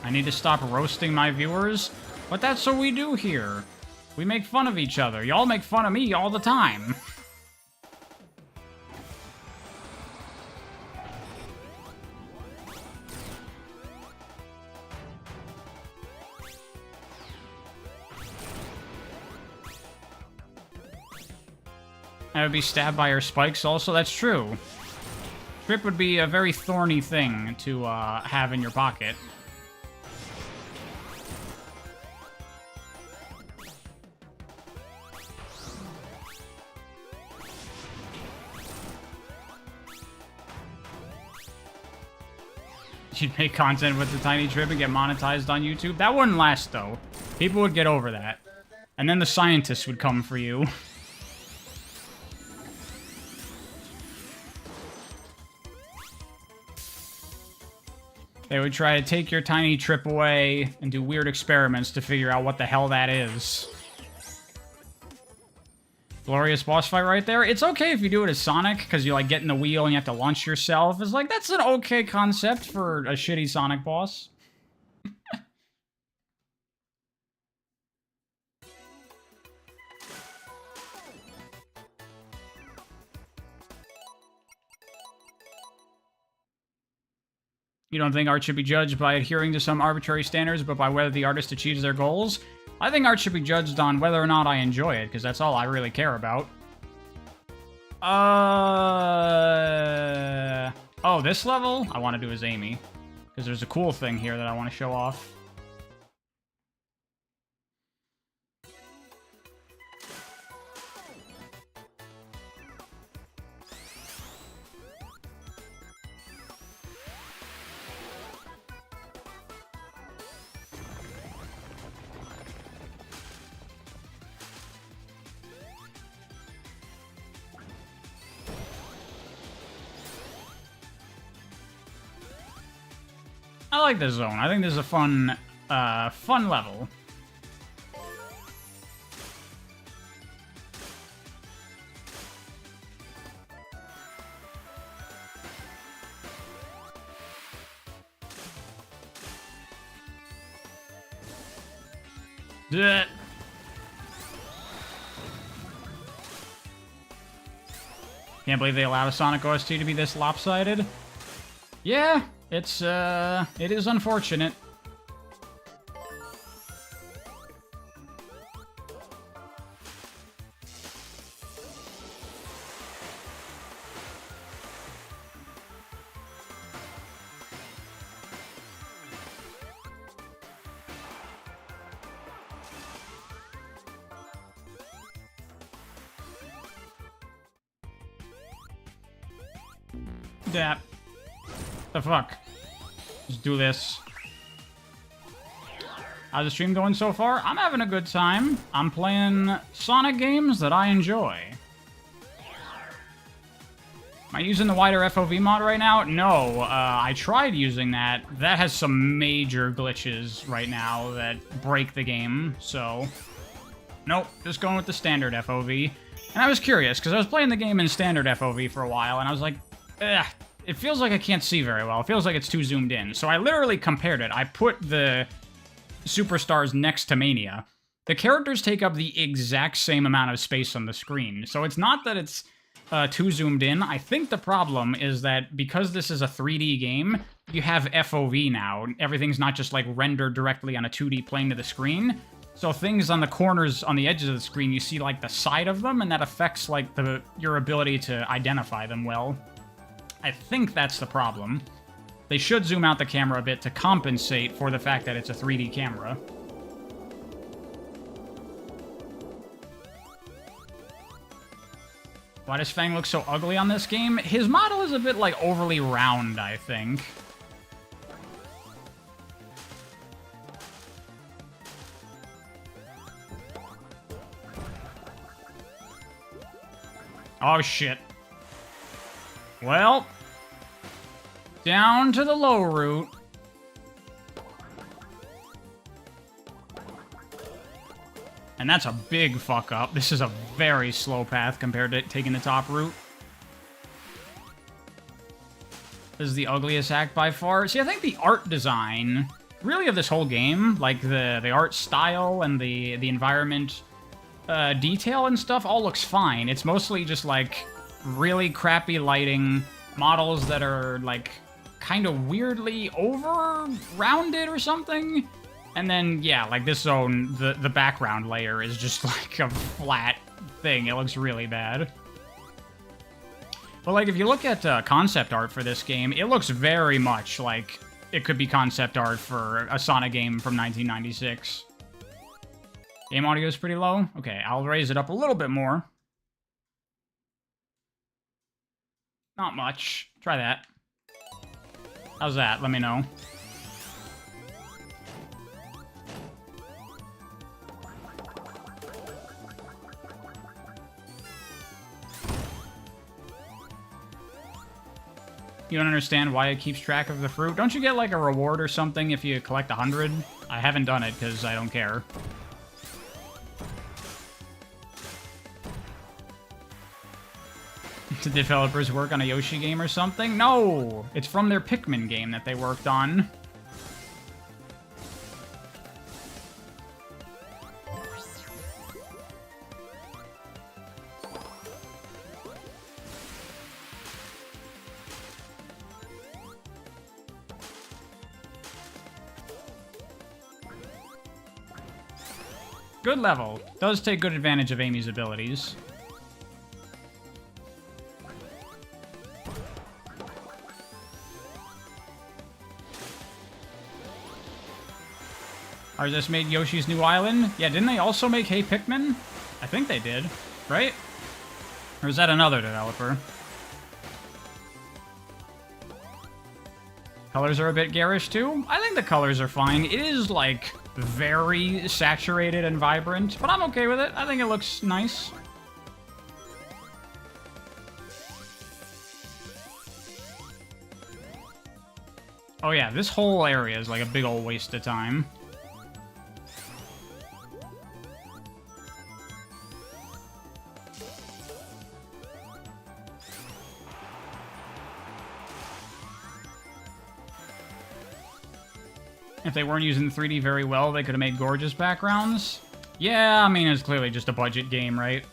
I need to stop roasting my viewers, but that's what we do here. We make fun of each other. Y'all make fun of me all the time. I would be stabbed by her spikes also, that's true. Trip would be a very thorny thing to have in your pocket. You'd make content with the tiny trip and get monetized on YouTube? That wouldn't last, though. People would get over that. And then the scientists would come for you. They would try to take your tiny trip away and do weird experiments to figure out what the hell that is. Glorious boss fight right there. It's okay if you do it as Sonic, because you like get in the wheel and you have to launch yourself. It's like, that's an okay concept for a shitty Sonic boss. You don't think art should be judged by adhering to some arbitrary standards, but by whether the artist achieves their goals? I think art should be judged on whether or not I enjoy it, because that's all I really care about. Oh, this level? I want to do as Amy, because there's a cool thing here that I want to show off. I like this zone. I think this is a fun level. Can't believe they allowed a Sonic OST to be this lopsided. Yeah, it is unfortunate. Yeah. The fuck? Let's do this. How's the stream going so far? I'm having a good time. I'm playing Sonic games that I enjoy. Am I using the wider FOV mod right now? No, I tried using that. That has some major glitches right now that break the game, so... Nope, just going with the standard FOV. And I was curious, because I was playing the game in standard FOV for a while, and I was like, ugh, it feels like I can't see very well. It feels like it's too zoomed in. So I literally compared it. I put the Superstars next to Mania. The characters take up the exact same amount of space on the screen. So it's not that it's too zoomed in. I think the problem is that because this is a 3D game, you have FOV now. Everything's not just like rendered directly on a 2D plane to the screen. So things on the corners, on the edges of the screen, you see like the side of them, and that affects like your ability to identify them well. I think that's the problem. They should zoom out the camera a bit to compensate for the fact that it's a 3D camera. Why does Fang look so ugly on this game? His model is a bit, like, overly round, I think. Oh, shit. Well, down to the low route. And that's a big fuck up. This is a very slow path compared to taking the top route. This is the ugliest act by far. See, I think the art design, really, of this whole game, like the art style and the environment detail and stuff, all looks fine. It's mostly just, like, really crappy lighting, models that are, like, kind of weirdly over-rounded or something. And then, yeah, like this zone, the background layer is just like a flat thing. It looks really bad. But, like, if you look at concept art for this game, it looks very much like it could be concept art for a Sonic game from 1996. Game audio is pretty low. Okay, I'll raise it up a little bit more. Not much. Try that. How's that? Let me know. You don't understand why it keeps track of the fruit? Don't you get, like, a reward or something if you collect 100? I haven't done it because I don't care. Did developers work on a Yoshi game or something? No! It's from their Pikmin game that they worked on. Good level. Does take good advantage of Amy's abilities. Or just made Yoshi's New Island? Yeah, didn't they also make Hey Pikmin? I think they did, right? Or is that another developer? Colors are a bit garish too? I think the colors are fine. It is, like, very saturated and vibrant, but I'm okay with it. I think it looks nice. Oh yeah, this whole area is like a big old waste of time. If they weren't using 3D very well, they could have made gorgeous backgrounds. Yeah, I mean, it's clearly just a budget game, right?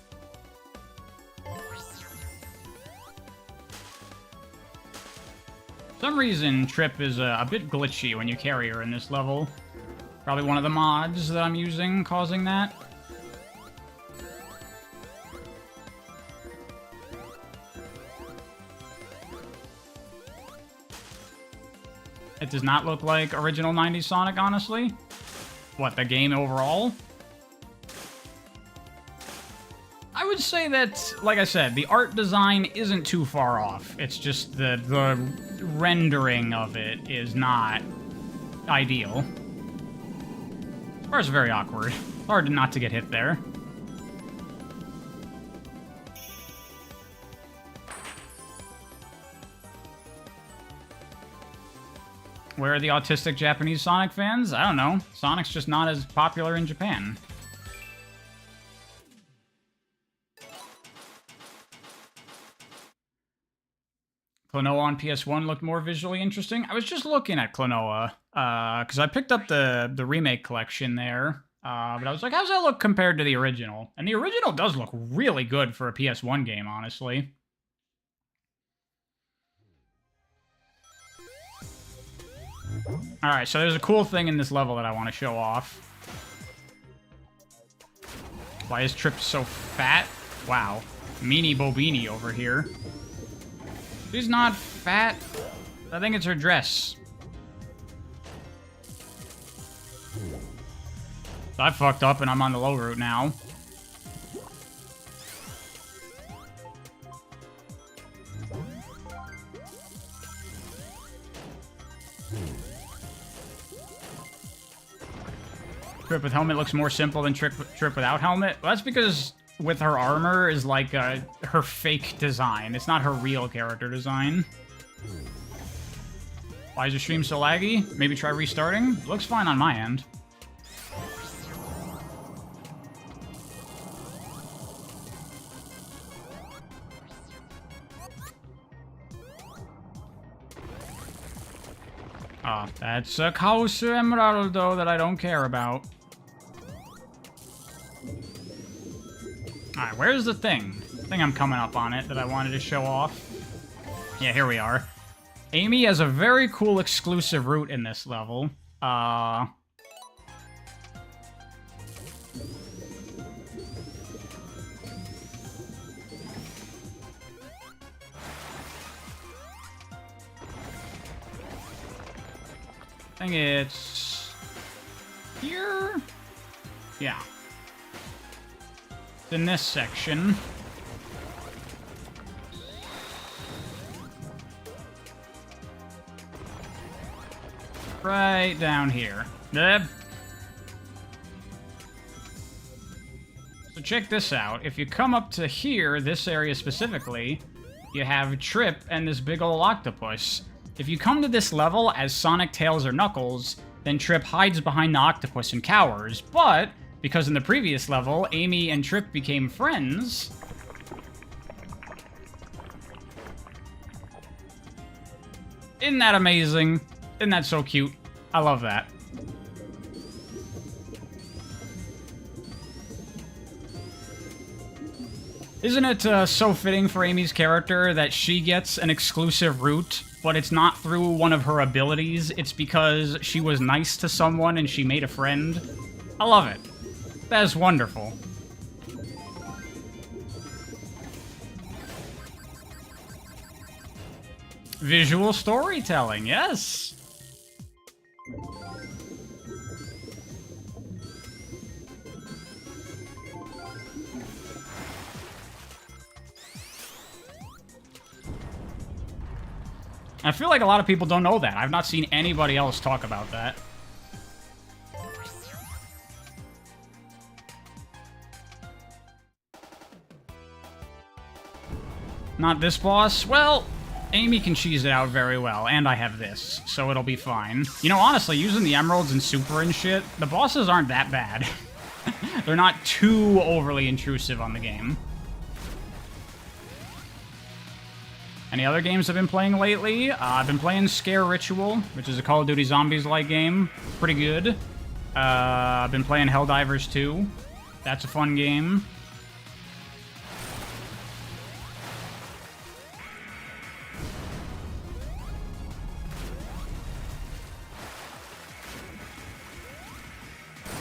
For some reason, Trip is a bit glitchy when you carry her in this level. Probably one of the mods that I'm using causing that. It does not look like original 90s Sonic, honestly. What, the game overall? I would say that, like I said, the art design isn't too far off. It's just the rendering of it is not ideal. Or it's very awkward. Hard not to get hit there. Where are the autistic Japanese Sonic fans? I don't know. Sonic's just not as popular in Japan. Klonoa on PS1 looked more visually interesting. I was just looking at Klonoa, because I picked up the remake collection there, but I was like, how's that look compared to the original? And the original does look really good for a PS1 game, honestly. Alright, so there's a cool thing in this level that I want to show off. Why is Trip so fat? Wow. Meanie Bobini over here. She's not fat. I think it's her dress. So I fucked up and I'm on the low route now. Trip with helmet looks more simple than Trip without helmet. Well, that's because with her armor is like her fake design. It's not her real character design. Why is your stream so laggy? Maybe try restarting? Looks fine on my end. Oh, that's a Chaos Emeraldo that I don't care about. Alright, where's the thing? I think I'm coming up on it that I wanted to show off. Yeah, here we are. Amy has a very cool exclusive route in this level. I think it's here? Yeah. It's in this section. Right down here. Yep. So check this out. If you come up to here, this area specifically, you have Trip and this big ol' octopus. If you come to this level as Sonic, Tails, or Knuckles, then Trip hides behind the octopus and cowers. But, because in the previous level, Amy and Trip became friends... Isn't that amazing? Isn't that so cute? I love that. Isn't it so fitting for Amy's character that she gets an exclusive route, but it's not through one of her abilities, it's because she was nice to someone and she made a friend? I love it. That is wonderful. Visual storytelling, yes! I feel like a lot of people don't know that. I've not seen anybody else talk about that. Not this boss? Well, Amy can cheese it out very well, and I have this, so it'll be fine. You know, honestly, using the emeralds and super and shit, the bosses aren't that bad. They're not too overly intrusive on the game. Any other games I've been playing lately? I've been playing Scare Ritual, which is a Call of Duty Zombies-like game. Pretty good. I've been playing Helldivers 2. That's a fun game.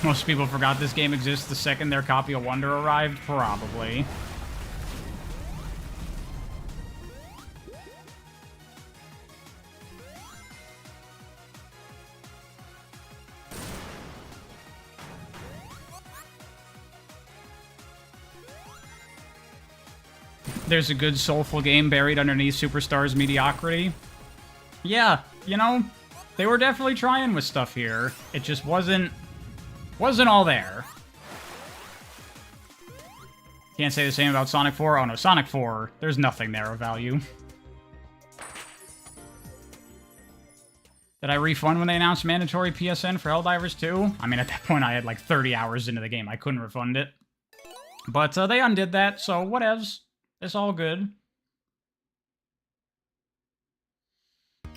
Most people forgot this game exists the second their copy of Wonder arrived? Probably. There's a good soulful game buried underneath Superstars mediocrity. Yeah, you know, they were definitely trying with stuff here. It just wasn't all there. Can't say the same about Sonic 4. Oh no, Sonic 4, there's nothing there of value. Did I refund when they announced mandatory PSN for Helldivers 2? I mean, at that point, I had like 30 hours into the game. I couldn't refund it. But they undid that, so whatevs. It's all good.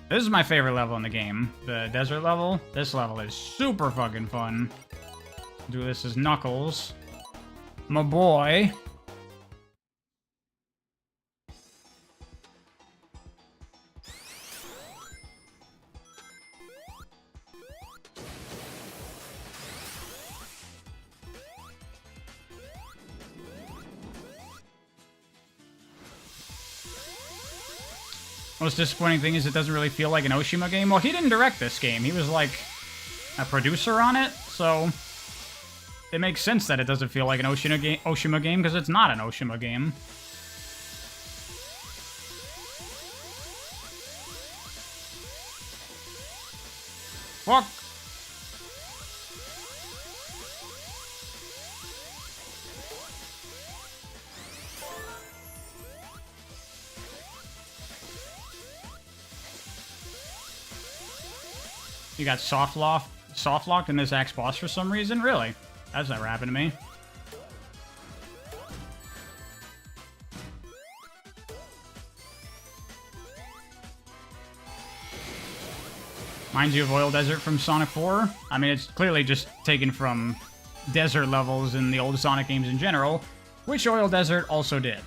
This is my favorite level in the game. The desert level. This level is super fucking fun. Do this as Knuckles. My boy. Most disappointing thing is it doesn't really feel like an Oshima game. Well, he didn't direct this game. He was like a producer on it, so it makes sense that it doesn't feel like an Oshima game because it's not an Oshima game. Fuck. You got soft locked in this axe boss for some reason? Really? That's never happened to me. Reminds you of Oil Desert from Sonic 4? I mean, it's clearly just taken from desert levels in the old Sonic games in general, which Oil Desert also did.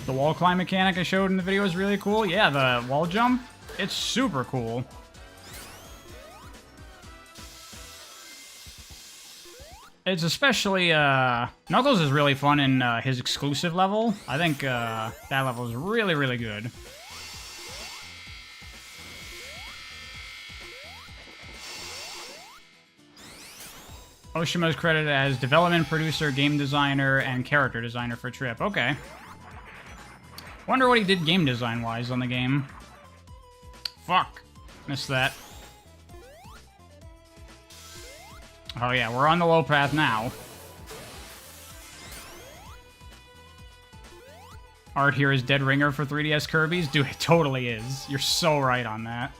The wall climb mechanic I showed in the video is really cool. Yeah, the wall jump, it's super cool. It's especially, Knuckles is really fun in his exclusive level. I think that level is really, really good. Oshima is credited as development producer, game designer, and character designer for Trip. Okay. Wonder what he did game design-wise on the game. Fuck. Missed that. Oh yeah, we're on the low path now. Art here is dead ringer for 3DS Kirby's? Dude, it totally is. You're so right on that.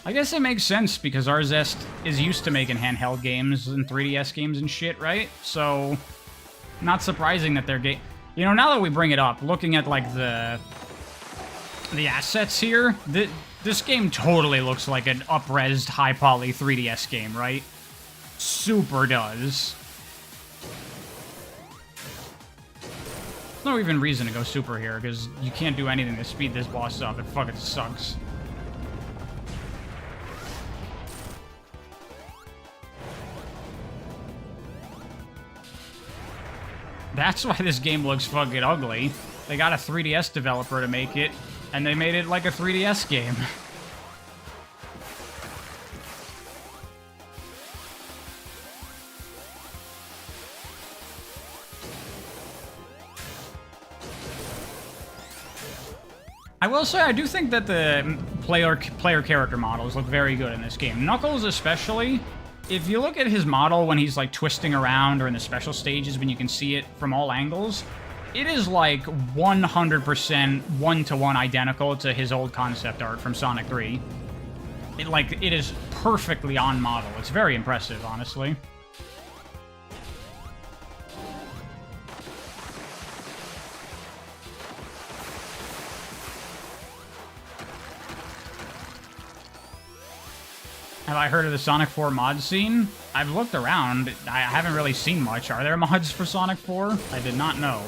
I guess it makes sense, because Arzest is used to making handheld games and 3DS games and shit, right? So, not surprising that they're you know, now that we bring it up, looking at, like, the assets here, this game totally looks like an up-resed, high-poly 3DS game, right? Super does. There's no even reason to go super here, because you can't do anything to speed this boss up. It fucking sucks. That's why this game looks fucking ugly. They got a 3DS developer to make it, and they made it like a 3DS game. I will say, I do think that the player character models look very good in this game. Knuckles especially. If you look at his model when he's, like, twisting around or in the special stages when you can see it from all angles, it is, like, 100% one-to-one identical to his old concept art from Sonic 3. It is perfectly on model. It's very impressive, honestly. Have I heard of the Sonic 4 mod scene? I've looked around. I haven't really seen much. Are there mods for Sonic 4? I did not know.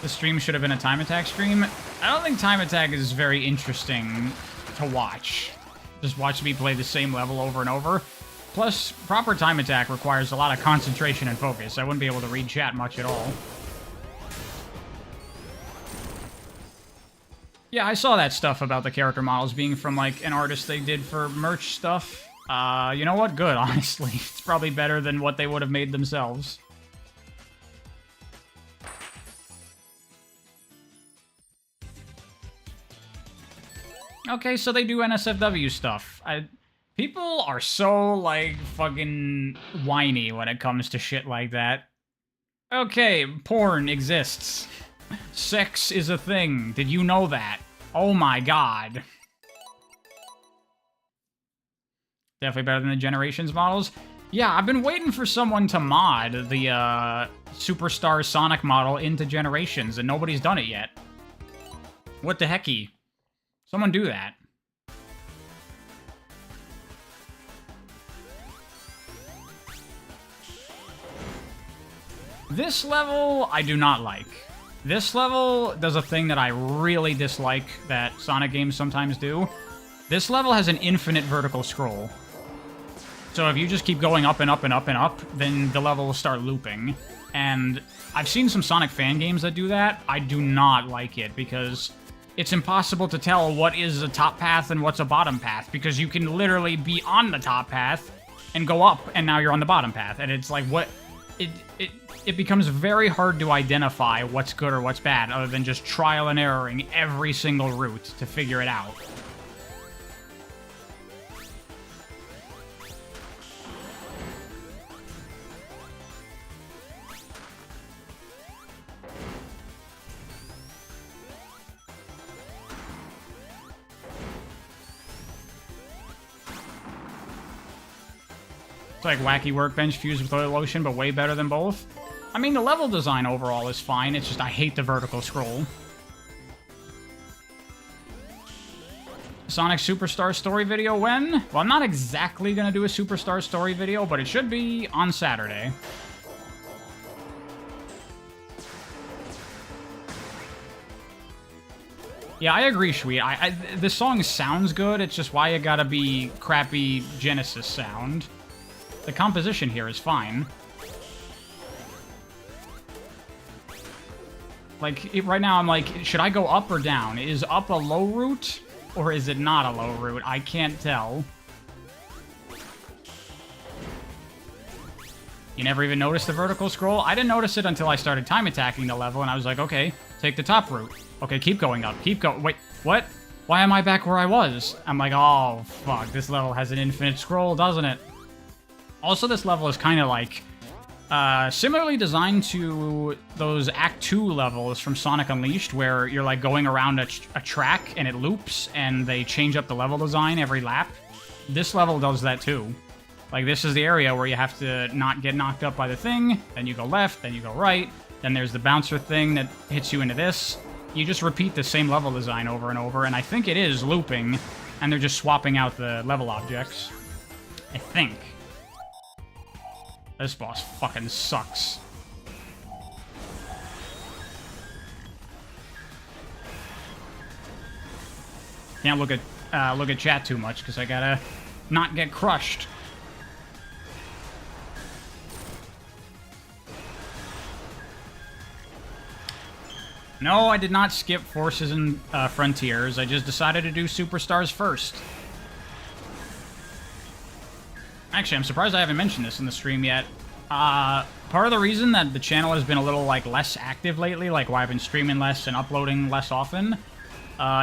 The stream should have been a time attack stream. I don't think time attack is very interesting to watch. Just watch me play the same level over and over. Plus, proper time attack requires a lot of concentration and focus. I wouldn't be able to read chat much at all. Yeah, I saw that stuff about the character models being from, like, an artist they did for merch stuff. You know what? Good, honestly. It's probably better than what they would have made themselves. Okay, so they do NSFW stuff. People are so, like, fucking whiny when it comes to shit like that. Okay, porn exists. Sex is a thing. Did you know that? Oh my god. Definitely better than the Generations models. Yeah, I've been waiting for someone to mod the Superstar Sonic model into Generations, and nobody's done it yet. What the hecky? Someone do that. This level, I do not like. This level does a thing that I really dislike that Sonic games sometimes do. This level has an infinite vertical scroll. So if you just keep going up and up and up and up, then the level will start looping. And I've seen some Sonic fan games that do that. I do not like it because it's impossible to tell what is a top path and what's a bottom path, because you can literally be on the top path and go up, and now you're on the bottom path. And it's like, what... It becomes very hard to identify what's good or what's bad, other than just trial and erroring every single route to figure it out. It's like Wacky Workbench fused with Oil Ocean, but way better than both. I mean, the level design overall is fine, it's just I hate the vertical scroll. Sonic Superstar story video when? Well, I'm not exactly gonna do a Superstar story video, but it should be on Saturday. Yeah, I agree, Sweet. The song sounds good, it's just why it gotta be crappy Genesis sound. The composition here is fine. Like, right now I'm like, should I go up or down? Is up a low route, or is it not a low route? I can't tell. You never even noticed the vertical scroll? I didn't notice it until I started time attacking the level, and I was like, okay, take the top route. Okay, keep going up, keep going. Wait, what? Why am I back where I was? I'm like, oh, fuck, this level has an infinite scroll, doesn't it? Also, this level is kind of like... similarly designed to those Act 2 levels from Sonic Unleashed, where you're like going around a track and it loops and they change up the level design every lap. This level does that too. Like, this is the area where you have to not get knocked up by the thing, then you go left, then you go right, then there's the bouncer thing that hits you into this. You just repeat the same level design over and over, and I think it is looping, and they're just swapping out the level objects. I think. This boss fucking sucks. Can't look at chat too much because I gotta not get crushed. No, I did not skip Forces and Frontiers. I just decided to do Superstars first. Actually, I'm surprised I haven't mentioned this in the stream yet. Part of the reason that the channel has been a little, like, less active lately, like why I've been streaming less and uploading less often,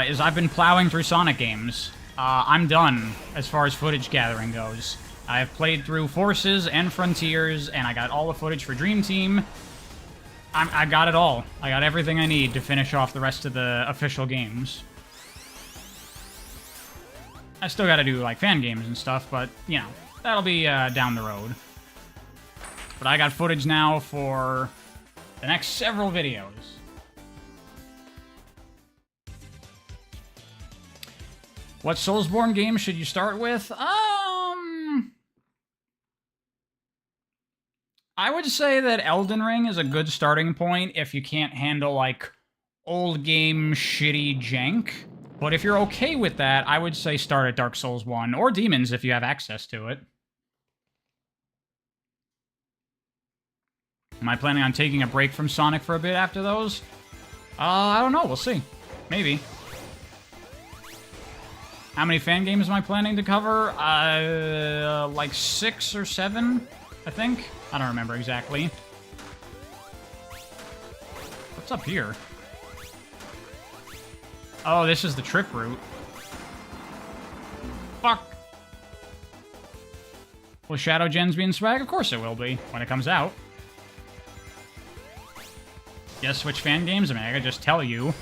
is I've been plowing through Sonic games. I'm done as far as footage gathering goes. I've played through Forces and Frontiers, and I got all the footage for Dream Team. I got it all. I got everything I need to finish off the rest of the official games. I still gotta do, like, fan games and stuff, but, you know, that'll be down the road. But I got footage now for the next several videos. What Soulsborne game should you start with? I would say that Elden Ring is a good starting point if you can't handle, like, old game shitty jank. But if you're okay with that, I would say start at Dark Souls 1, or Demons if you have access to it. Am I planning on taking a break from Sonic for a bit after those? I don't know, we'll see. Maybe. How many fan games am I planning to cover? Like 6 or 7, I think. I don't remember exactly. What's up here? Oh, this is the trip route. Fuck. Will Shadow Gens be in swag? Of course it will be, when it comes out. Yes, Switch fan games? I mean, I could just tell you.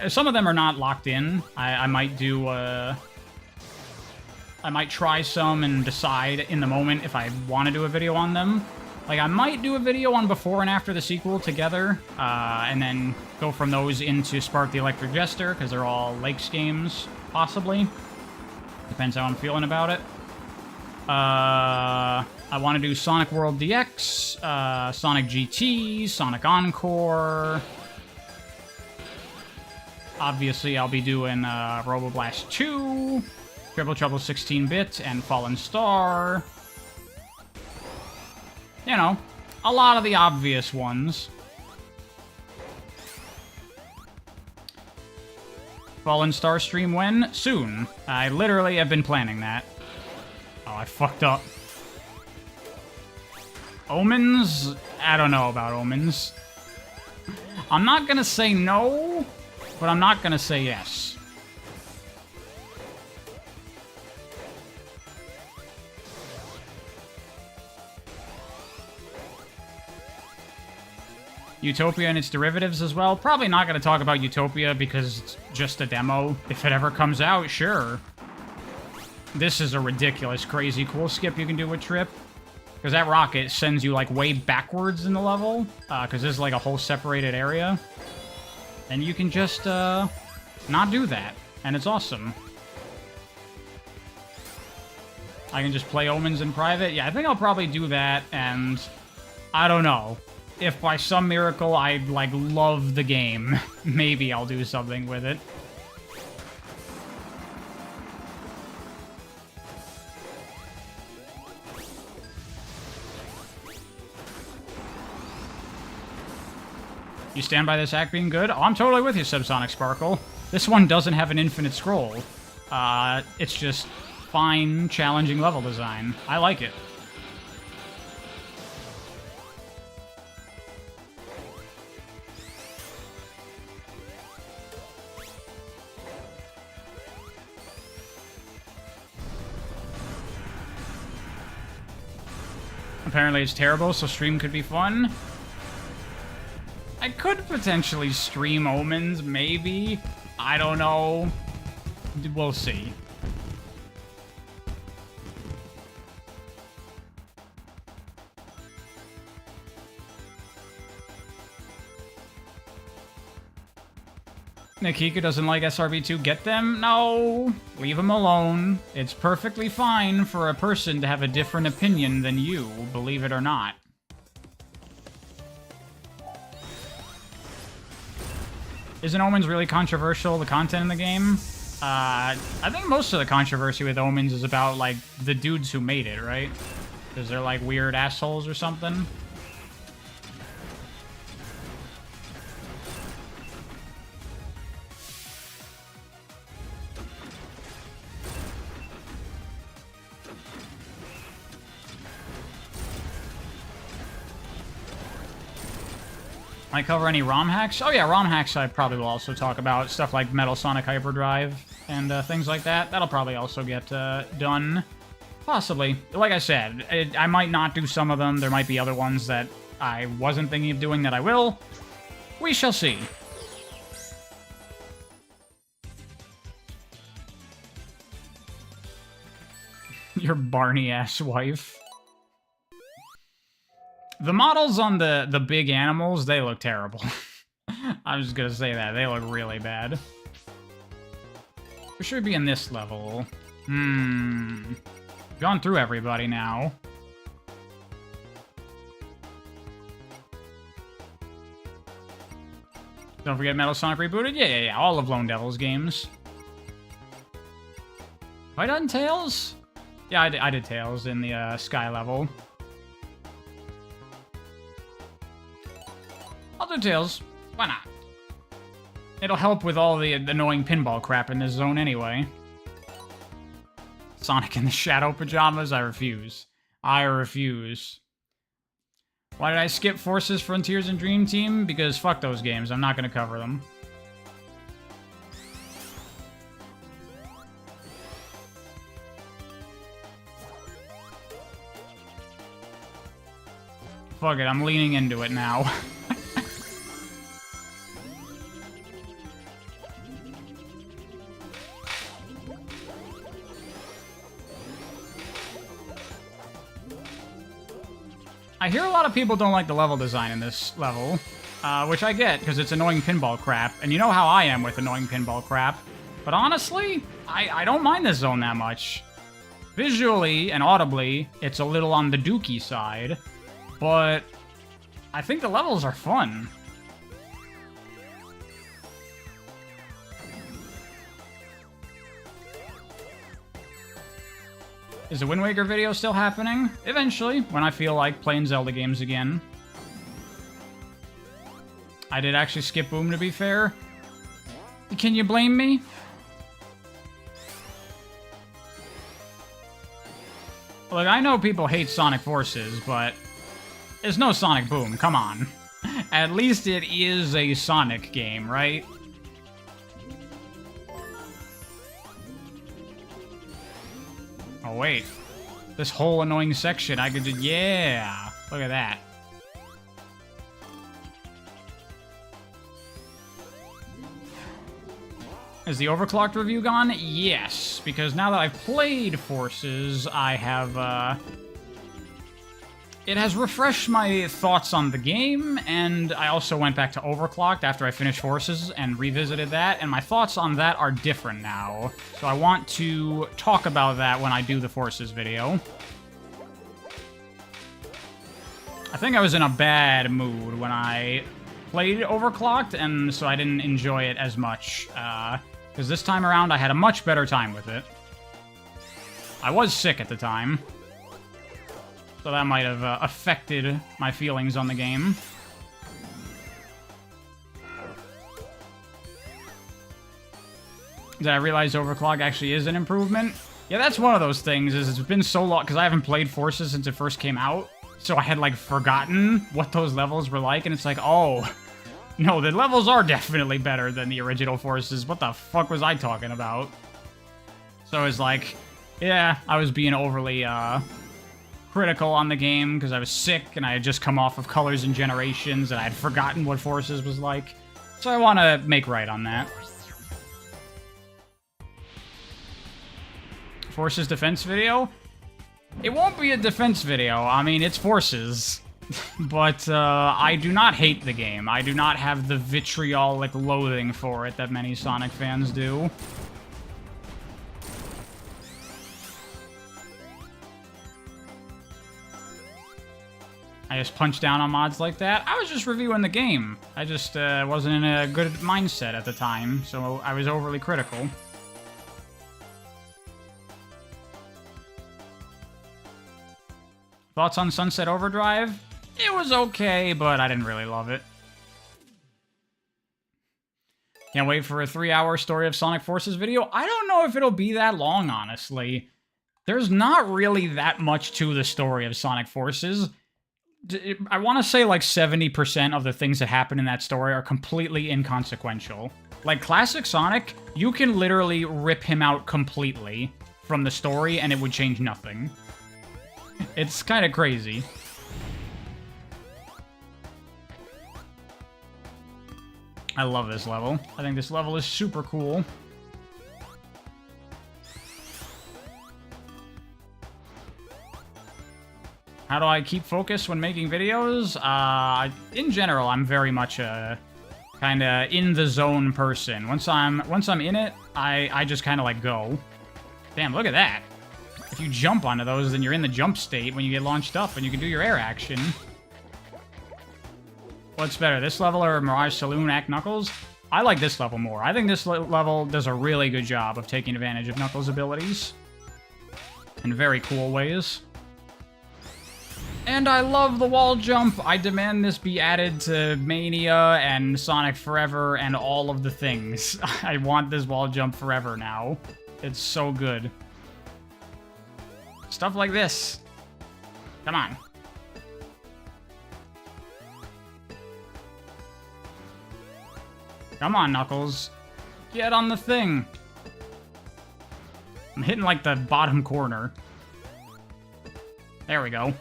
Some of them are not locked in. I might do, I might try some and decide in the moment if I want to do a video on them. Like, I might do a video on before and after the sequel together, and then go from those into Spark the Electric Jester, because they're all Lakes games, possibly. Depends how I'm feeling about it. I want to do Sonic World DX, Sonic GT, Sonic Encore. Obviously, I'll be doing Roboblast 2, Triple Trouble 16-bit, and Fallen Star. You know, a lot of the obvious ones. Fallen Star stream when? Soon. I literally have been planning that. Oh, I fucked up. Omens? I don't know about Omens. I'm not gonna say no, but I'm not gonna say yes. Utopia and its derivatives as well. Probably not going to talk about Utopia because it's just a demo. If it ever comes out, sure. This is a ridiculous, crazy cool skip you can do with Trip. Because that rocket sends you, like, way backwards in the level. Because this is, like, a whole separated area. And you can just, not do that. And it's awesome. I can just play Omens in private. Yeah, I think I'll probably do that, and I don't know. If by some miracle I, like, love the game, maybe I'll do something with it. You stand by this act being good? Oh, I'm totally with you, Subsonic Sparkle. This one doesn't have an infinite scroll. It's just fine, challenging level design. I like it. Apparently it's terrible, so stream could be fun. I could potentially stream Omens, maybe. I don't know. We'll see. Nikika doesn't like SRB2. Get them? No. Leave them alone. It's perfectly fine for a person to have a different opinion than you, believe it or not. Isn't Omens really controversial, the content in the game? I think most of the controversy with Omens is about, like, the dudes who made it, right? Because they're, like, weird assholes or something. Might cover any ROM hacks? Oh yeah, ROM hacks I probably will also talk about. Stuff like Metal Sonic Hyperdrive and things like that. That'll probably also get done. Possibly. Like I said, I might not do some of them. There might be other ones that I wasn't thinking of doing that I will. We shall see. Your Barney-ass wife. The models on the big animals, they look terrible. I'm just gonna say that. They look really bad. We should be in this level. Gone through everybody now. Don't forget Metal Sonic Rebooted? Yeah. All of Lone Devil's games. Have I done Tails? Yeah, I did Tails in the Sky level. I'll do Tails. Why not? It'll help with all the annoying pinball crap in this zone anyway. Sonic in the Shadow Pajamas? I refuse. I refuse. Why did I skip Forces, Frontiers, and Dream Team? Because fuck those games. I'm not going to cover them. Fuck it, I'm leaning into it now. I hear a lot of people don't like the level design in this level, which I get, because it's annoying pinball crap, and you know how I am with annoying pinball crap. But honestly, I don't mind this zone that much. Visually and audibly, it's a little on the dookie side, but I think the levels are fun. Is the Wind Waker video still happening? Eventually, when I feel like playing Zelda games again. I did actually skip Boom, to be fair. Can you blame me? Look, I know people hate Sonic Forces, but it's no Sonic Boom, come on. At least it is a Sonic game, right? Oh, wait. This whole annoying section, I could just... Yeah! Look at that. Is the overclocked review gone? Yes, because now that I've played Forces, I have, it has refreshed my thoughts on the game, and I also went back to Overclocked after I finished Forces and revisited that, and my thoughts on that are different now. So I want to talk about that when I do the Forces video. I think I was in a bad mood when I played Overclocked, and so I didn't enjoy it as much, because this time around I had a much better time with it. I was sick at the time, so that might have affected my feelings on the game. Did I realize Overclock actually is an improvement? Yeah, that's one of those things, is it's been so long, because I haven't played Forces since it first came out, so I had, like, forgotten what those levels were like, and it's like, oh, no, the levels are definitely better than the original Forces. What the fuck was I talking about? So it's like, yeah, I was being overly, critical on the game because I was sick and I had just come off of Colors and Generations and I had forgotten what Forces was like. So I want to make right on that. Forces defense video? It won't be a defense video. I mean, it's Forces. But I do not hate the game. I do not have the vitriolic loathing for it that many Sonic fans do. I just punch down on mods like that. I was just reviewing the game. I just wasn't in a good mindset at the time, so I was overly critical. Thoughts on Sunset Overdrive? It was okay, but I didn't really love it. Can't wait for a 3-hour Story of Sonic Forces video. I don't know if it'll be that long, honestly. There's not really that much to the story of Sonic Forces. I want to say like 70% of the things that happen in that story are completely inconsequential. Like Classic Sonic, you can literally rip him out completely from the story and it would change nothing. It's kind of crazy. I love this level. I think this level is super cool. How do I keep focus when making videos? In general, I'm very much a kind of in the zone person. Once I'm in it, I just kind of like go. Damn, look at that. If you jump onto those, then you're in the jump state when you get launched up, and you can do your air action. What's better, this level or Mirage Saloon Act Knuckles? I like this level more. I think this level does a really good job of taking advantage of Knuckles' abilities in very cool ways. And I love the wall jump. I demand this be added to Mania and Sonic Forever and all of the things. I want this wall jump forever now. It's so good. Stuff like this. Come on. Come on, Knuckles. Get on the thing. I'm hitting like the bottom corner. There we go.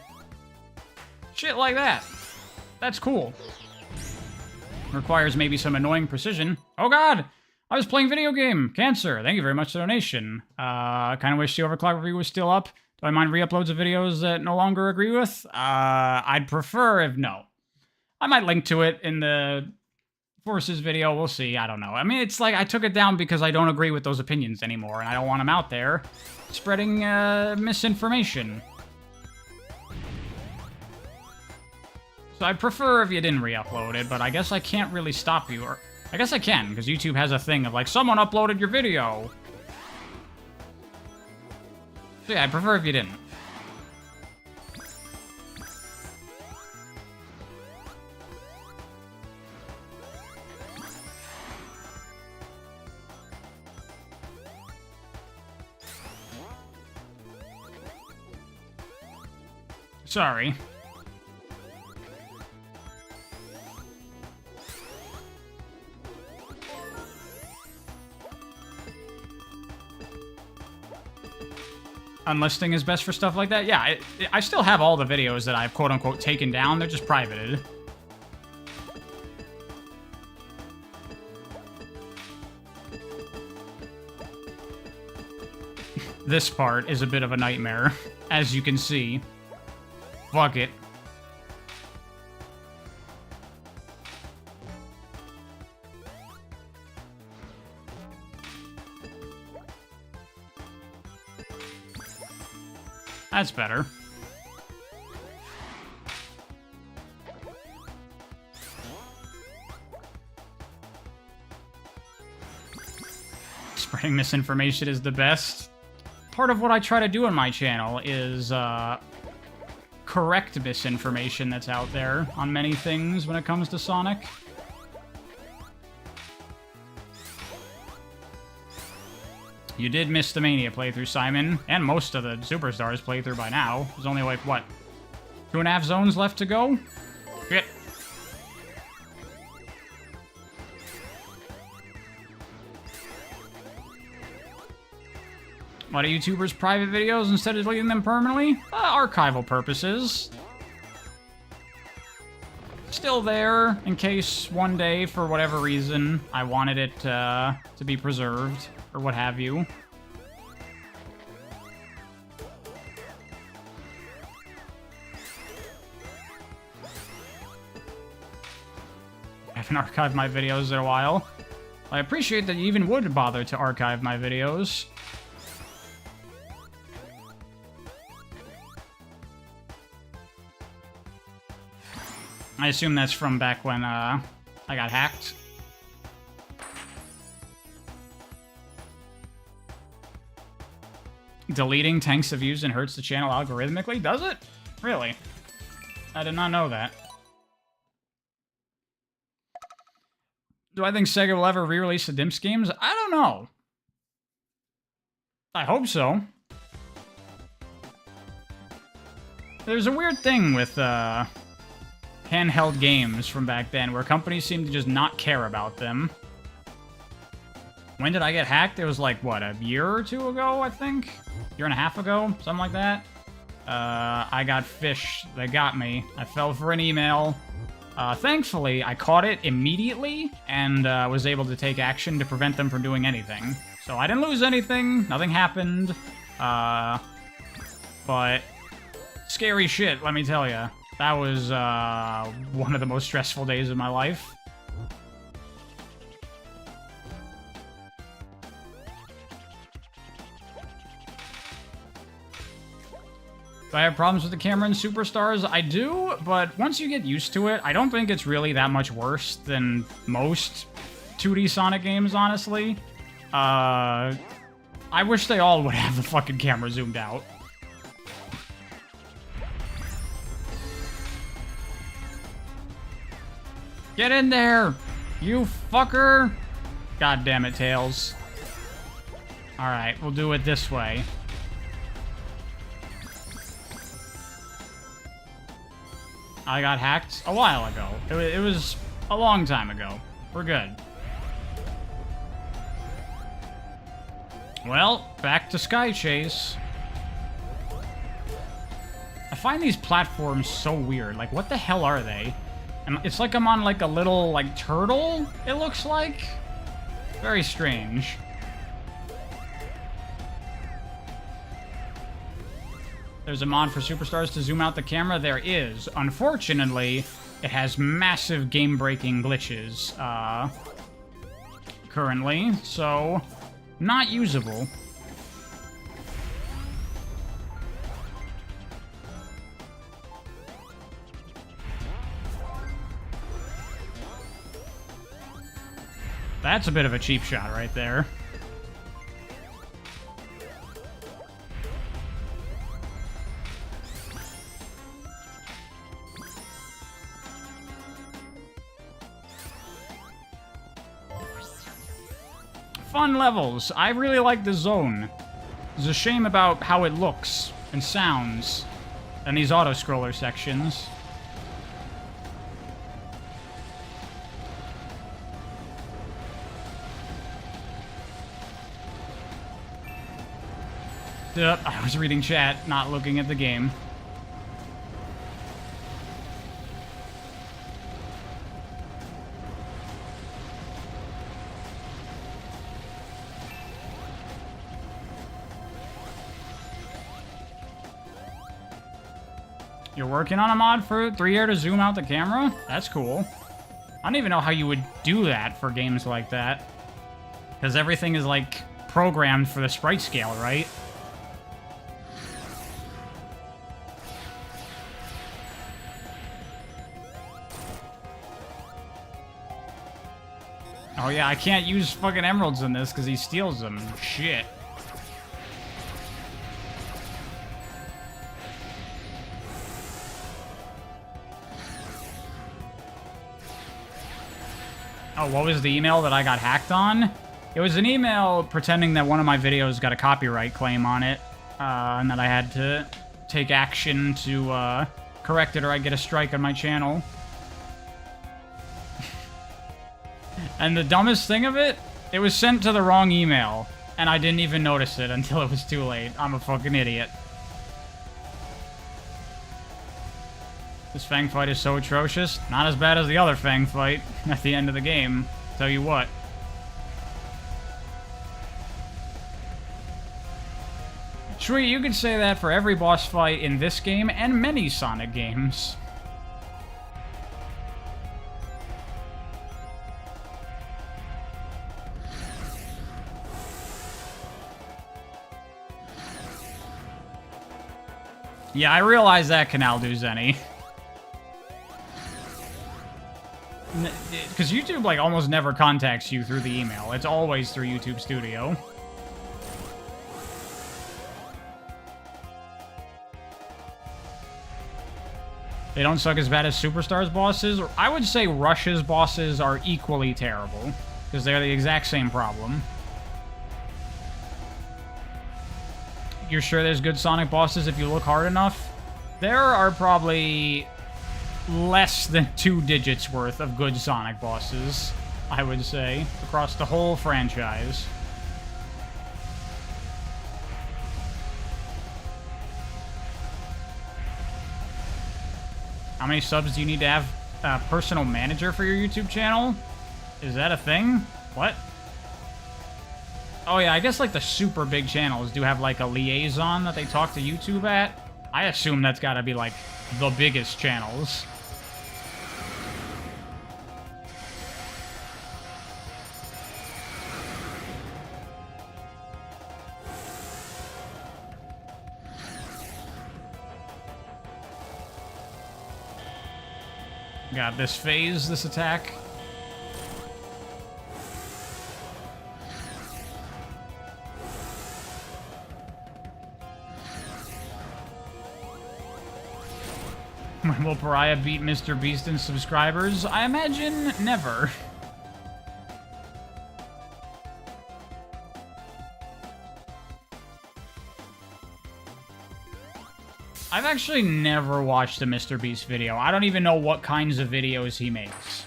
Shit like that. That's cool. Requires maybe some annoying precision. Oh god! I was playing video game. Cancer. Thank you very much for the donation. Kind of wish the overclock review was still up. Do I mind re-uploads of videos that no longer agree with? I'd prefer if no. I might link to it in the Forces video. We'll see. I don't know. I mean, it's like I took it down because I don't agree with those opinions anymore, and I don't want them out there spreading misinformation. So I'd prefer if you didn't re-upload it, but I guess I can't really stop you. Or I guess I can, because YouTube has a thing of like, someone uploaded your video. So yeah, I'd prefer if you didn't. Sorry. Unlisting is best for stuff like that? Yeah, I still have all the videos that I've quote-unquote taken down. They're just privated. This part is a bit of a nightmare, as you can see. Fuck it. That's better. Spreading misinformation is the best. Part of what I try to do on my channel is correct misinformation that's out there on many things when it comes to Sonic. You did miss the Mania playthrough, Simon, and most of the Superstars playthrough by now. There's only like, what, 2.5 zones left to go? Shit. Why do YouTubers private videos instead of deleting them permanently? Archival purposes. Still there, in case one day, for whatever reason, I wanted it to be preserved, or what have you. I haven't archived my videos in a while. I appreciate that you even would bother to archive my videos. I assume that's from back when I got hacked. Deleting tanks of views and hurts the channel algorithmically? Does it? Really? I did not know that. Do I think Sega will ever re-release the Dimps games? I don't know. I hope so. There's a weird thing with handheld games from back then where companies seem to just not care about them. When did I get hacked? It was like, what, a year or two ago, I think? Year and a half ago? Something like that? I got fish. They got me. I fell for an email. Thankfully, I caught it immediately and was able to take action to prevent them from doing anything. So I didn't lose anything. Nothing happened. But Scary shit, let me tell you. That was one of the most stressful days of my life. Do I have problems with the camera in Superstars? I do, but once you get used to it, I don't think it's really that much worse than most 2D Sonic games, honestly. I wish they all would have the fucking camera zoomed out. Get in there, you fucker! God damn it, Tails. Alright, we'll do it this way. I got hacked a while ago. It was a long time ago. We're good. Well, back to Sky Chase. I find these platforms so weird. Like, what the hell are they? It's like I'm on, like, a little, like, turtle, it looks like. Very strange. There's a mod for Superstars to zoom out the camera. There is. Unfortunately, it has massive game-breaking glitches, currently, so not usable. That's a bit of a cheap shot right there. Fun levels. I really like the zone. There's a shame about how it looks and sounds and these auto-scroller sections. I was reading chat, not looking at the game. You're working on a mod for 3-air to zoom out the camera? That's cool. I don't even know how you would do that for games like that. Because everything is, like, programmed for the sprite scale, right? Oh yeah, I can't use fucking emeralds in this because he steals them. Shit. Oh, what was the email that I got hacked on? It was an email pretending that one of my videos got a copyright claim on it, and that I had to take action to correct it or I'd get a strike on my channel. And the dumbest thing of it, it was sent to the wrong email, and I didn't even notice it until it was too late. I'm a fucking idiot. This Fang fight is so atrocious. Not as bad as the other Fang fight at the end of the game. Tell you what. Sweet, you could say that for every boss fight in this game and many Sonic games. Yeah, I realize that can outdo Zenny. Because YouTube, like, almost never contacts you through the email. It's always through YouTube Studio. They don't suck as bad as Superstars bosses. I would say Rush's bosses are equally terrible, because they're the exact same problem. You're sure there's good Sonic bosses if you look hard enough? There are probably less than 2 digits worth of good Sonic bosses, I would say, across the whole franchise. How many subs do you need to have a personal manager for your YouTube channel? Is that a thing? What? Oh yeah, I guess like the super big channels do have like a liaison that they talk to YouTube at. I assume that's gotta be, like, the biggest channels. Got this phase, this attack. When will Pariah beat Mr. Beast in subscribers? I imagine never. I've actually never watched a Mr. Beast video. I don't even know what kinds of videos he makes.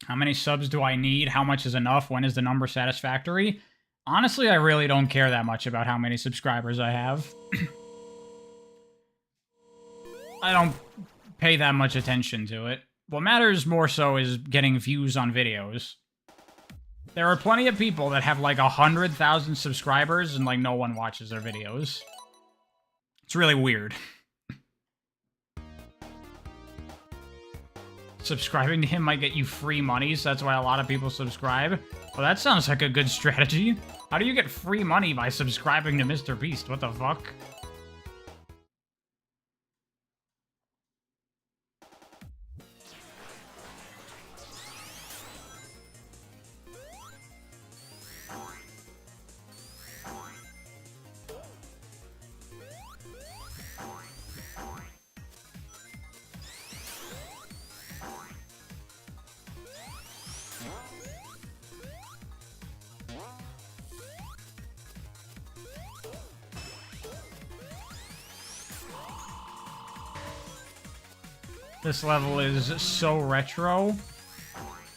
How many subs do I need? How much is enough? When is the number satisfactory? Honestly, I really don't care that much about how many subscribers I have. I don't pay that much attention to it. What matters more so is getting views on videos. There are plenty of people that have like 100,000 subscribers and like no one watches their videos. It's really weird. Subscribing to him might get you free money, so that's why a lot of people subscribe. Well, that sounds like a good strategy. How do you get free money by subscribing to Mr. Beast? What the fuck? This level is so retro.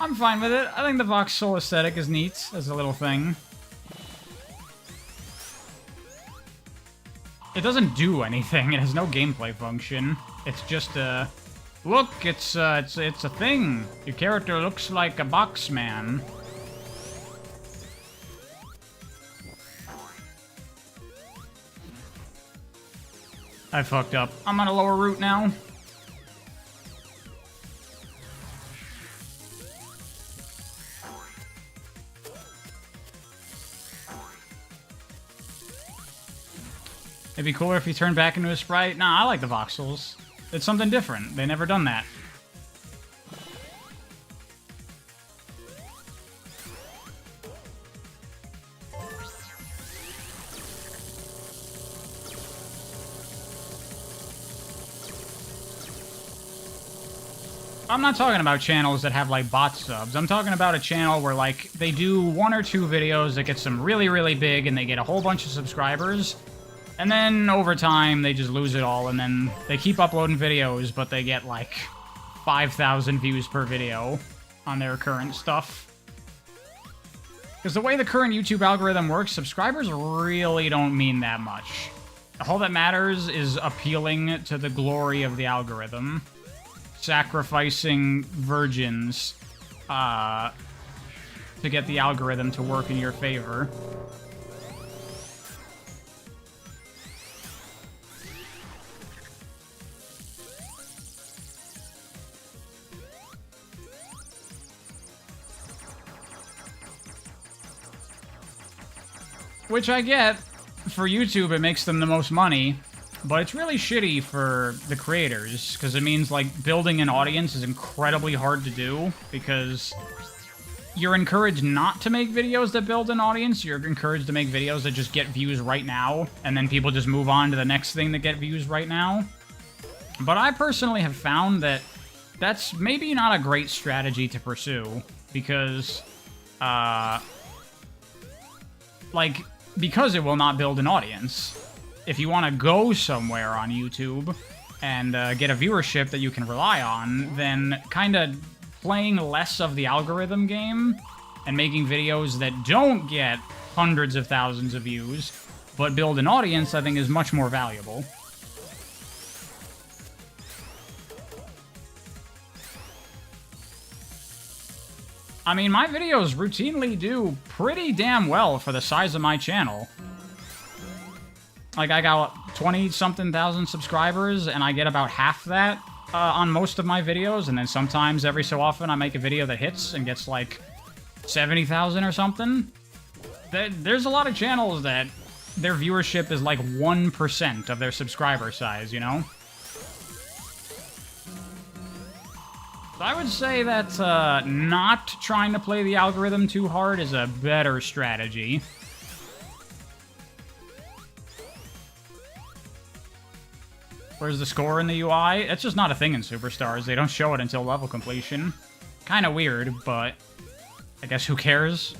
I'm fine with it. I think the voxel aesthetic is neat as a little thing. It doesn't do anything. It has no gameplay function. It's just a... Look, it's a thing. Your character looks like a box man. I fucked up. I'm on a lower route now. It'd be cooler if he turned back into a sprite. Nah, I like the voxels. It's something different. They never done that. I'm not talking about channels that have, like, bot subs. I'm talking about a channel where, like, they do 1 or 2 videos that get some really, really big and they get a whole bunch of subscribers. And then, over time, they just lose it all, and then they keep uploading videos, but they get, like, 5,000 views per video on their current stuff. Because the way the current YouTube algorithm works, subscribers really don't mean that much. All that matters is appealing to the glory of the algorithm. Sacrificing virgins, to get the algorithm to work in your favor. Which I get. For YouTube, it makes them the most money, but it's really shitty for the creators, because it means, like, building an audience is incredibly hard to do, because you're encouraged not to make videos that build an audience, you're encouraged to make videos that just get views right now, and then people just move on to the next thing that get views right now. But I personally have found that that's maybe not a great strategy to pursue, because, because it will not build an audience. If you want to go somewhere on YouTube and get a viewership that you can rely on, then kind of playing less of the algorithm game and making videos that don't get hundreds of thousands of views, but build an audience, I think is much more valuable. I mean, my videos routinely do pretty damn well for the size of my channel. Like, I got 20-something thousand subscribers, and I get about half that on most of my videos, and then sometimes, every so often, I make a video that hits and gets, like, 70,000 or something. There's a lot of channels that their viewership is, like, 1% of their subscriber size, you know? So I would say that not trying to play the algorithm too hard is a better strategy. Where's the score in the UI? It's just not a thing in Superstars. They don't show it until level completion. Kind of weird, but I guess who cares?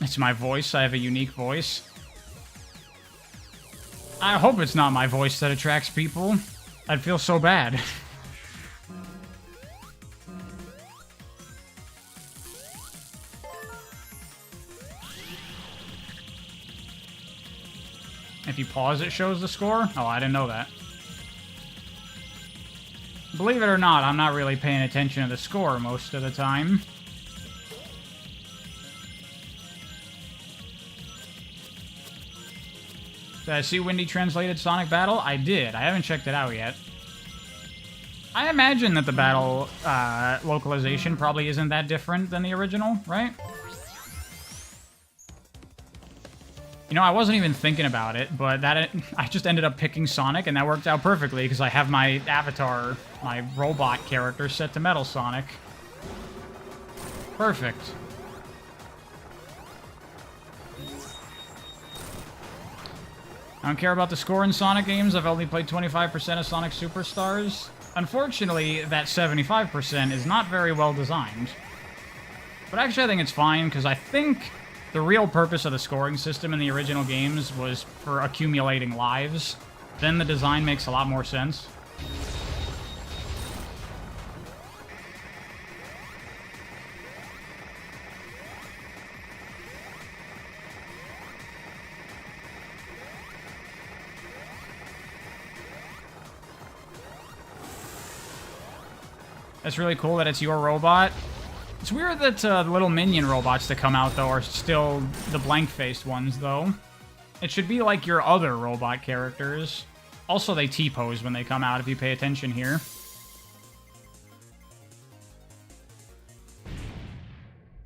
It's my voice. I have a unique voice. I hope it's not my voice that attracts people. I'd feel so bad. If you pause, it shows the score? Oh, I didn't know that. Believe it or not, I'm not really paying attention to the score most of the time. Did I see Wendy translated Sonic Battle? I did. I haven't checked it out yet. I imagine that the battle localization probably isn't that different than the original, right? You know, I wasn't even thinking about it, but I just ended up picking Sonic, and that worked out perfectly, because I have my avatar, my robot character, set to Metal Sonic. Perfect. I don't care about the score in Sonic games. I've only played 25% of Sonic Superstars. Unfortunately, that 75% is not very well designed. But actually, I think it's fine, because I think the real purpose of the scoring system in the original games was for accumulating lives. Then the design makes a lot more sense. That's really cool that it's your robot. It's weird that the little minion robots that come out, though, are still the blank-faced ones, though. It should be like your other robot characters. Also, they T-pose when they come out, if you pay attention here.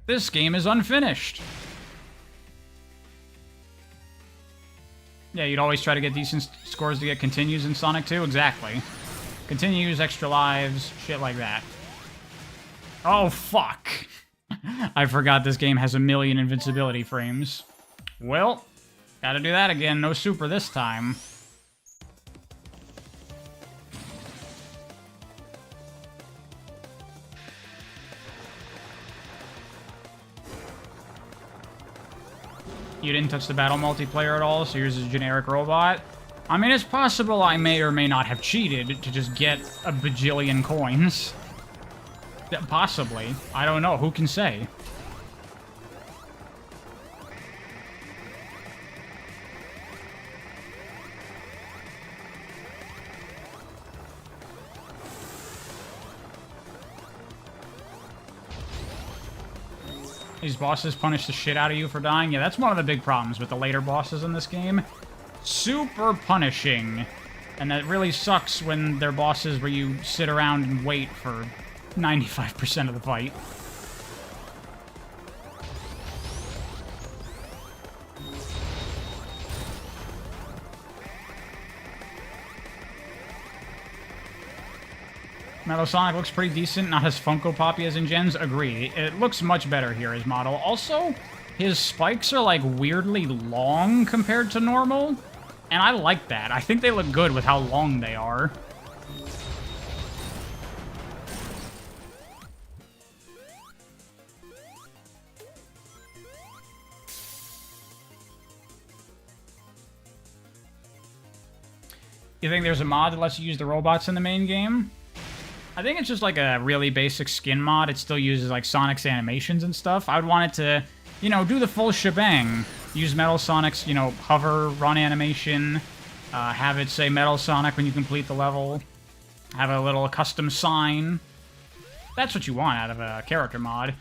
This game is unfinished. Yeah, you'd always try to get decent scores to get continues in Sonic 2? Exactly. Continues, extra lives, shit like that. Oh, fuck. I forgot this game has a million invincibility frames. Well, gotta do that again. No super this time. You didn't touch the battle multiplayer at all, so yours is a generic robot? I mean, it's possible I may or may not have cheated to just get a bajillion coins. Possibly. I don't know. Who can say? These bosses punish the shit out of you for dying? Yeah, that's one of the big problems with the later bosses in this game. Super punishing. And that really sucks when they're bosses where you sit around and wait for 95% of the fight. Metal Sonic looks pretty decent, not as Funko Poppy as in Gens. Agree. It looks much better here, his model. Also, his spikes are, like, weirdly long compared to normal, and I like that. I think they look good with how long they are. You think there's a mod that lets you use the robots in the main game? I think it's just like a really basic skin mod. It still uses like Sonic's animations and stuff. I would want it to, you know, do the full shebang. Use Metal Sonic's, you know, hover, run animation. Have it say Metal Sonic when you complete the level. Have a little custom sign. That's what you want out of a character mod.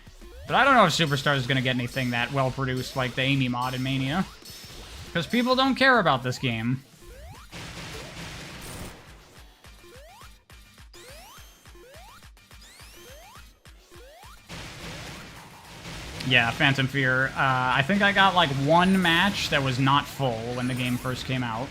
But I don't know if Superstars is going to get anything that well-produced like the Amy mod in Mania. Because people don't care about this game. Yeah, Phantom Fear. I think I got like one match that was not full when the game first came out.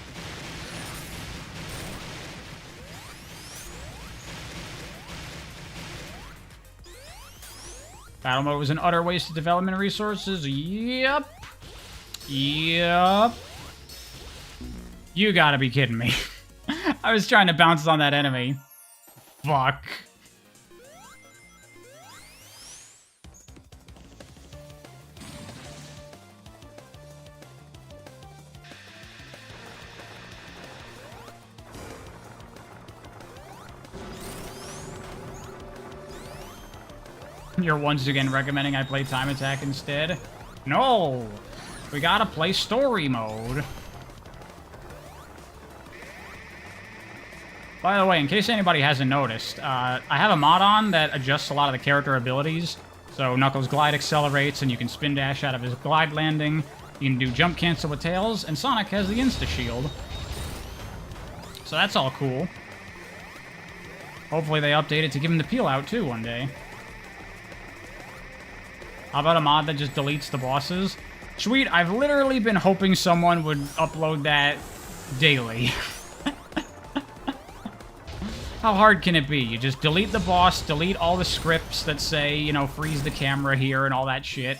Battle mode was an utter waste of development resources. Yep. Yep. You gotta be kidding me. I was trying to bounce on that enemy. Fuck. You're once again recommending I play Time Attack instead? No! We gotta play story mode. By the way, in case anybody hasn't noticed, I have a mod on that adjusts a lot of the character abilities. So Knuckles glide accelerates, and you can spin dash out of his glide landing. You can do jump cancel with Tails, and Sonic has the insta-shield. So that's all cool. Hopefully they update it to give him the peel out too one day. How about a mod that just deletes the bosses? Sweet, I've literally been hoping someone would upload that daily. How hard can it be? You just delete the boss, delete all the scripts that say, you know, freeze the camera here and all that shit.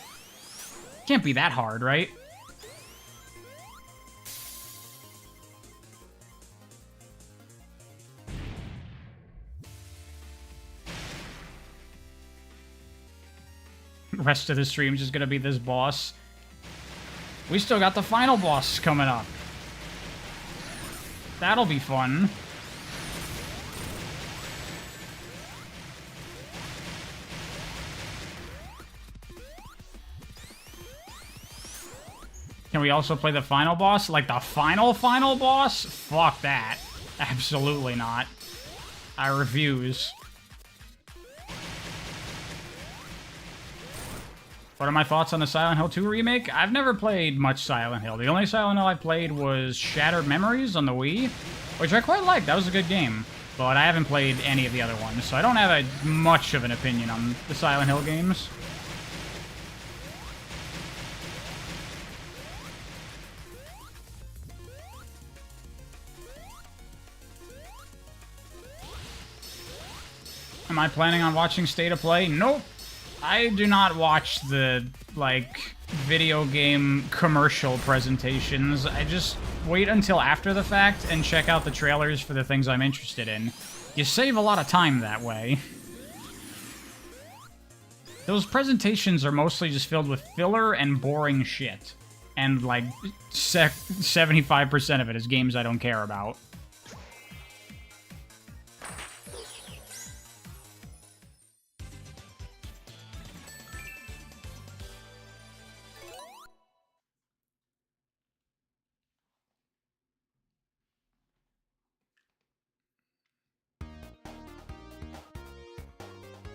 Can't be that hard, right? Rest of the stream's just gonna be this boss. We still got the final boss coming up. That'll be fun. Can we also play the final boss? Like the final boss? Fuck that. Absolutely not. I refuse. What are my thoughts on the Silent Hill 2 remake? I've never played much Silent Hill. The only Silent Hill I played was Shattered Memories on the Wii, which I quite liked. That was a good game. But I haven't played any of the other ones, so I don't have much of an opinion on the Silent Hill games. Am I planning on watching State of Play? Nope. I do not watch the, like, video game commercial presentations. I just wait until after the fact and check out the trailers for the things I'm interested in. You save a lot of time that way. Those presentations are mostly just filled with filler and boring shit. And, like, 75% of it is games I don't care about.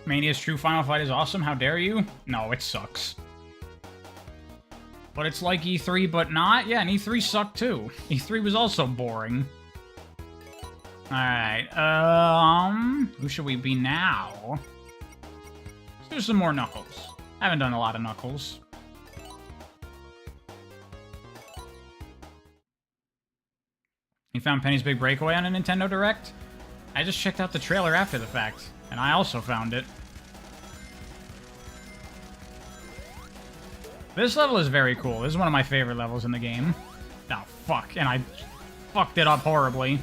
Mania's true final fight is awesome, how dare you? No, it sucks. But it's like E3, but not? Yeah, and E3 sucked too. E3 was also boring. Alright, who should we be now? Let's do some more Knuckles. I haven't done a lot of Knuckles. You found Penny's Big Breakaway on a Nintendo Direct? I just checked out the trailer after the fact, and I also found it. This level is very cool. This is one of my favorite levels in the game. Oh, fuck. And I fucked it up horribly.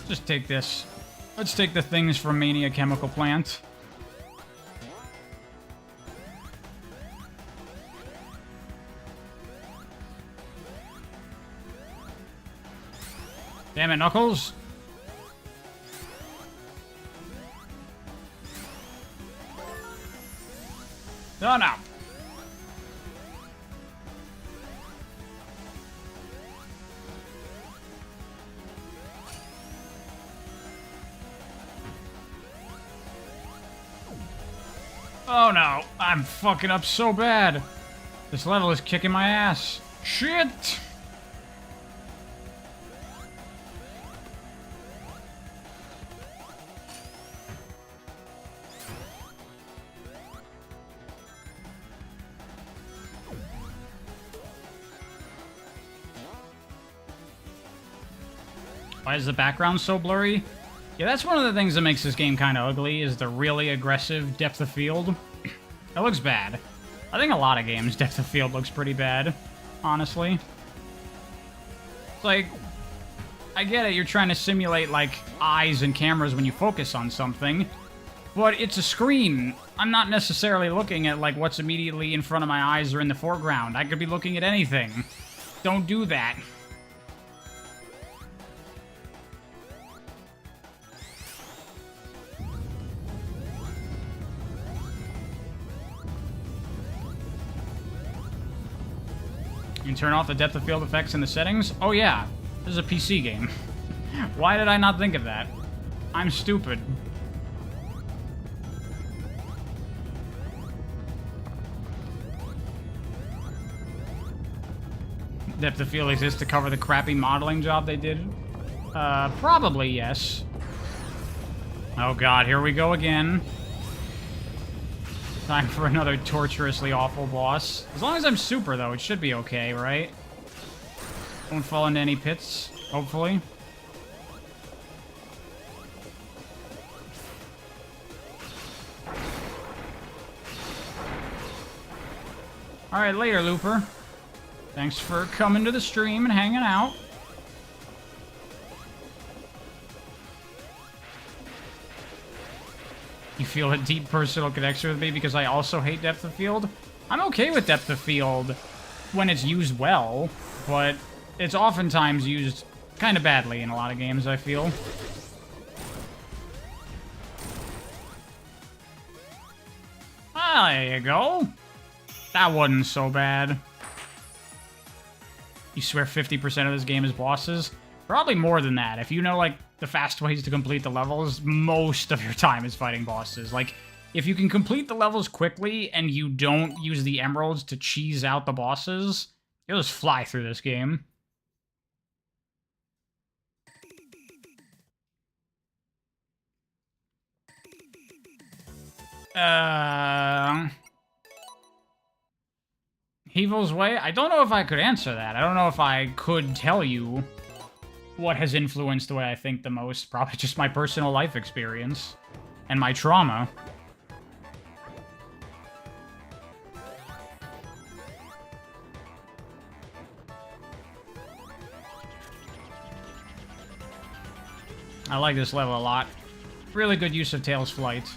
Just take this. Let's take the things from Mania Chemical Plant. Damn it, Knuckles. Oh, no. Oh no, I'm fucking up so bad. This level is kicking my ass. Shit! Why is the background so blurry? Yeah, that's one of the things that makes this game kind of ugly, is the really aggressive depth of field. It looks bad. I think a lot of games' depth of field looks pretty bad, honestly. It's like, I get it, you're trying to simulate, like, eyes and cameras when you focus on something, but it's a screen. I'm not necessarily looking at, like, what's immediately in front of my eyes or in the foreground. I could be looking at anything. Don't do that. You can turn off the depth of field effects in the settings? Oh yeah, this is a PC game. Why did I not think of that? I'm stupid. Depth of field exists to cover the crappy modeling job they did? Probably yes. Oh god, here we go again. Time for another torturously awful boss. As long as I'm super, though, it should be okay, right? Won't fall into any pits, hopefully. Alright, later, Looper. Thanks for coming to the stream and hanging out. You feel a deep personal connection with me because I also hate depth of field? I'm okay with depth of field when it's used well, but it's oftentimes used kind of badly in a lot of games, I feel. Ah, there you go. That wasn't so bad. You swear 50% of this game is bosses? Probably more than that. If you know, like, the fast ways to complete the levels, most of your time is fighting bosses. Like, if you can complete the levels quickly and you don't use the emeralds to cheese out the bosses, you'll just fly through this game. Evil's Way? I don't know if I could answer that. I don't know if I could tell you what has influenced the way I think the most. Probably just my personal life experience and my trauma. I like this level a lot. Really good use of Tails' flight.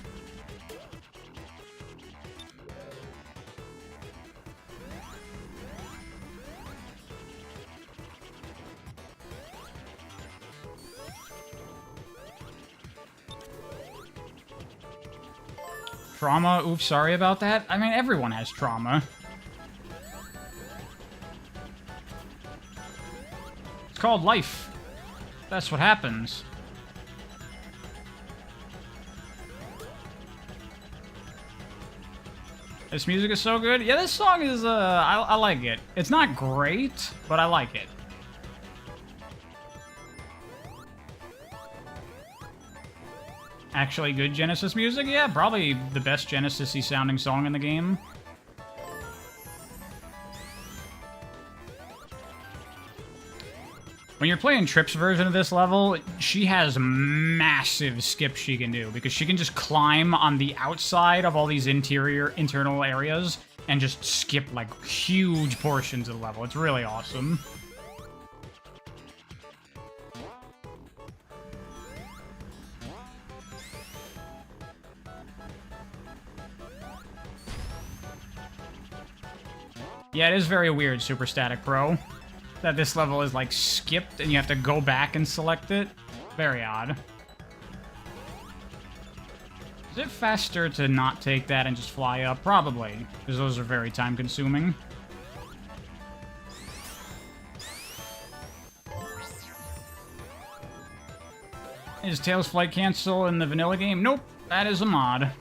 Trauma? Oops, sorry about that. I mean, everyone has trauma. It's called life. That's what happens. This music is so good. Yeah, this song is, I like it. It's not great, but I like it. Actually good Genesis music? Yeah, probably the best Genesis-y sounding song in the game. When you're playing Trip's version of this level, she has massive skips she can do, because she can just climb on the outside of all these internal areas and just skip, like, huge portions of the level. It's really awesome. Yeah, it is very weird, Super Static Pro, that this level is, like, skipped and you have to go back and select it. Very odd. Is it faster to not take that and just fly up? Probably, because those are very time-consuming. Is Tails' flight cancel in the vanilla game? Nope, that is a mod.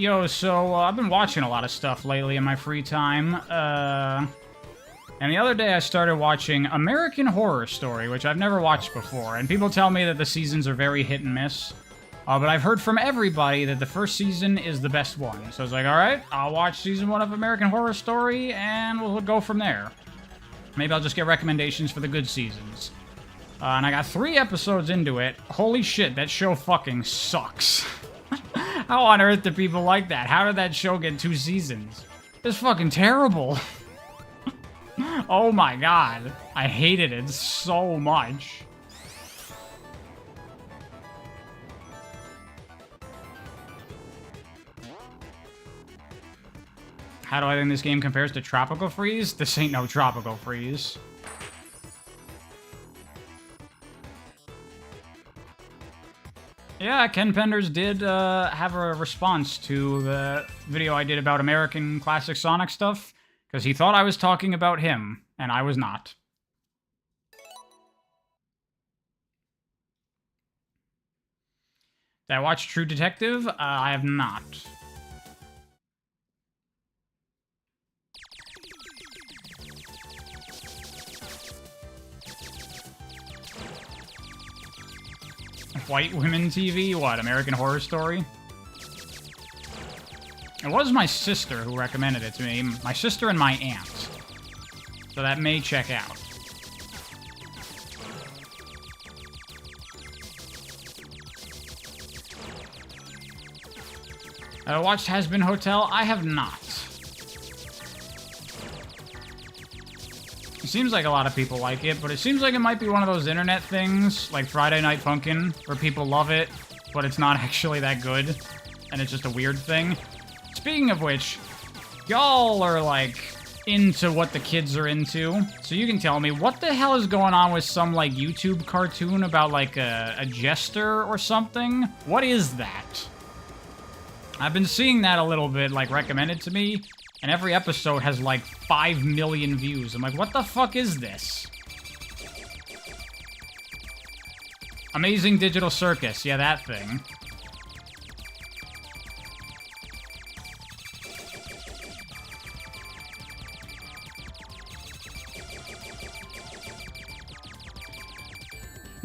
Yo, so I've been watching a lot of stuff lately in my free time. And the other day I started watching American Horror Story, which I've never watched before. And people tell me that the seasons are very hit and miss. But I've heard from everybody that the first season is the best one. So I was like, alright, I'll watch season 1 of American Horror Story, and we'll go from there. Maybe I'll just get recommendations for the good seasons. And I got 3 episodes into it. Holy shit, that show fucking sucks. How on earth do people like that? How did that show get 2 seasons? It's fucking terrible. Oh my god. I hated it so much. How do I think this game compares to Tropical Freeze? This ain't no Tropical Freeze. Yeah, Ken Penders did have a response to the video I did about American classic Sonic stuff, because he thought I was talking about him, and I was not. Did I watch True Detective? I have not. White Women TV? What, American Horror Story? It was my sister who recommended it to me. My sister and my aunt. So that may check out. I watched Has Been Hotel? I have not. It seems like a lot of people like it, but it seems like it might be one of those internet things, like Friday Night Funkin', where people love it, but it's not actually that good, and it's just a weird thing. Speaking of which, y'all are, like, into what the kids are into, so you can tell me, what the hell is going on with some, like, YouTube cartoon about, like, a jester or something? What is that? I've been seeing that a little bit, like, recommended to me, and every episode has, like, 5 million views. I'm like, what the fuck is this? Amazing Digital Circus. Yeah, that thing.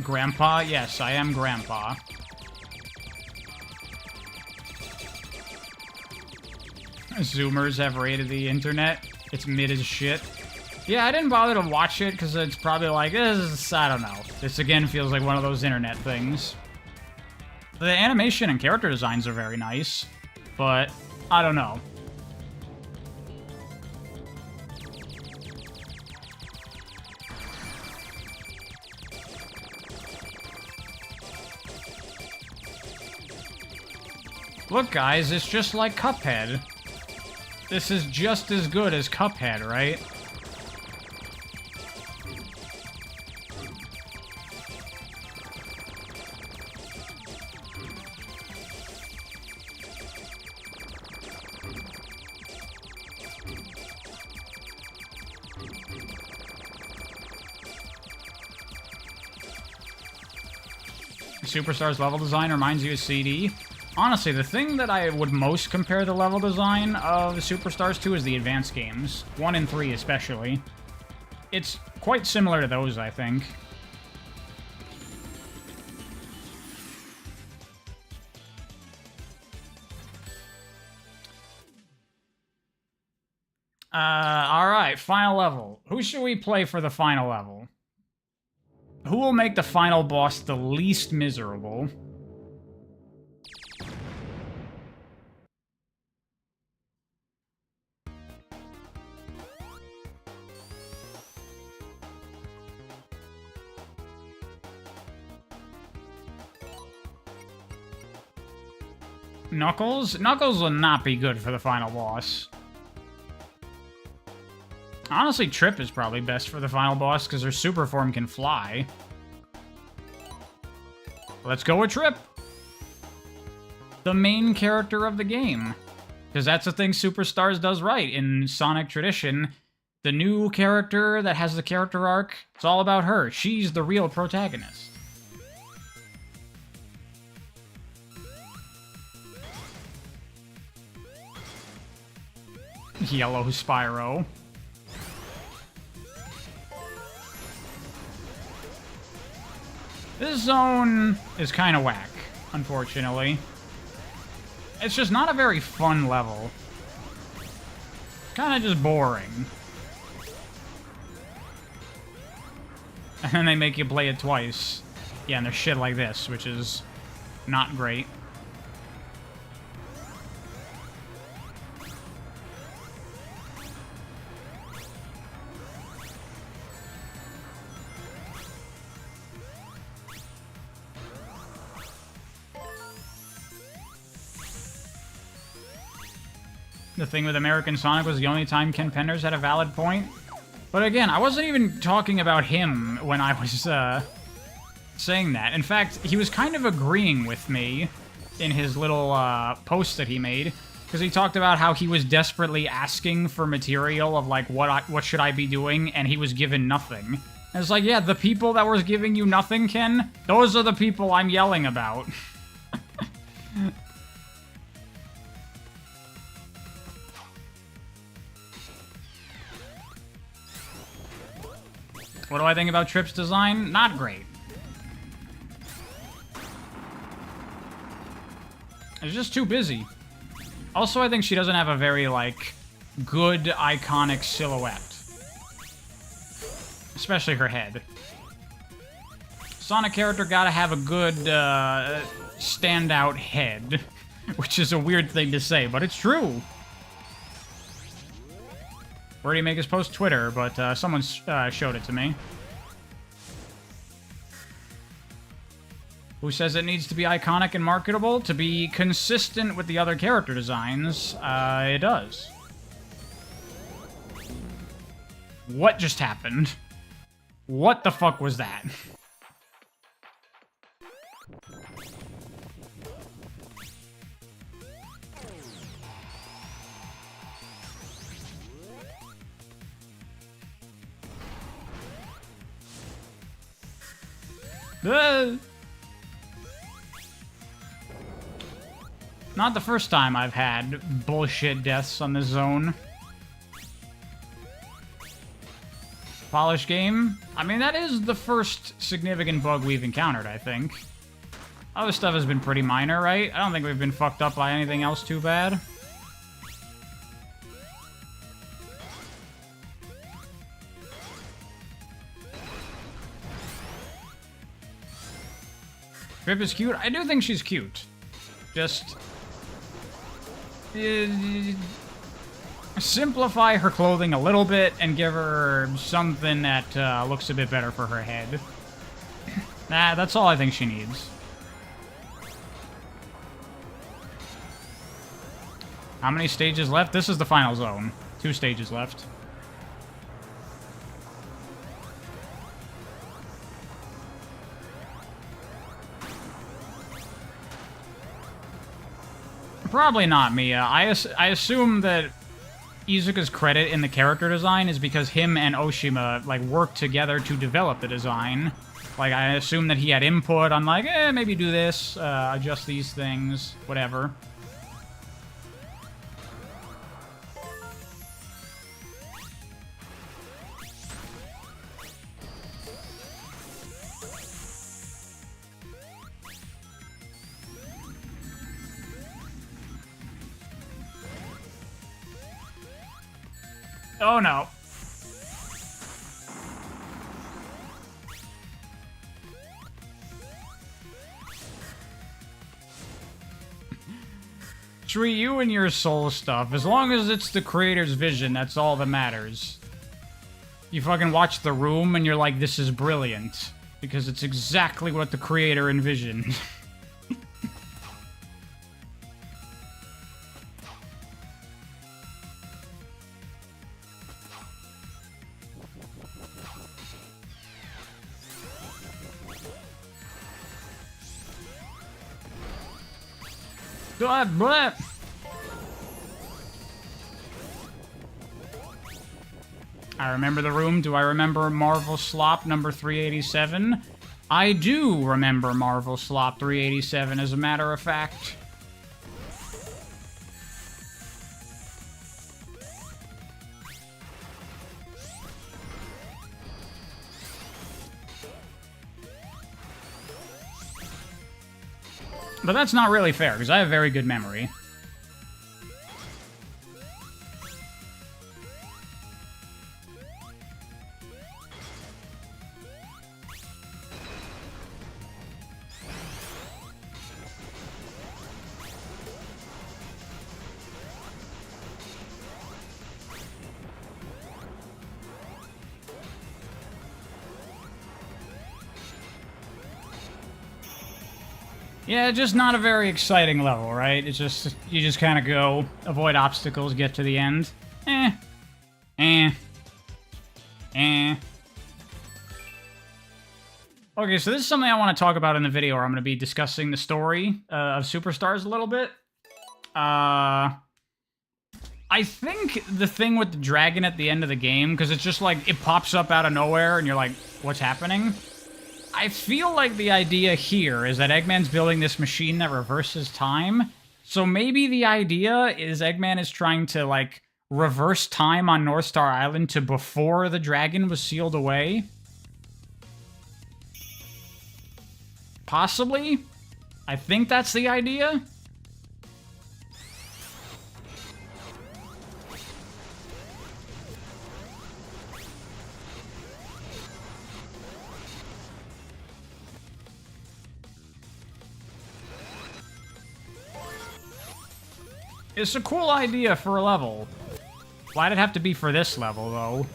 Grandpa? Yes, I am Grandpa. Zoomers have rated the internet. It's mid as shit. Yeah, I didn't bother to watch it because it's probably like, this, I don't know. This again feels like one of those internet things. The animation and character designs are very nice, but I don't know. Look, guys, it's just like Cuphead. This is just as good as Cuphead, right? Superstars level design reminds you of CD. Honestly, the thing that I would most compare the level design of Superstars to is the advanced games. 1 and 3 especially. It's quite similar to those, I think. Alright, final level. Who should we play for the final level? Who will make the final boss the least miserable? Knuckles? Knuckles will not be good for the final boss. Honestly, Trip is probably best for the final boss because her super form can fly. Let's go with Trip. The main character of the game. Because that's the thing Superstars does right in Sonic tradition. The new character that has the character arc, it's all about her. She's the real protagonist. Yellow Spyro. This zone is kind of whack, unfortunately. It's just not a very fun level. Kind of just boring. And then they make you play it twice. Yeah, and there's shit like this, which is not great. The thing with American Sonic was the only time Ken Penders had a valid point. But again, I wasn't even talking about him when I was saying that. In fact, he was kind of agreeing with me in his little post that he made, because he talked about how he was desperately asking for material of like what should I be doing, and he was given nothing. And it's like, yeah, the people that were giving you nothing, Ken, those are the people I'm yelling about. What do I think about Trip's design? Not great. It's just too busy. Also, I think she doesn't have a very, like, good, iconic silhouette. Especially her head. Sonic character gotta have a good, standout head. Which is a weird thing to say, but it's true. Where did he make his post? Twitter, but someone showed it to me. Who says it needs to be iconic and marketable? To be consistent with the other character designs, it does. What just happened? What the fuck was that? Not the first time I've had bullshit deaths on this zone. Polished game? I mean, that is the first significant bug we've encountered, I think. Other stuff has been pretty minor, right? I don't think we've been fucked up by anything else too bad. Trip is cute? I do think she's cute. Just... simplify her clothing a little bit and give her something that looks a bit better for her head. Nah, that's all I think she needs. How many stages left? This is the final zone. 2 stages left. Probably not, Mia. I assume that Izuka's credit in the character design is because him and Oshima, like, worked together to develop the design. Like, I assume that he had input on, like, maybe do this, adjust these things, whatever. Oh no. Tree, you and your soul stuff. As long as it's the creator's vision, that's all that matters. You fucking watch The Room and you're like, this is brilliant. Because it's exactly what the creator envisioned. Blah. I remember The Room. Do I remember Marvel Slop number 387? I do remember Marvel Slop 387, as a matter of fact. But that's not really fair, because I have very good memory. Yeah, just not a very exciting level, right? It's just, you just kind of go, avoid obstacles, get to the end. Eh. Okay, so this is something I want to talk about in the video where I'm going to be discussing the story of Superstars a little bit. I think the thing with the dragon at the end of the game, because it's just like, it pops up out of nowhere and you're like, what's happening? I feel like the idea here is that Eggman's building this machine that reverses time. So maybe the idea is Eggman is trying to, like, reverse time on North Star Island to before the dragon was sealed away. Possibly? I think that's the idea. It's a cool idea for a level. Why'd it have to be for this level, though?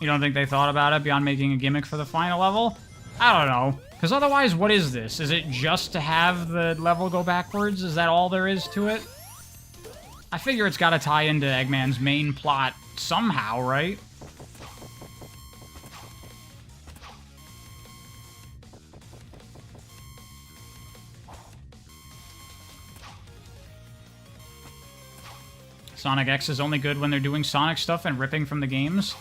You don't think they thought about it beyond making a gimmick for the final level? I don't know. Because otherwise, what is this? Is it just to have the level go backwards? Is that all there is to it? I figure it's got to tie into Eggman's main plot somehow, right? Sonic X is only good when they're doing Sonic stuff and ripping from the games.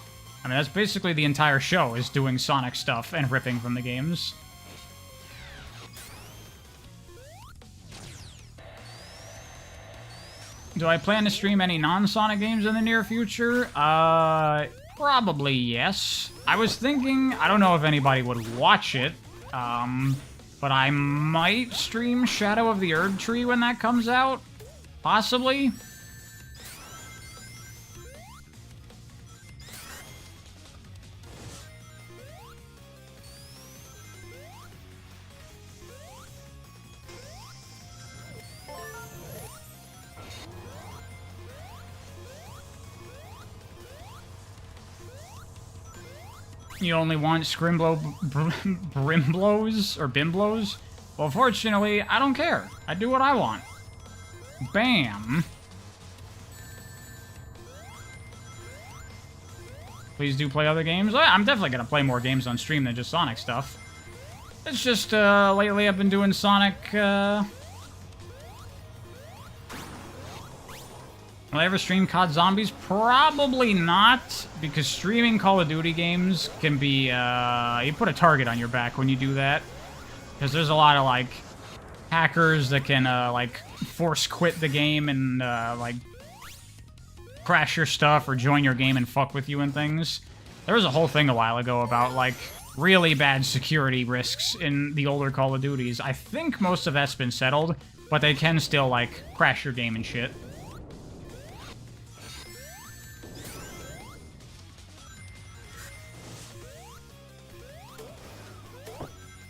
I mean, that's basically the entire show, is doing Sonic stuff and ripping from the games. Do I plan to stream any non-Sonic games in the near future? Probably yes. I was thinking, I don't know if anybody would watch it, but I might stream Shadow of the Erd Tree when that comes out. Possibly. You only want Brimblows or Bimblows? Well, fortunately, I don't care. I do what I want. Bam. Please do play other games. I'm definitely going to play more games on stream than just Sonic stuff. It's just, lately I've been doing Sonic, Will I ever stream COD Zombies? Probably not, because streaming Call of Duty games can be, you put a target on your back when you do that. Because there's a lot of, like, hackers that can, like, force quit the game and, like, crash your stuff or join your game and fuck with you and things. There was a whole thing a while ago about, like, really bad security risks in the older Call of Duties. I think most of that's been settled, but they can still, like, crash your game and shit.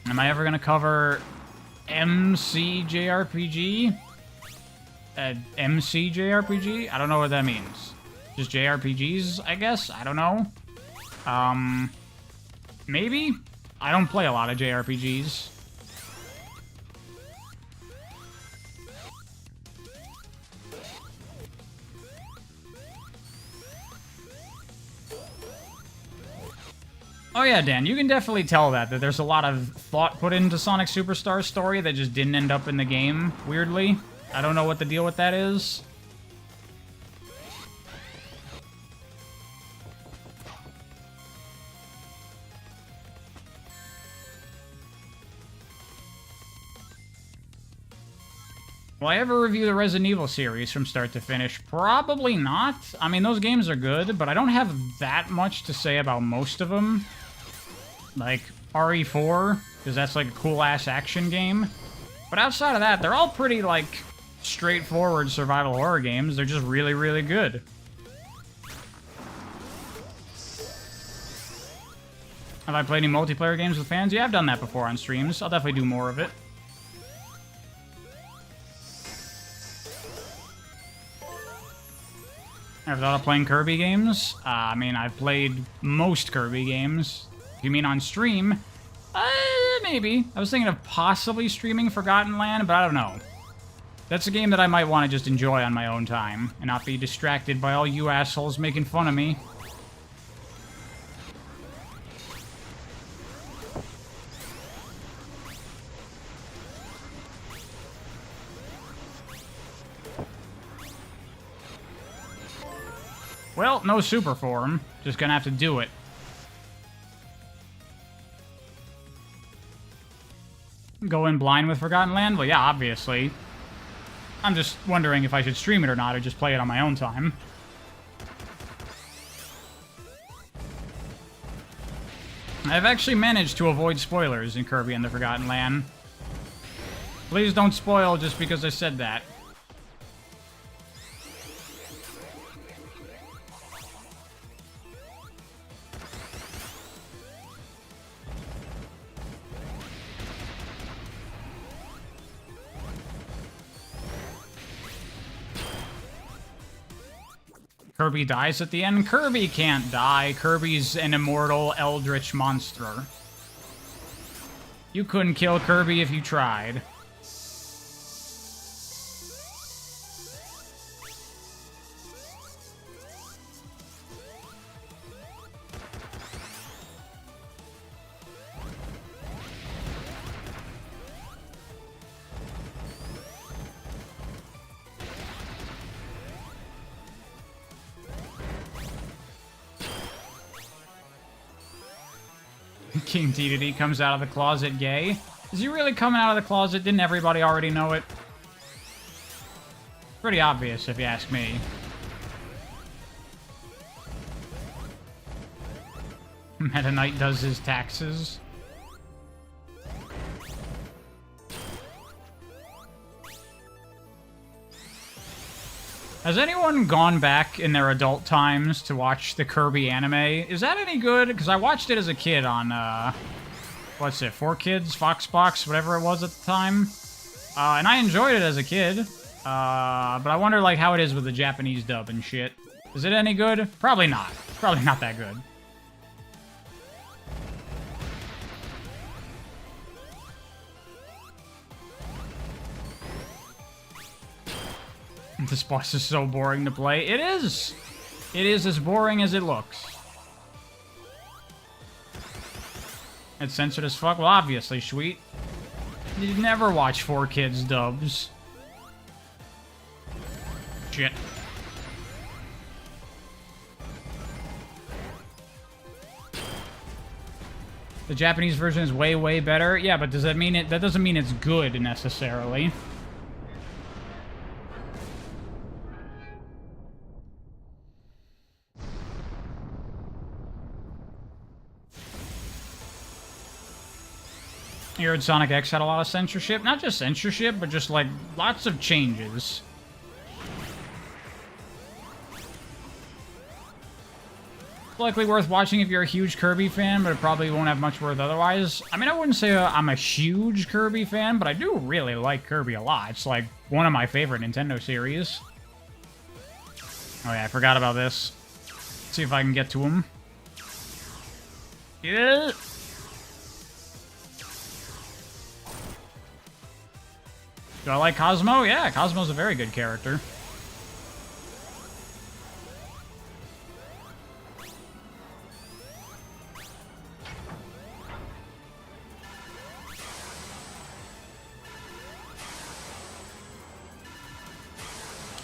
Am I ever gonna cover MCJRPG? MCJRPG? I don't know what that means. Just JRPGs, I guess? I don't know. Maybe? I don't play a lot of JRPGs. Oh yeah, Dan, you can definitely tell that there's a lot of thought put into Sonic Superstars story that just didn't end up in the game, weirdly. I don't know what the deal with that is. Will I ever review the Resident Evil series from start to finish? Probably not. I mean, those games are good, but I don't have that much to say about most of them. Like, RE4, because that's like a cool-ass action game. But outside of that, they're all pretty, like, straightforward survival horror games. They're just really, really good. Have I played any multiplayer games with fans? Yeah, I've done that before on streams. I'll definitely do more of it. Ever thought of playing Kirby games? I mean, I've played most Kirby games. If you mean on stream, maybe. I was thinking of possibly streaming Forgotten Land, but I don't know. That's a game that I might want to just enjoy on my own time, and not be distracted by all you assholes making fun of me. Well, no super form. Just gonna have to do it. Go in blind with Forgotten Land? Well, yeah, obviously. I'm just wondering if I should stream it or not, or just play it on my own time. I've actually managed to avoid spoilers in Kirby and the Forgotten Land. Please don't spoil just because I said that. Kirby dies at the end? Kirby can't die. Kirby's an immortal eldritch monster. You couldn't kill Kirby if you tried. King Dedede comes out of the closet gay. Is he really coming out of the closet? Didn't everybody already know it? Pretty obvious, if you ask me. Meta Knight does his taxes. Has anyone gone back in their adult times to watch the Kirby anime? Is that any good? Because I watched it as a kid on, what's it, 4Kids, Foxbox, whatever it was at the time. And I enjoyed it as a kid. But I wonder, like, how it is with the Japanese dub and shit. Is it any good? Probably not. Probably not that good. This boss is so boring to play. It is! It is as boring as it looks. It's censored as fuck? Well, obviously, sweet. You never watch 4Kids dubs. Shit. The Japanese version is way, way better? Yeah, but does that mean it... That doesn't mean it's good, necessarily. I heard Sonic X had a lot of censorship. Not just censorship, but just, like, lots of changes. Likely worth watching if you're a huge Kirby fan, but it probably won't have much worth otherwise. I mean, I wouldn't say I'm a huge Kirby fan, but I do really like Kirby a lot. It's, like, one of my favorite Nintendo series. Oh, yeah, I forgot about this. Let's see if I can get to him. Yeah. Do I like Cosmo? Yeah, Cosmo's a very good character.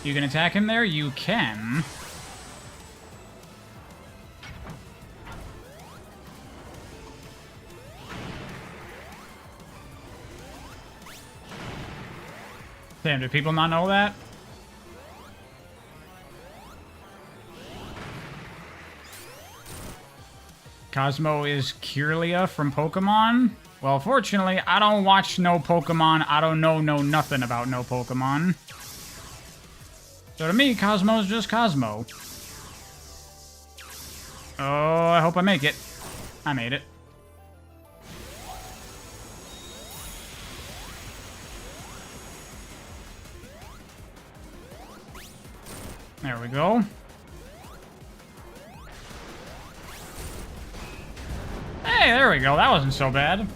You can attack him there? You can. Damn, do people not know that? Cosmo is Kirlia from Pokemon? Well, fortunately, I don't watch no Pokemon. I don't know nothing about no Pokemon. So to me, Cosmo's just Cosmo. Oh, I hope I make it. I made it. There we go. Hey, there we go. That wasn't so bad.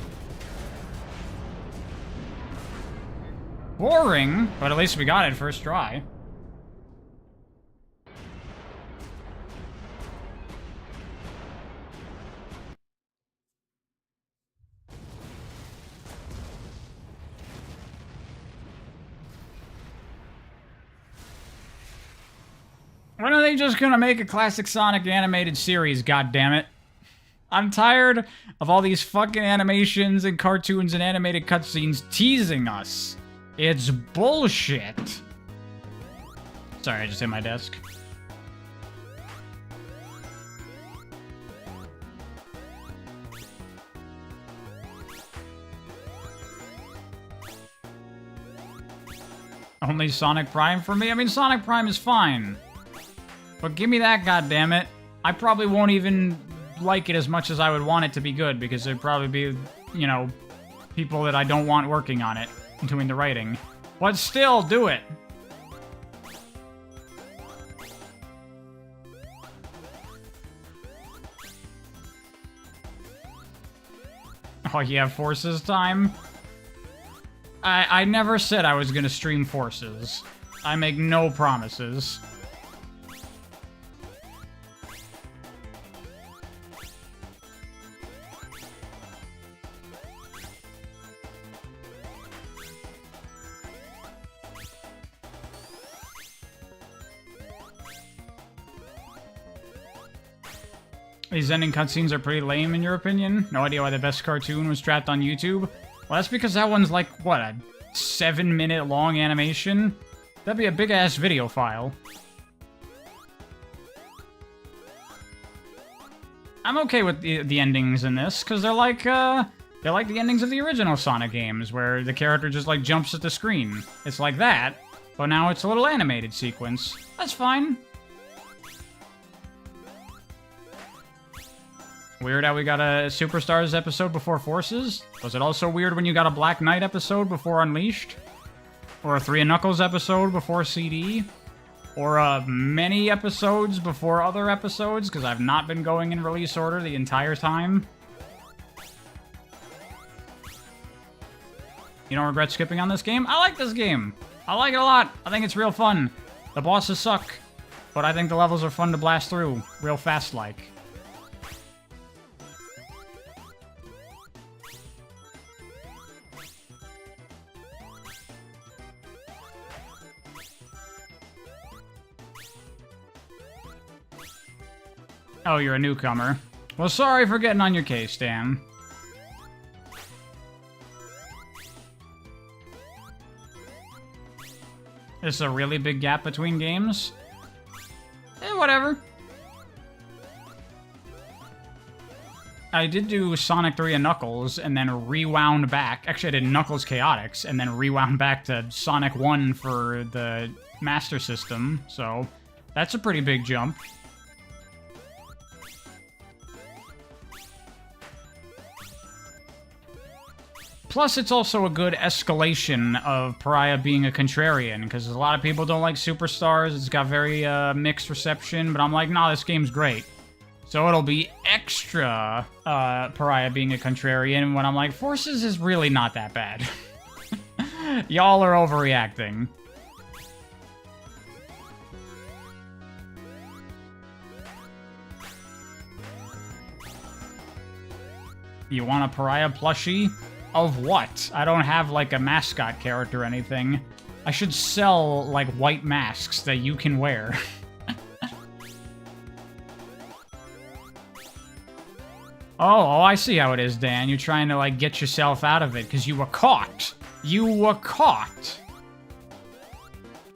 Boring, but at least we got it first try. When are they just gonna make a classic Sonic animated series, goddammit? I'm tired of all these fucking animations and cartoons and animated cutscenes teasing us. It's bullshit. Sorry, I just hit my desk. Only Sonic Prime for me? I mean, Sonic Prime is fine. But give me that, goddammit. I probably won't even like it as much as I would want it to be good, because there'd probably be, you know, people that I don't want working on it, doing the writing. But still, do it! Oh yeah, Forces time? I never said I was gonna stream Forces. I make no promises. These ending cutscenes are pretty lame, in your opinion? No idea why the best cartoon was trapped on YouTube? Well, that's because that one's like, what, a 7-minute long animation? That'd be a big-ass video file. I'm okay with the endings in this, because they're like the endings of the original Sonic games, where the character just, like, jumps at the screen. It's like that, but now it's a little animated sequence. That's fine. Weird how we got a Superstars episode before Forces? Was it also weird when you got a Black Knight episode before Unleashed? Or a 3 and Knuckles episode before CD? Or many episodes before other episodes? Because I've not been going in release order the entire time. You don't regret skipping on this game? I like this game! I like it a lot! I think it's real fun. The bosses suck, but I think the levels are fun to blast through. Real fast-like. Oh, you're a newcomer. Well, sorry for getting on your case, Dan. There's a really big gap between games? Whatever. I did do Sonic 3 and Knuckles, and then rewound back. Actually, I did Knuckles Chaotix, and then rewound back to Sonic 1 for the Master System, so that's a pretty big jump. Plus, it's also a good escalation of Pariah being a contrarian, because a lot of people don't like Superstars. It's got very mixed reception, but I'm like, nah, this game's great. So it'll be extra Pariah being a contrarian when I'm like, Forces is really not that bad. Y'all are overreacting. You want a Pariah plushie? Of what? I don't have, like, a mascot character or anything. I should sell, like, white masks that you can wear. Oh, I see how it is, Dan. You're trying to, like, get yourself out of it, because you were caught. You were caught.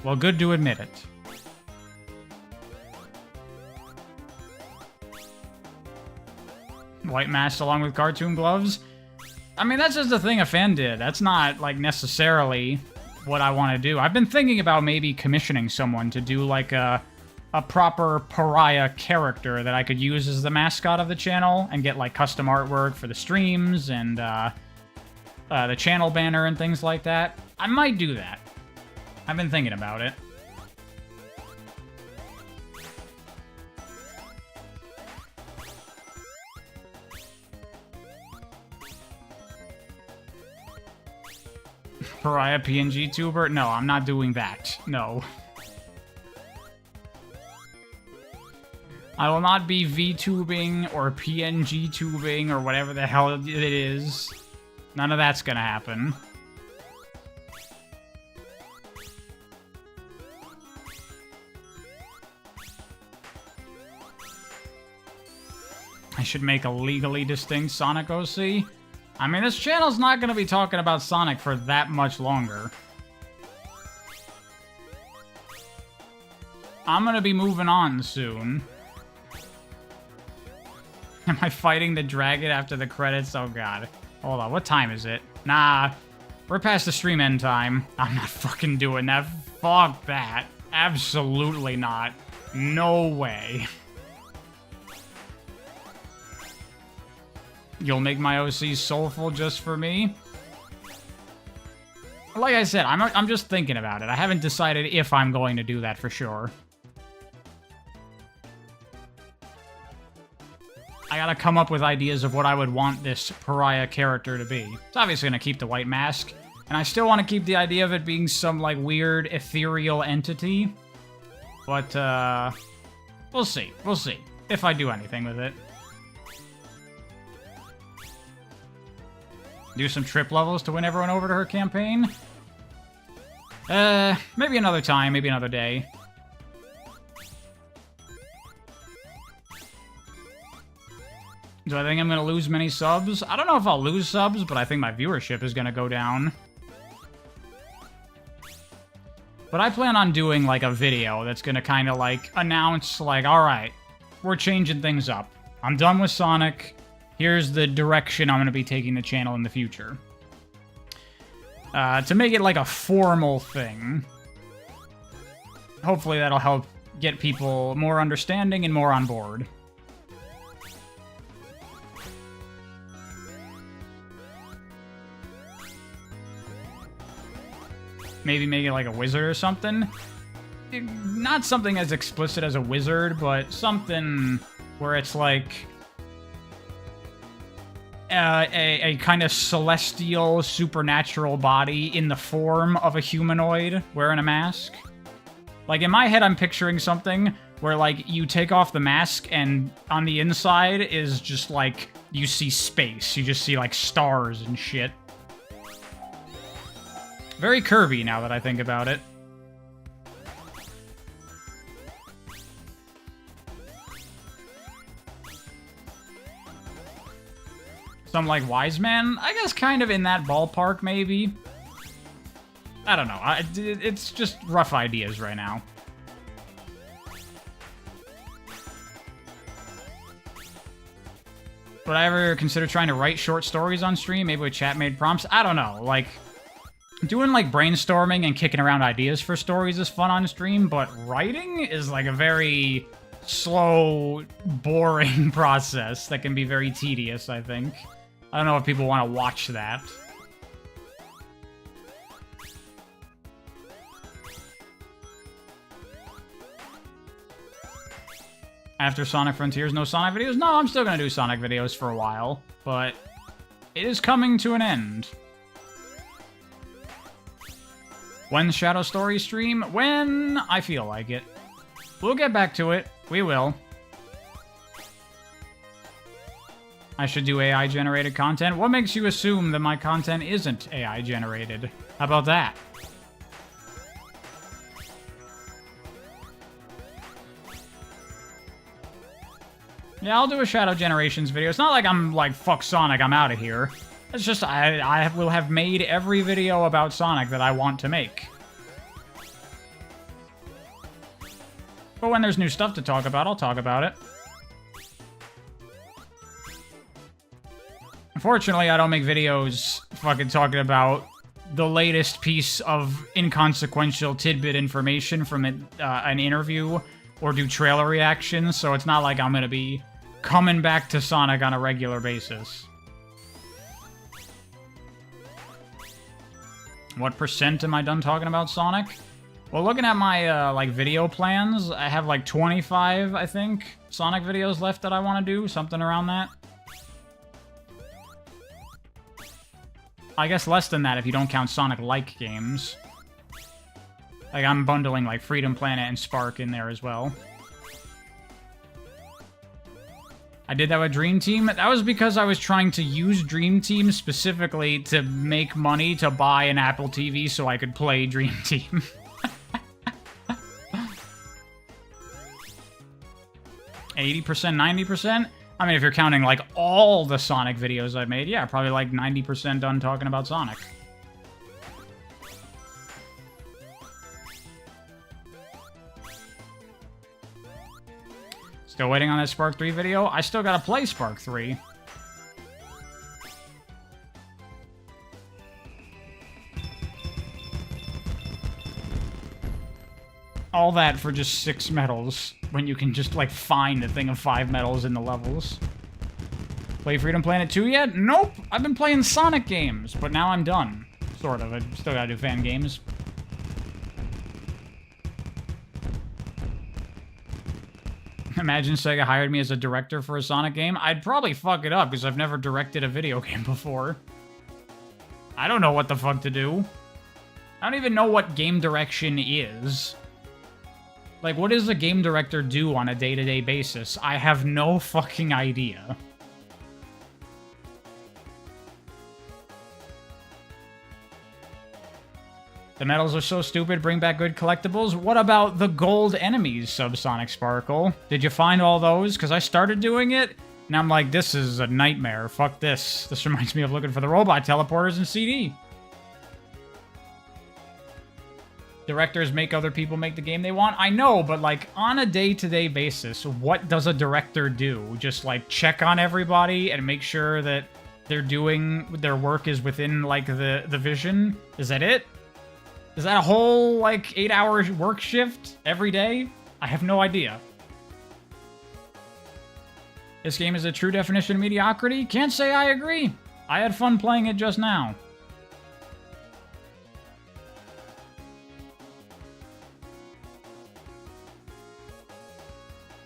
Well, good to admit it. White mask along with cartoon gloves? I mean, that's just the thing a fan did. That's not, like, necessarily what I want to do. I've been thinking about maybe commissioning someone to do, like, a proper pariah character that I could use as the mascot of the channel and get, like, custom artwork for the streams and the channel banner and things like that. I might do that. I've been thinking about it. Pariah PNG tuber? No, I'm not doing that. No. I will not be VTubing or PNG tubing or whatever the hell it is. None of that's gonna happen. I should make a legally distinct Sonic OC. I mean, this channel's not going to be talking about Sonic for that much longer. I'm going to be moving on soon. Am I fighting the dragon after the credits? Oh, God. Hold on, what time is it? Nah, we're past the stream end time. I'm not fucking doing that. Fuck that. Absolutely not. No way. You'll make my OC soulful just for me? Like I said, I'm just thinking about it. I haven't decided if I'm going to do that for sure. I gotta come up with ideas of what I would want this pariah character to be. It's obviously gonna keep the white mask, and I still want to keep the idea of it being some, like, weird ethereal entity. But, we'll see. We'll see. If I do anything with it. Do some trip levels to win everyone over to her campaign? Maybe another time, maybe another day. Do I think I'm gonna lose many subs? I don't know if I'll lose subs, but I think my viewership is gonna go down. But I plan on doing, like, a video that's gonna kind of, like, announce, like, alright, we're changing things up. I'm done with Sonic. Here's the direction I'm going to be taking the channel in the future. To make it like a formal thing. Hopefully that'll help get people more understanding and more on board. Maybe make it like a wizard or something. Not something as explicit as a wizard, but something where it's like... a kind of celestial, supernatural body in the form of a humanoid wearing a mask. Like, in my head, I'm picturing something where, like, you take off the mask and on the inside is just, like, you see space. You just see, like, stars and shit. Very Kirby now that I think about it. Some, like, wise man? I guess kind of in that ballpark, maybe. I don't know. It's just rough ideas right now. Would I ever consider trying to write short stories on stream? Maybe with chat-made prompts? I don't know. Like, doing, like, brainstorming and kicking around ideas for stories is fun on stream, but writing is, like, a very slow, boring process that can be very tedious, I think. I don't know if people want to watch that. After Sonic Frontiers, no Sonic videos? No, I'm still going to do Sonic videos for a while, but it is coming to an end. When's Shadow Story stream? When I feel like it. We'll get back to it. We will. I should do AI-generated content? What makes you assume that my content isn't AI-generated? How about that? Yeah, I'll do a Shadow Generations video. It's not like I'm like, fuck Sonic, I'm out of here. It's just I will have made every video about Sonic that I want to make. when there's new stuff to talk about, I'll talk about it. Unfortunately, I don't make videos fucking talking about the latest piece of inconsequential tidbit information from an interview or do trailer reactions, so it's not like I'm gonna be coming back to Sonic on a regular basis. What percent am I done talking about Sonic? Well, looking at my, like, video plans, I have, like, 25, I think, Sonic videos left that I want to do, something around that. I guess less than that if you don't count Sonic-like games. Like, I'm bundling, like, Freedom Planet and Spark in there as well. I did that with Dream Team. That was because I was trying to use Dream Team specifically to make money to buy an Apple TV so I could play Dream Team. 80%, 90%? I mean, if you're counting, like, all the Sonic videos I've made, yeah, probably, like, 90% done talking about Sonic. Still waiting on that Spark 3 video? I still gotta play Spark 3. All that for just 6 medals, when you can just, like, find a thing of 5 medals in the levels. Play Freedom Planet 2 yet? Nope! I've been playing Sonic games, but now I'm done. Sort of. I still gotta do fan games. Imagine Sega hired me as a director for a Sonic game. I'd probably fuck it up, because I've never directed a video game before. I don't know what the fuck to do. I don't even know what game direction is. Like, what does a game director do on a day-to-day basis? I have no fucking idea. The medals are so stupid, bring back good collectibles. What about the gold enemies, Subsonic Sparkle? Did you find all those? Because I started doing it, and I'm like, this is a nightmare. Fuck this. This reminds me of looking for the robot teleporters in CD. Directors make other people make the game they want. I know, but, like, on a day-to-day basis, what does a director do? Just, like, check on everybody and make sure that they're doing... their work is within, like, the vision? Is that it? Is that a whole, like, 8-hour work shift every day? I have no idea. This game is a true definition of mediocrity? Can't say I agree. I had fun playing it just now.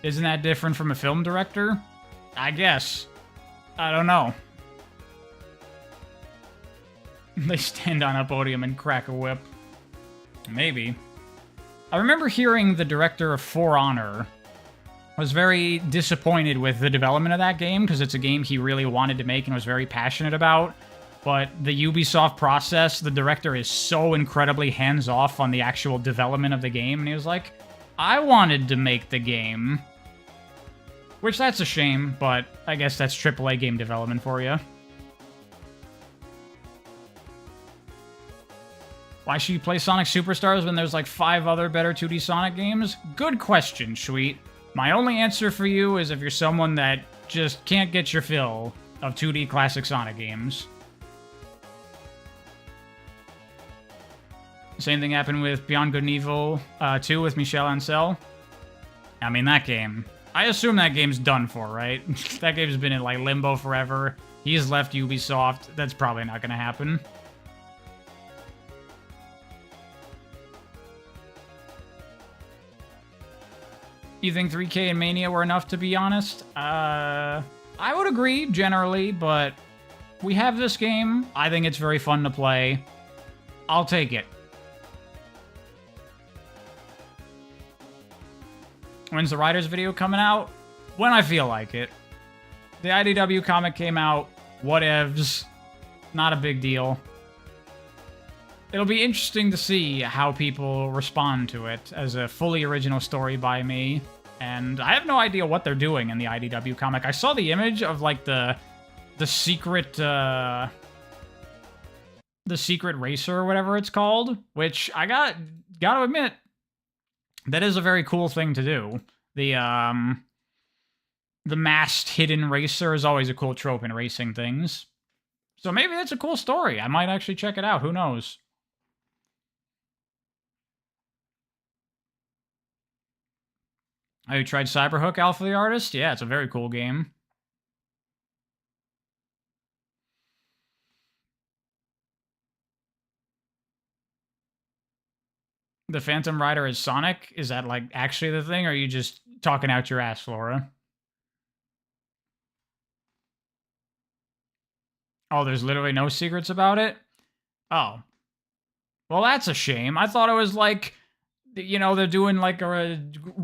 Isn't that different from a film director? I guess. I don't know. They stand on a podium and crack a whip. Maybe. I remember hearing the director of For Honor was very disappointed with the development of that game, because it's a game he really wanted to make and was very passionate about. But the Ubisoft process, the director is so incredibly hands-off on the actual development of the game, and he was like, I wanted to make the game. Which, that's a shame, but I guess that's AAA game development for you. Why should you play Sonic Superstars when there's like 5 other better 2D Sonic games? Good question, Sweet. My only answer for you is if you're someone that just can't get your fill of 2D classic Sonic games. Same thing happened with Beyond Good and Evil 2 with Michel Ancel. I mean, that game... I assume that game's done for, right? That game's been in, like, limbo forever. He's left Ubisoft. That's probably not gonna happen. You think 3K and Mania were enough, to be honest? I would agree, generally, but we have this game. I think it's very fun to play. I'll take it. When's the Riders video coming out? When I feel like it. The IDW comic came out. Whatevs. Not a big deal. It'll be interesting to see how people respond to it as a fully original story by me. And I have no idea what they're doing in the IDW comic. I saw the image of, like, the secret, the secret racer or whatever it's called, which I gotta admit, That is a very cool thing to do. The masked hidden racer is always a cool trope in racing things. So maybe that's a cool story. I might actually check it out. Who knows? Have you tried Cyberhook Alpha the Artist? Yeah, it's a very cool game. The Phantom Rider is Sonic? Is that like actually the thing, or are you just talking out your ass, Laura? Oh, there's literally no secrets about it? Oh. Well, that's a shame. I thought it was like, you know, they're doing like a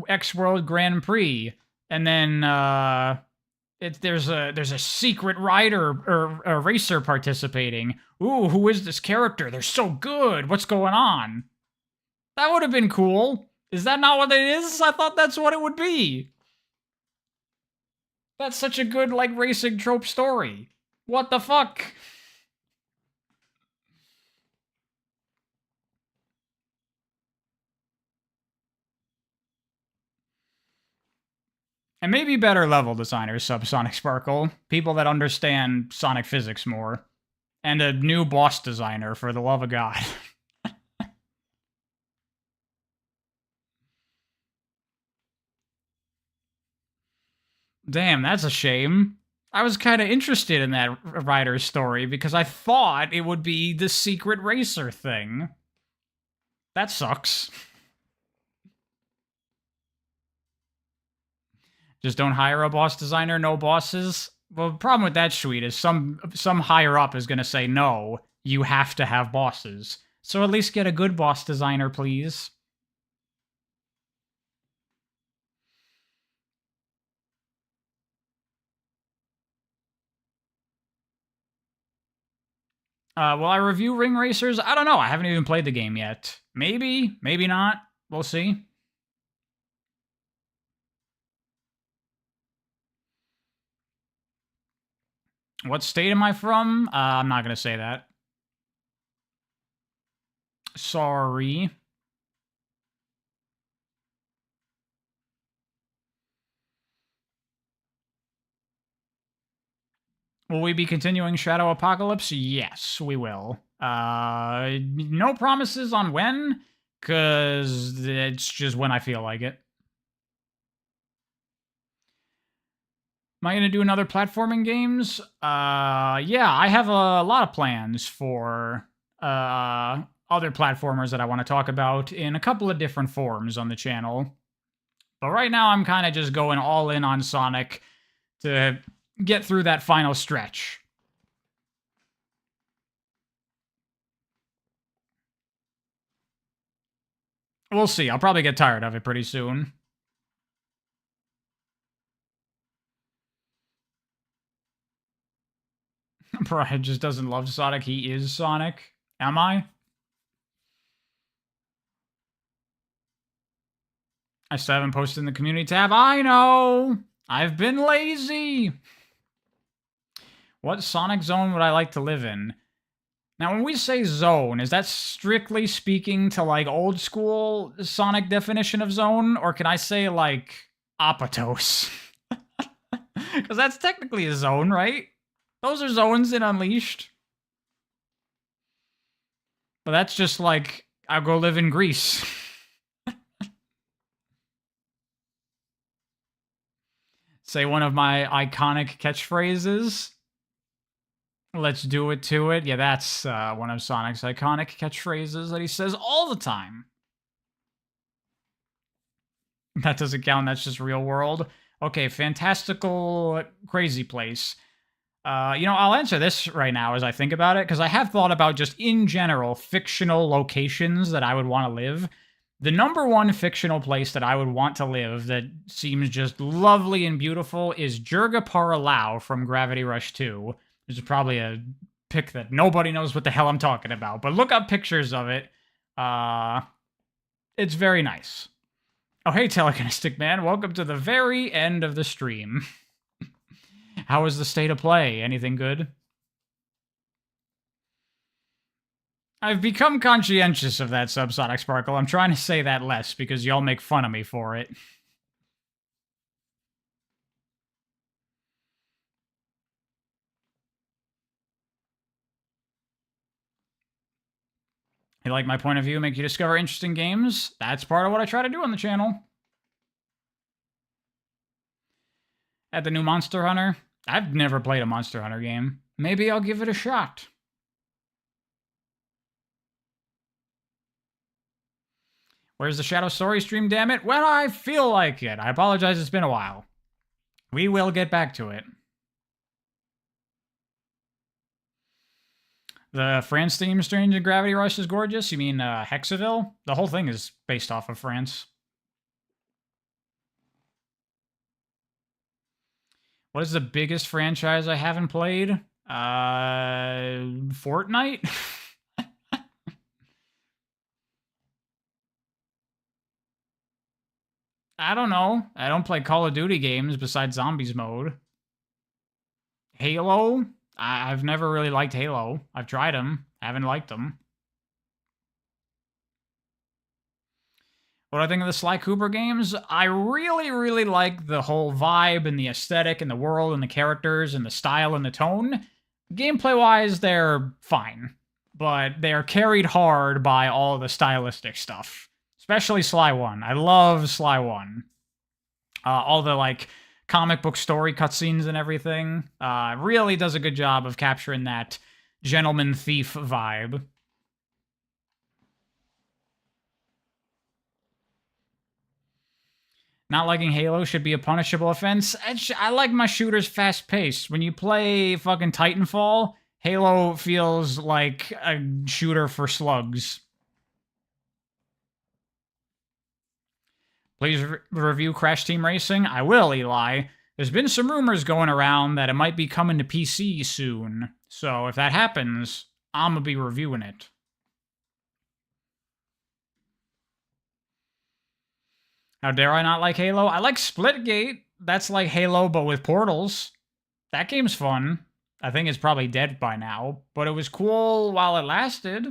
X World Grand Prix, and then there's a secret rider or a racer participating. Ooh, who is this character? They're so good. What's going on? That would have been cool. Is that not what it is? I thought that's what it would be. That's such a good like racing trope story. What the fuck? And maybe better level designers, Subsonic Sparkle. People that understand Sonic physics more. And a new boss designer, for the love of God. Damn, that's a shame. I was kind of interested in that rider's story because I thought it would be the secret racer thing. That sucks. Just don't hire a boss designer, no bosses. Well, the problem with that, Sweet, is some higher up is going to say, no, you have to have bosses. So at least get a good boss designer, please. Will I review Ring Racers? I don't know. I haven't even played the game yet. Maybe, maybe not. We'll see. What state am I from? I'm not going to say that. Sorry. Will we be continuing Shadow Apocalypse? Yes, we will. No promises on when, because it's just when I feel like it. Am I going to do another platforming games? Yeah, I have a lot of plans for other platformers that I want to talk about in a couple of different forms on the channel. But right now, I'm kind of just going all in on Sonic to get through that final stretch. We'll see. I'll probably get tired of it pretty soon. Brian just doesn't love Sonic. He is Sonic. Am I? I still haven't posted in the community tab. I know. I've been lazy. What Sonic zone would I like to live in? Now, when we say zone, is that strictly speaking to like old school Sonic definition of zone? Or can I say like Apatos? Because that's technically a zone, right? Those are zones in Unleashed. But that's just like, I'll go live in Greece. Say one of my iconic catchphrases. Let's do it to it. Yeah, that's one of Sonic's iconic catchphrases that he says all the time. That doesn't count. That's just real world. Okay, fantastical, crazy place. You know, I'll answer this right now as I think about it, because I have thought about just in general fictional locations that I would want to live. The number one fictional place that I would want to live that seems just lovely and beautiful is Jirga Paralau from Gravity Rush 2. Which is probably a pick that nobody knows what the hell I'm talking about, but look up pictures of it. It's very nice. Oh, hey, Telekinestic Man. Welcome to the very end of the stream. How was the state of play? Anything good? I've become conscientious of that, Subsonic Sparkle. I'm trying to say that less because y'all make fun of me for it. You like my point of view, make you discover interesting games? That's part of what I try to do on the channel. At the new Monster Hunter? I've never played a Monster Hunter game. Maybe I'll give it a shot. Where's the Shadow Story stream, damn it? When I feel like it. I apologize, it's been a while. We will get back to it. The France theme, Strange and Gravity Rush, is gorgeous. You mean Hexaville? The whole thing is based off of France. What is the biggest franchise I haven't played? Fortnite? I don't know. I don't play Call of Duty games besides Zombies mode. Halo? I've never really liked Halo. I've tried them. Haven't liked them. What do I think of the Sly Cooper games? I really, really like the whole vibe and the aesthetic and the world and the characters and the style and the tone. Gameplay-wise, they're fine. But they are carried hard by all the stylistic stuff. Especially Sly 1. I love Sly 1. All the, like, comic book story cutscenes and everything. Really does a good job of capturing that gentleman thief vibe. Not liking Halo should be a punishable offense. I like my shooters fast-paced. When you play fucking Titanfall, Halo feels like a shooter for slugs. Please review Crash Team Racing. I will, Eli. There's been some rumors going around that it might be coming to PC soon. So if that happens, I'm going to be reviewing it. How dare I not like Halo? I like Splitgate. That's like Halo, but with portals. That game's fun. I think it's probably dead by now, but it was cool while it lasted.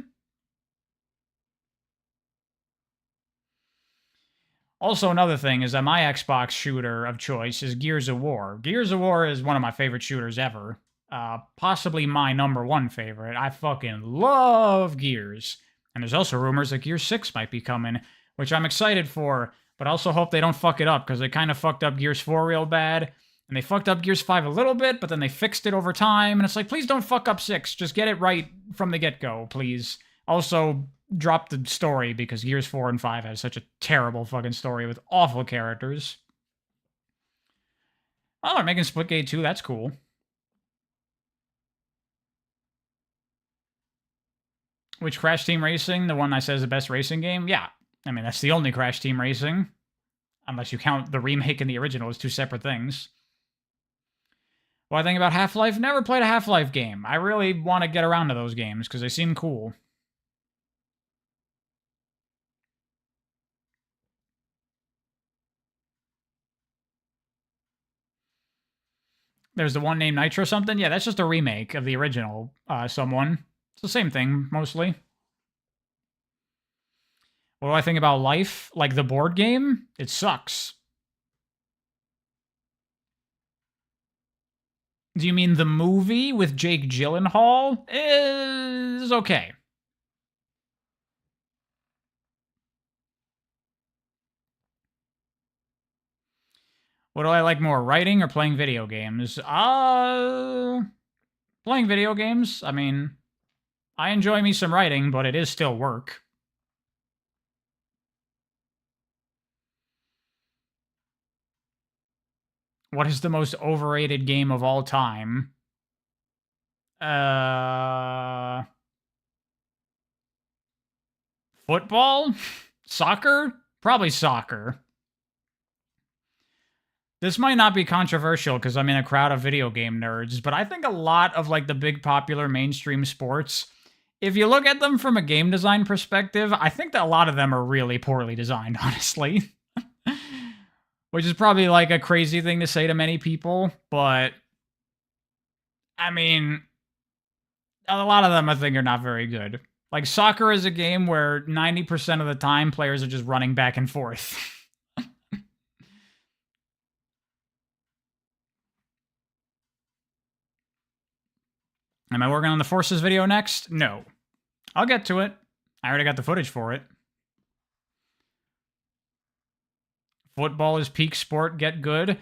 Also, another thing is that my Xbox shooter of choice is Gears of War. Gears of War is one of my favorite shooters ever. Possibly my #1 favorite. I fucking love Gears. And there's also rumors that Gears 6 might be coming, which I'm excited for, but I also hope they don't fuck it up, because they kind of fucked up Gears 4 real bad, and they fucked up Gears 5 a little bit, but then they fixed it over time, and it's like, please don't fuck up 6. Just get it right from the get-go, please. Also, drop the story, because Gears 4 and 5 have such a terrible fucking story with awful characters. Oh, they're making Splitgate 2, that's cool. Which Crash Team Racing? The one I said is the best racing game? Yeah. I mean, that's the only Crash Team Racing. Unless you count the remake and the original as two separate things. What I think about Half-Life? Never played a Half-Life game. I really want to get around to those games, because they seem cool. There's the one named Nitro something? Yeah, that's just a remake of the original someone. It's the same thing, mostly. What do I think about Life? Like the board game? It sucks. Do you mean the movie with Jake Gyllenhaal? Is okay. What do I like more, writing or playing video games? Playing video games. I mean, I enjoy me some writing, but it is still work. What is the most overrated game of all time? Football? Soccer? Probably soccer. This might not be controversial because I'm in a crowd of video game nerds, but I think a lot of like the big popular mainstream sports, if you look at them from a game design perspective, I think that a lot of them are really poorly designed, honestly. Which is probably like a crazy thing to say to many people, but I mean, a lot of them I think are not very good. Like, soccer is a game where 90% of the time players are just running back and forth. Am I working on the Forces video next? No. I'll get to it. I already got the footage for it. Football is peak sport, get good.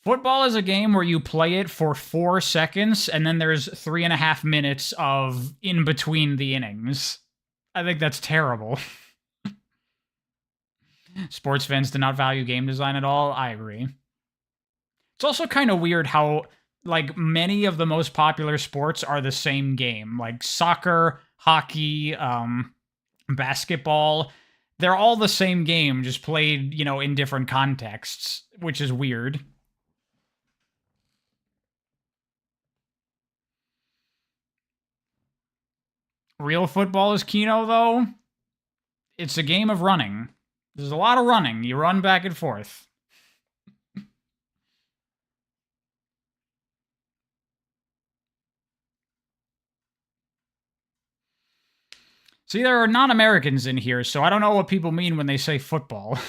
Football is a game where you play it for 4 seconds, and then there's 3.5 minutes of in between the innings. I think that's terrible. Sports fans do not value game design at all. I agree. It's also kind of weird how, like, many of the most popular sports are the same game. Like soccer, hockey, basketball. They're all the same game, just played, you know, in different contexts, which is weird. Real football is Keno, though. It's a game of running. There's a lot of running. You run back and forth. See, there are non-Americans in here, so I don't know what people mean when they say football.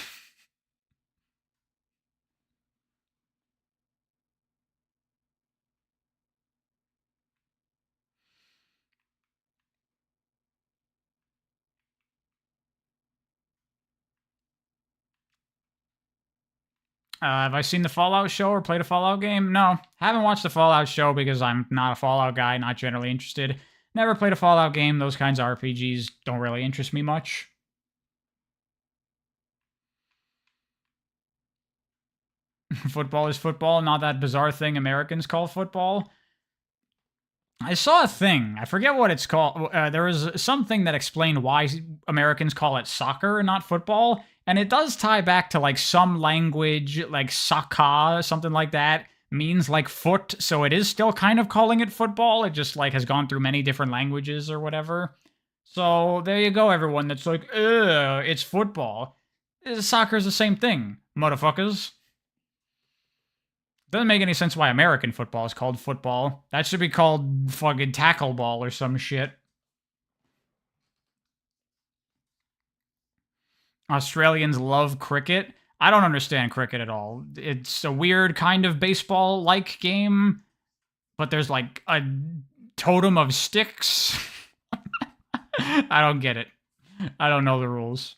Have I seen the Fallout show or played a Fallout game? No. Haven't watched the Fallout show because I'm not a Fallout guy, not generally interested. Never played a Fallout game. Those kinds of RPGs don't really interest me much. Football is football, not that bizarre thing Americans call football. I saw a thing. I forget what it's called. There was something that explained why Americans call it soccer and not football. And it does tie back to, like, some language, like soccer, something like that, means, like, foot. So it is still kind of calling it football. It just, like, has gone through many different languages or whatever. So there you go, everyone that's like, ugh, it's football. Soccer's the same thing, motherfuckers. Doesn't make any sense why American football is called football. That should be called fucking tackle ball or some shit. Australians love cricket. I don't understand cricket at all. It's a weird kind of baseball-like game, but there's like a totem of sticks. I don't get it. I don't know the rules.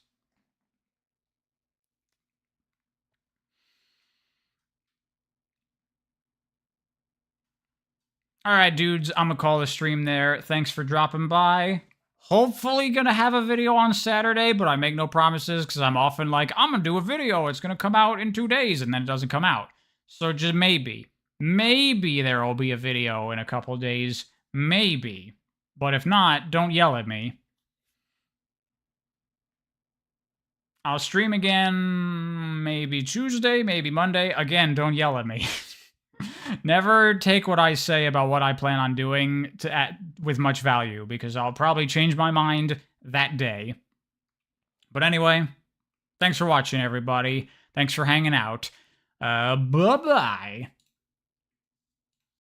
All right, dudes, I'm gonna call the stream there. Thanks for dropping by. Hopefully gonna have a video on Saturday, but I make no promises because I'm often like, I'm gonna do a video. It's gonna come out in 2 days, and then it doesn't come out. So just maybe. Maybe there will be a video in a couple days. Maybe. But if not, don't yell at me. I'll stream again maybe Tuesday, maybe Monday. Again, don't yell at me. Never take what I say about what I plan on doing with much value, because I'll probably change my mind that day. But anyway, thanks for watching, everybody. Thanks for hanging out. Bye-bye.